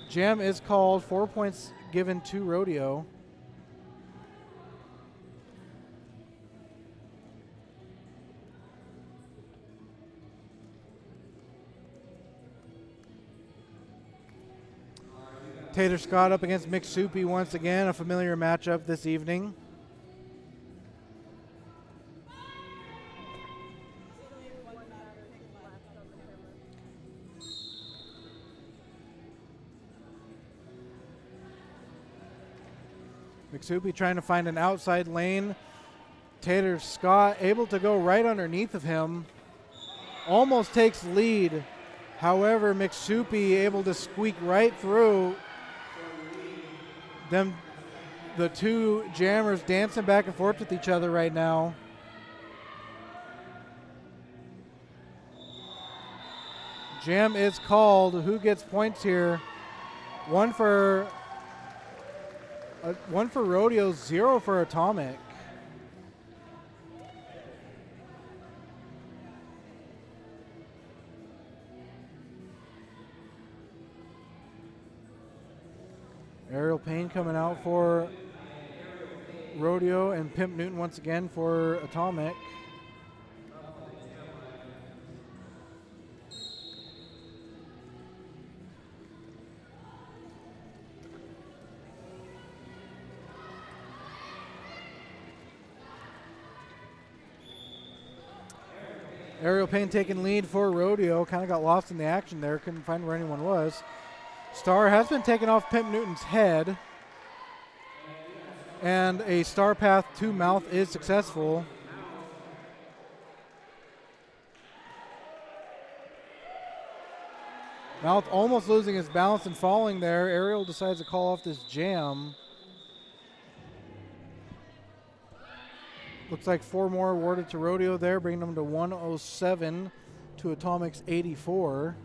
[SPEAKER 2] Jam is called, 4 points given to Rodeo. Tater Scott up against McSoupy once again, a familiar matchup this evening. McSoupy trying to find an outside lane. Tater Scott able to go right underneath of him. Almost takes lead. However, McSoupy able to squeak right through. The two jammers dancing back and forth with each other right now. Jam is called. Who gets points here? One for Rodeo, 0 for Atomic. Ariel Payne coming out for Rodeo, and Pimp Newton once again for Atomic. Ariel Payne taking lead for Rodeo. Kind of got lost in the action there. Couldn't find where anyone was. Star has been taken off Pimp Newton's head. And a star path to Mouth is successful. Mouth almost losing his balance and falling there. Ariel decides to call off this jam. Looks like 4 more awarded to Rodeo there, bringing them to 107 to Atomic's 84.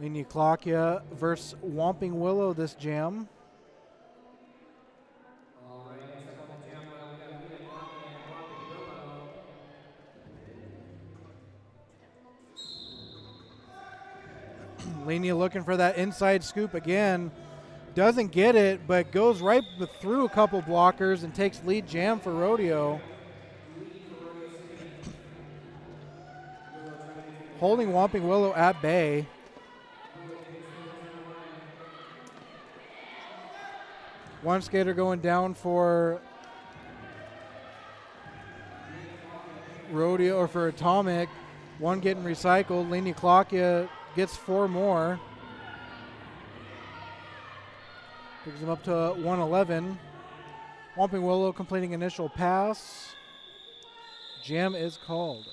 [SPEAKER 2] Linnea Klokya versus Whomping Willow this jam. Linnea looking for that inside scoop again. Doesn't get it, but goes right through a couple blockers and takes lead jam for Rodeo. Holding Whomping Willow at bay. One skater going down for Rodeo, or for Atomic. One getting recycled. Linnea Klokya gets 4 more. Brings him up to 111. Whomping Willow completing initial pass. Jam is called.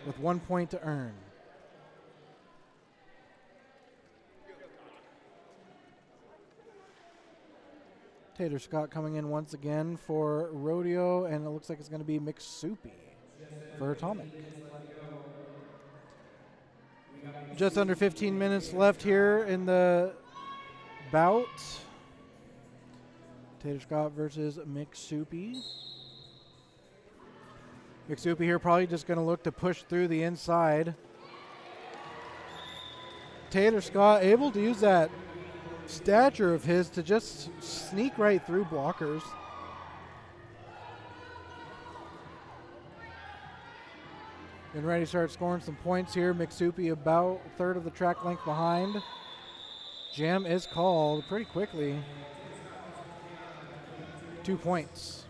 [SPEAKER 2] With 1 point to earn. Tater Scott coming in once again for Rodeo, and it looks like it's going to be McSoupy for Atomic. Just under 15 minutes left here in the bout. Tater Scott versus McSoupy. McSoupy here probably just going to look to push through the inside. Tater Scott able to use that stature of his to just sneak right through blockers. Getting ready to start scoring some points here. McSoupy about a third of the track length behind. Jam is called pretty quickly. 2 points.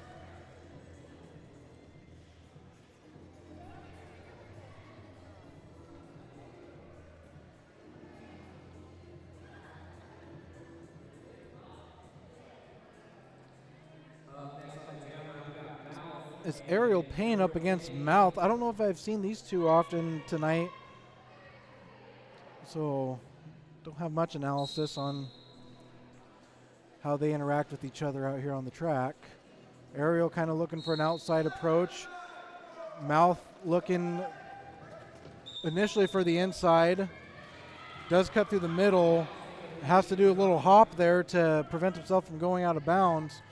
[SPEAKER 2] It's Aerial Pain up against Mouth. I don't know if I've seen these two often tonight, so don't have much analysis on how they interact with each other out here on the track. Aerial kind of looking for an outside approach. Mouth looking initially for the inside. Does cut through the middle. Has to do a little hop there to prevent himself from going out of bounds,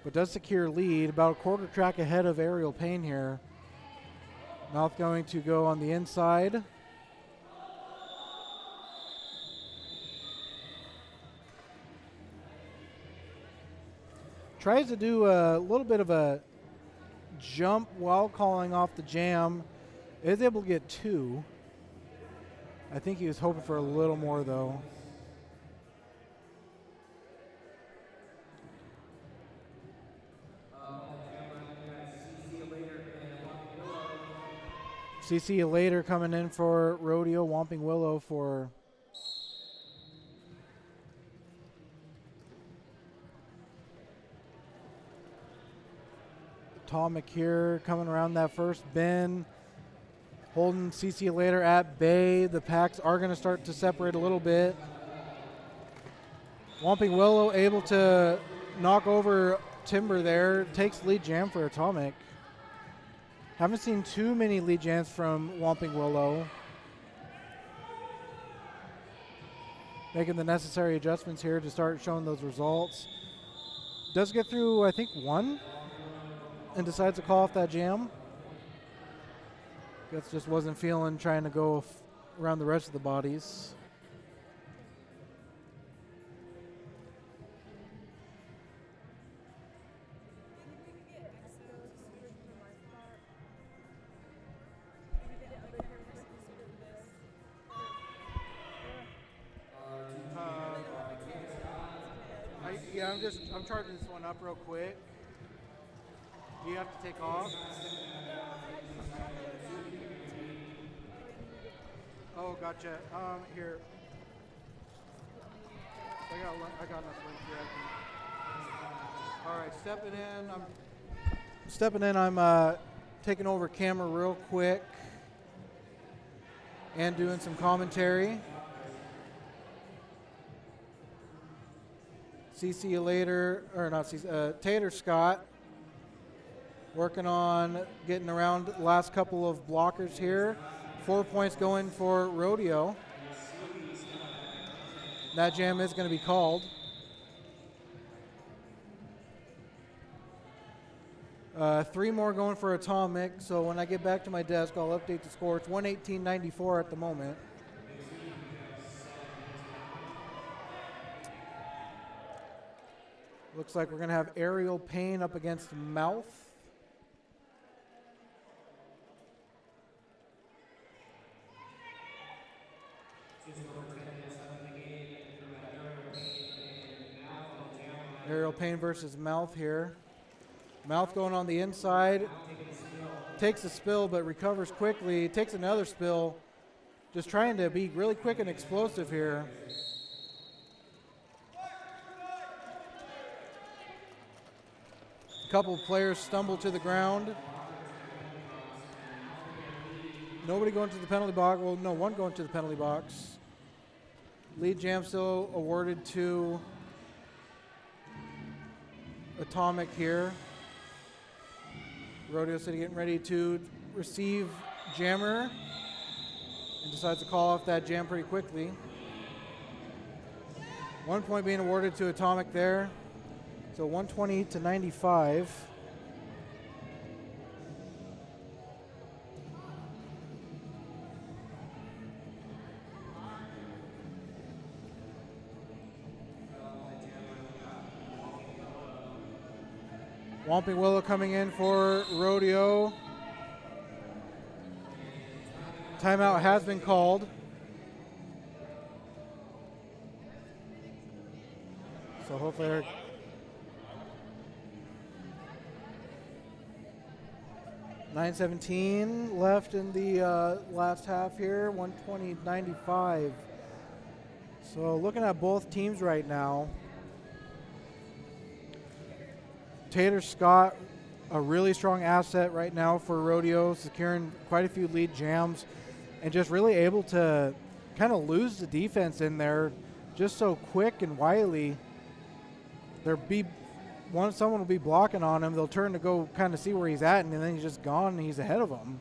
[SPEAKER 2] but does secure lead. About a quarter track ahead of Aerial Pain here. Mouth going to go on the inside. Tries to do a little bit of a jump while calling off the jam. Is able to get 2. I think he was hoping for a little more though. CC later coming in for Rodeo, Whomping Willow for Atomic here, coming around that first bend. Holding CC later at bay. The packs are going to start to separate a little bit. Whomping Willow able to knock over Timber there. Takes lead jam for Atomic. Haven't seen too many lead jams from Whomping Willow. Making the necessary adjustments here to start showing those results. Does get through, I think, 1 and decides to call off that jam. Guess just wasn't feeling trying to go around the rest of the bodies. I'm charging this one up real quick. Do you have to take off? Oh, gotcha. Here. I got enough link here. All right, stepping in. I'm taking over camera real quick and doing some commentary. CC you later, or not CC, Tater Scott working on getting around the last couple of blockers here. 4 points going for Rodeo. That jam is going to be called. Three more going for Atomic, so when I get back to my desk, I'll update the score. It's 118.94 at the moment. Looks like we're going to have Aerial Pain up against Mouth. Aerial Pain versus Mouth here. Mouth going on the inside. Takes a spill but recovers quickly. Takes another spill. Just trying to be really quick and explosive here. A couple of players stumble to the ground. Nobody going to the penalty box. Well, no, one going to the penalty box. Lead jam still awarded to Atomic here. Rodeo City getting ready to receive Jammer and decides to call off that jam pretty quickly. 1 point being awarded to Atomic there. So 120 to 95. Whomping Willow coming in for Rodeo. Timeout has been called. So hopefully they're 9:17 left in the last half here, 120-95. So looking at both teams right now, Taylor Scott, a really strong asset right now for Rodeo, securing quite a few lead jams and just really able to kind of lose the defense in there just so quick and wily. Someone will be blocking on him. They'll turn to go kind of see where he's at, and then he's just gone and he's ahead of them.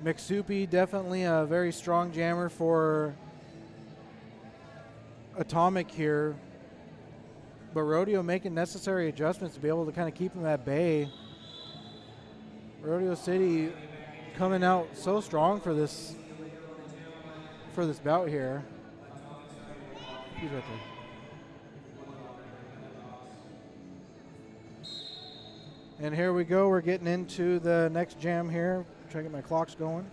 [SPEAKER 2] McSoupy, definitely a very strong jammer for Atomic here. But Rodeo making necessary adjustments to be able to kind of keep him at bay. Rodeo City coming out so strong for this bout here. He's right there. And here we go. We're getting into the next jam here. Trying to get my clocks going.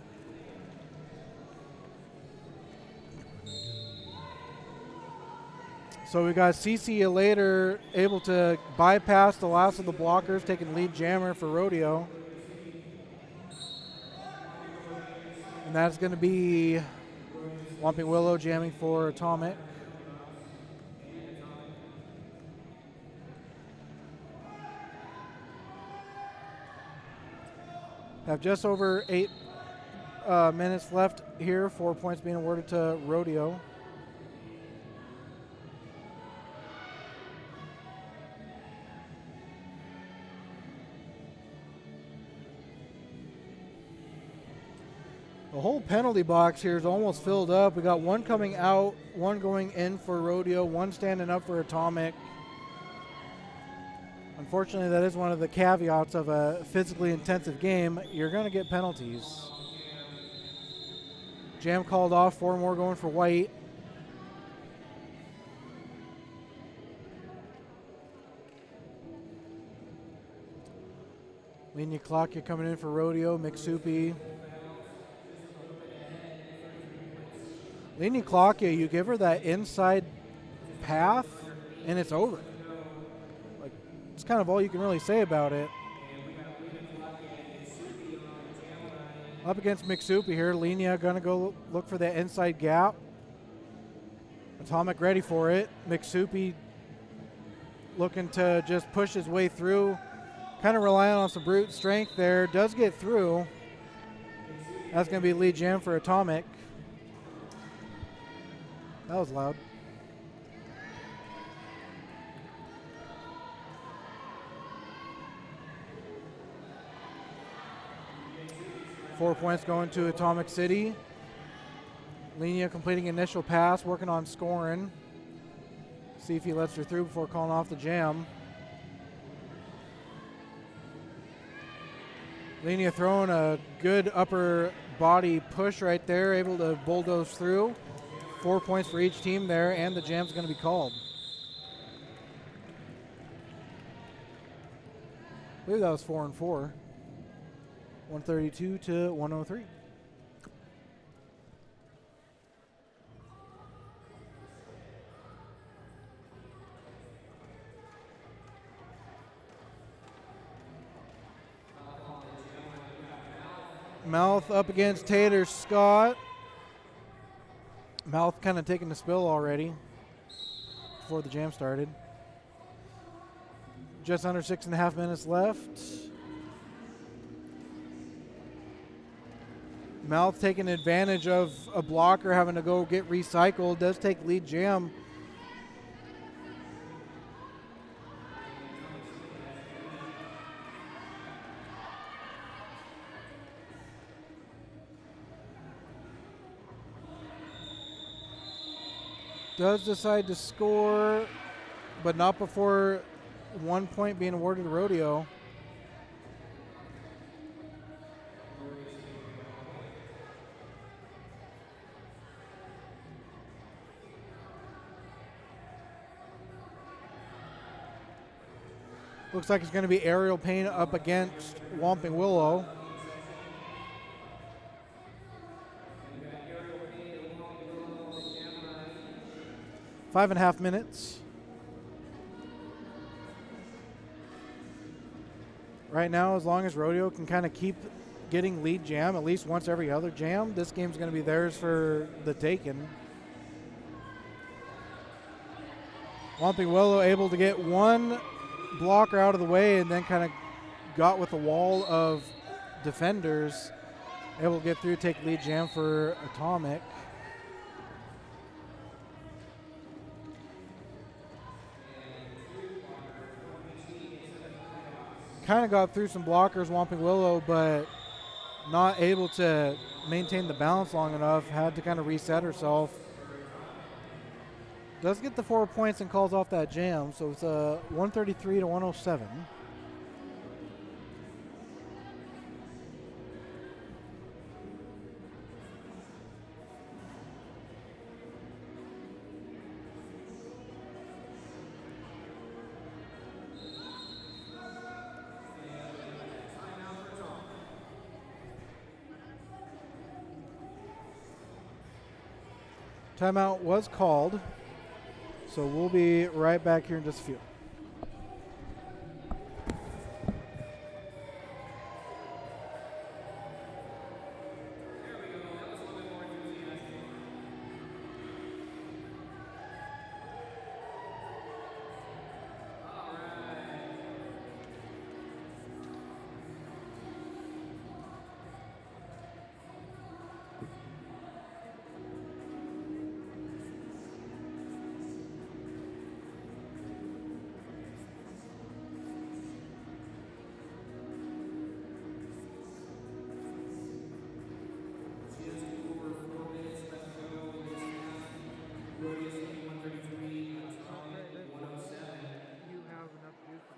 [SPEAKER 2] So we got CC Elator able to bypass the last of the blockers, taking lead jammer for Rodeo. And that's going to be Whomping Willow jamming for Atomic. Have just over 8 minutes left here. 4 points being awarded to Rodeo. The whole penalty box here is almost filled up. We got one coming out, one going in for Rodeo, one standing up for Atomic. Unfortunately, that is one of the caveats of a physically intensive game. You're going to get penalties. Jam called off, 4 more going for White. Lenia Clock, you're coming in for Rodeo, McSoupy. Lenia Clock, you give her that inside path, and it's over. It's kind of all you can really say about it. Up against McSoupy here. Lenia going to go look for that inside gap. Atomic ready for it. McSoupy looking to just push his way through. Kind of relying on some brute strength there. Does get through. That's going to be lead jam for Atomic. That was loud. Four points going to Atomic City. Lenia completing initial pass, working on scoring. See if he lets her through before calling off the jam. Lenia throwing a good upper body push right there, able to bulldoze through. 4 points for each team there, and the jam's going to be called. I believe that was 4 and 4. 132 to 103. Mouth up against Taylor Scott. Mouth kind of taking the spill already before the jam started. Just under 6.5 minutes left. Mouth taking advantage of a blocker having to go get recycled. Does take lead jam. Does decide to score, but not before 1 point being awarded to Rodeo. Looks like it's going to be Aerial Pain up against Whomping Willow.
[SPEAKER 3] We got Aerial Pain and Walla Willow on the camera.
[SPEAKER 2] 5.5 minutes. Right now, as long as Rodeo can kind of keep getting lead jam at least once every other jam, this game's going to be theirs for the taking. Whomping Willow able to get one blocker out of the way and then kind of got with a wall of defenders. Able to get through, take lead jam for Atomic. Kind of got through some blockers, Whomping Willow, but not able to maintain the balance long enough. Had to kind of reset herself. Does get the 4 points and calls off that jam, so it's a 133 to 107. Timeout was called, so we'll be right back here in just a few.
[SPEAKER 3] Rodeo City 133, Atomic 107.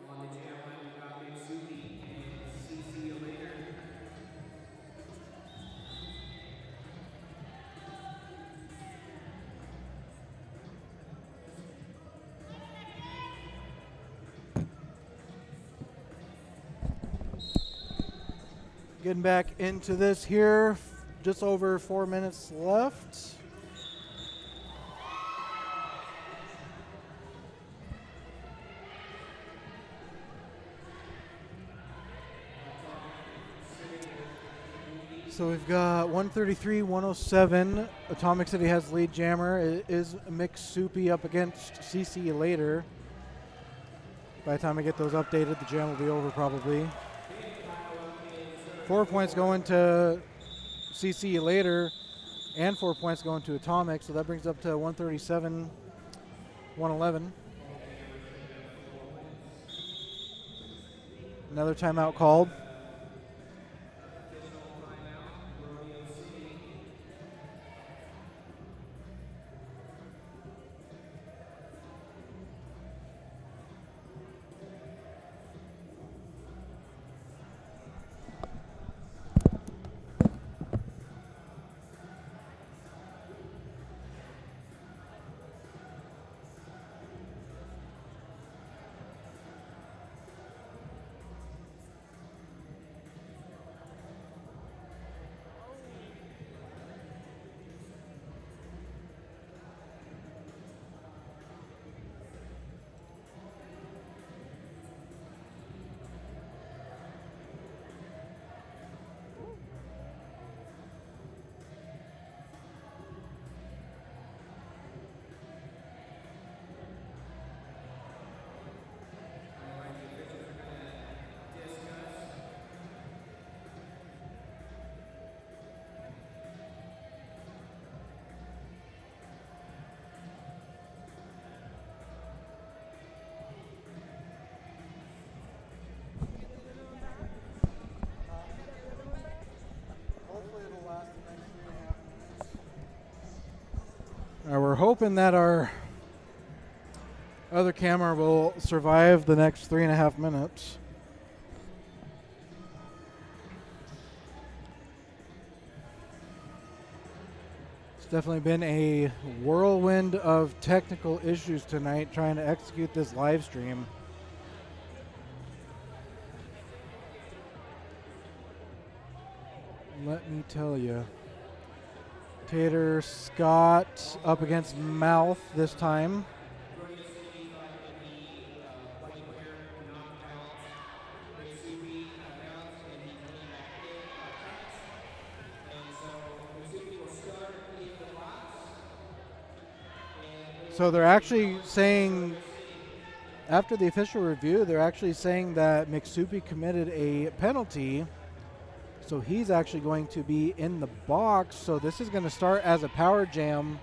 [SPEAKER 3] On the jam line, we got Big Suki and CC you later.
[SPEAKER 2] Getting back into this here, just over 4 minutes left. So we've got 133, 107. Atomic City has lead jammer. It is Mick Soupy up against CC later. By the time I get those updated, the jam will be over probably. 4 points going to CC later, and 4 points going to Atomic. So that brings up to 137, 111. Another timeout called. We're hoping that our other camera will survive the next 3.5 minutes. It's definitely been a whirlwind of technical issues tonight trying to execute this live stream. let me tell you. Tater Scott up against Mouth this time.
[SPEAKER 3] Rodeo City thought it would be white player knocked out. Mitsubi bounced and he came back in trapped. And so Mitsubi will start in the box.
[SPEAKER 2] So they're actually saying, after the official review, they're actually saying that McSoupy committed a penalty. So he's actually going to be in the box. So this is going to start as a power jam.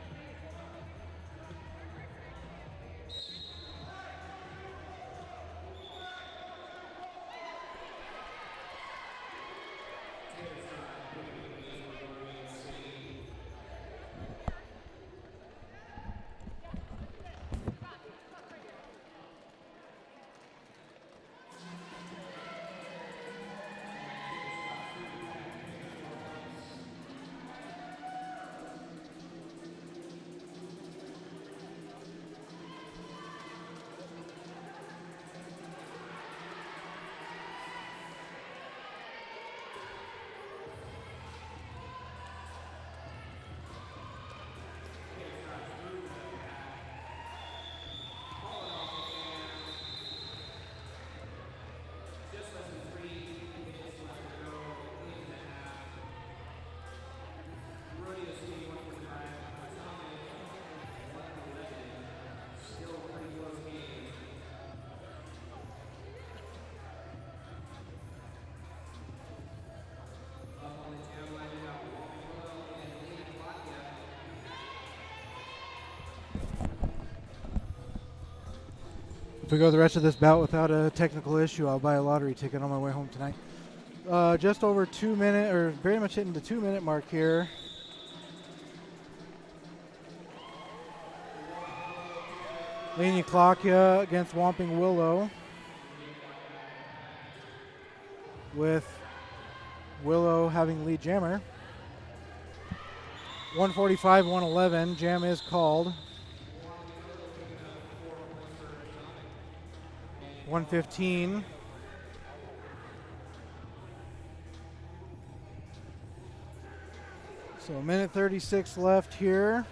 [SPEAKER 2] If we go the rest of this bout without a technical issue, I'll buy a lottery ticket on my way home tonight. Just over 2 minutes, or very much hitting the 2 minute mark here. Laney Claudia against Whomping Willow, with Willow having lead jammer. 145, 111, jam is called. 115. So a minute 36 left here.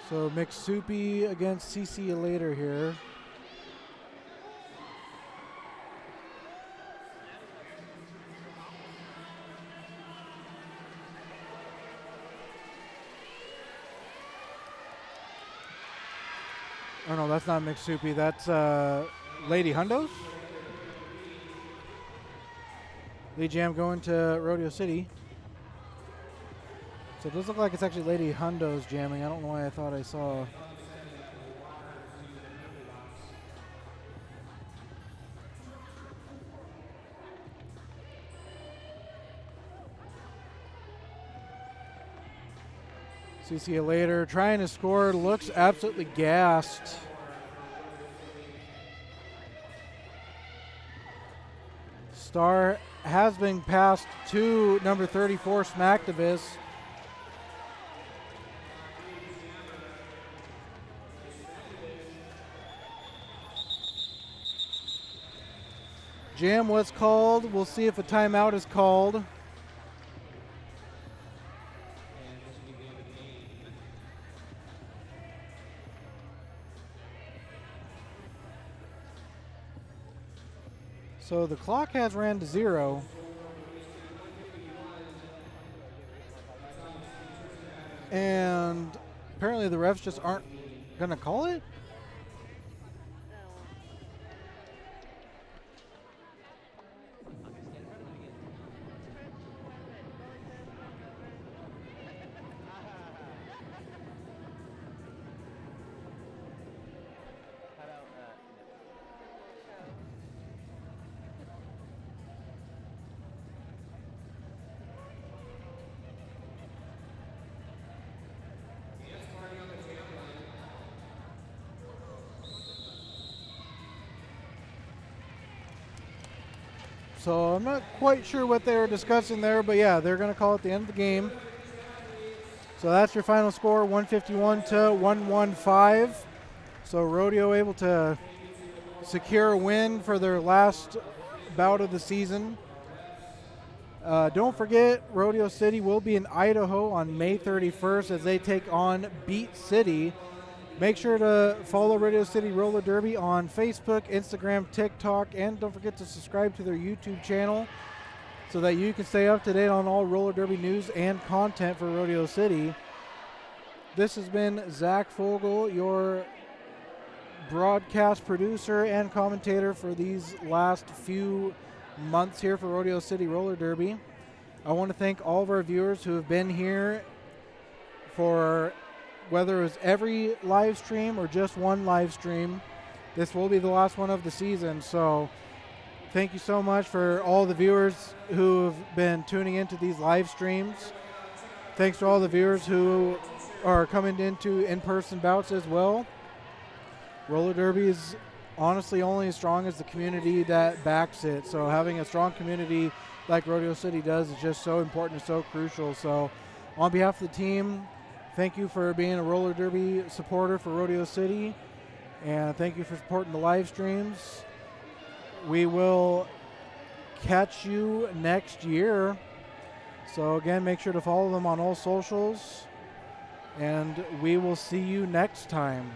[SPEAKER 2] So McSoupy against CC later here. Oh no, that's not McSoupy. That's Lady Hundos. Lead jam going to Rodeo City. So it does look like it's actually Lady Hundos jamming. I don't know why I thought I saw. CC later trying to score, looks absolutely gassed. Star has been passed to number 34, Smacktivis. Jam was called. We'll see if a timeout is called. So the clock has ran to 0. And apparently the refs just aren't going to call it. So I'm not quite sure what they were discussing there, but yeah, they're going to call it the end of the game. So that's your final score, 151 to 115. So Rodeo able to secure a win for their last bout of the season. Don't forget, Rodeo City will be in Idaho on May 31st as they take on Beat City. Make sure to follow Rodeo City Roller Derby on Facebook, Instagram, TikTok, and don't forget to subscribe to their YouTube channel so that you can stay up to date on all roller derby news and content for Rodeo City. This has been Zach Fogel, your broadcast producer and commentator for these last few months here for Rodeo City Roller Derby. I want to thank all of our viewers who have been here for whether it was every live stream or just one live stream. This will be the last one of the season, so thank you so much for all the viewers who have been tuning into these live streams. Thanks to all the viewers who are coming into in-person bouts as well. Roller Derby is honestly only as strong as the community that backs it, so having a strong community like Rodeo City does is just so important and so crucial. So on behalf of the team, thank you for being a Roller Derby supporter for Rodeo City, and thank you for supporting the live streams. We will catch you next year. So again, make sure to follow them on all socials, and we will see you next time.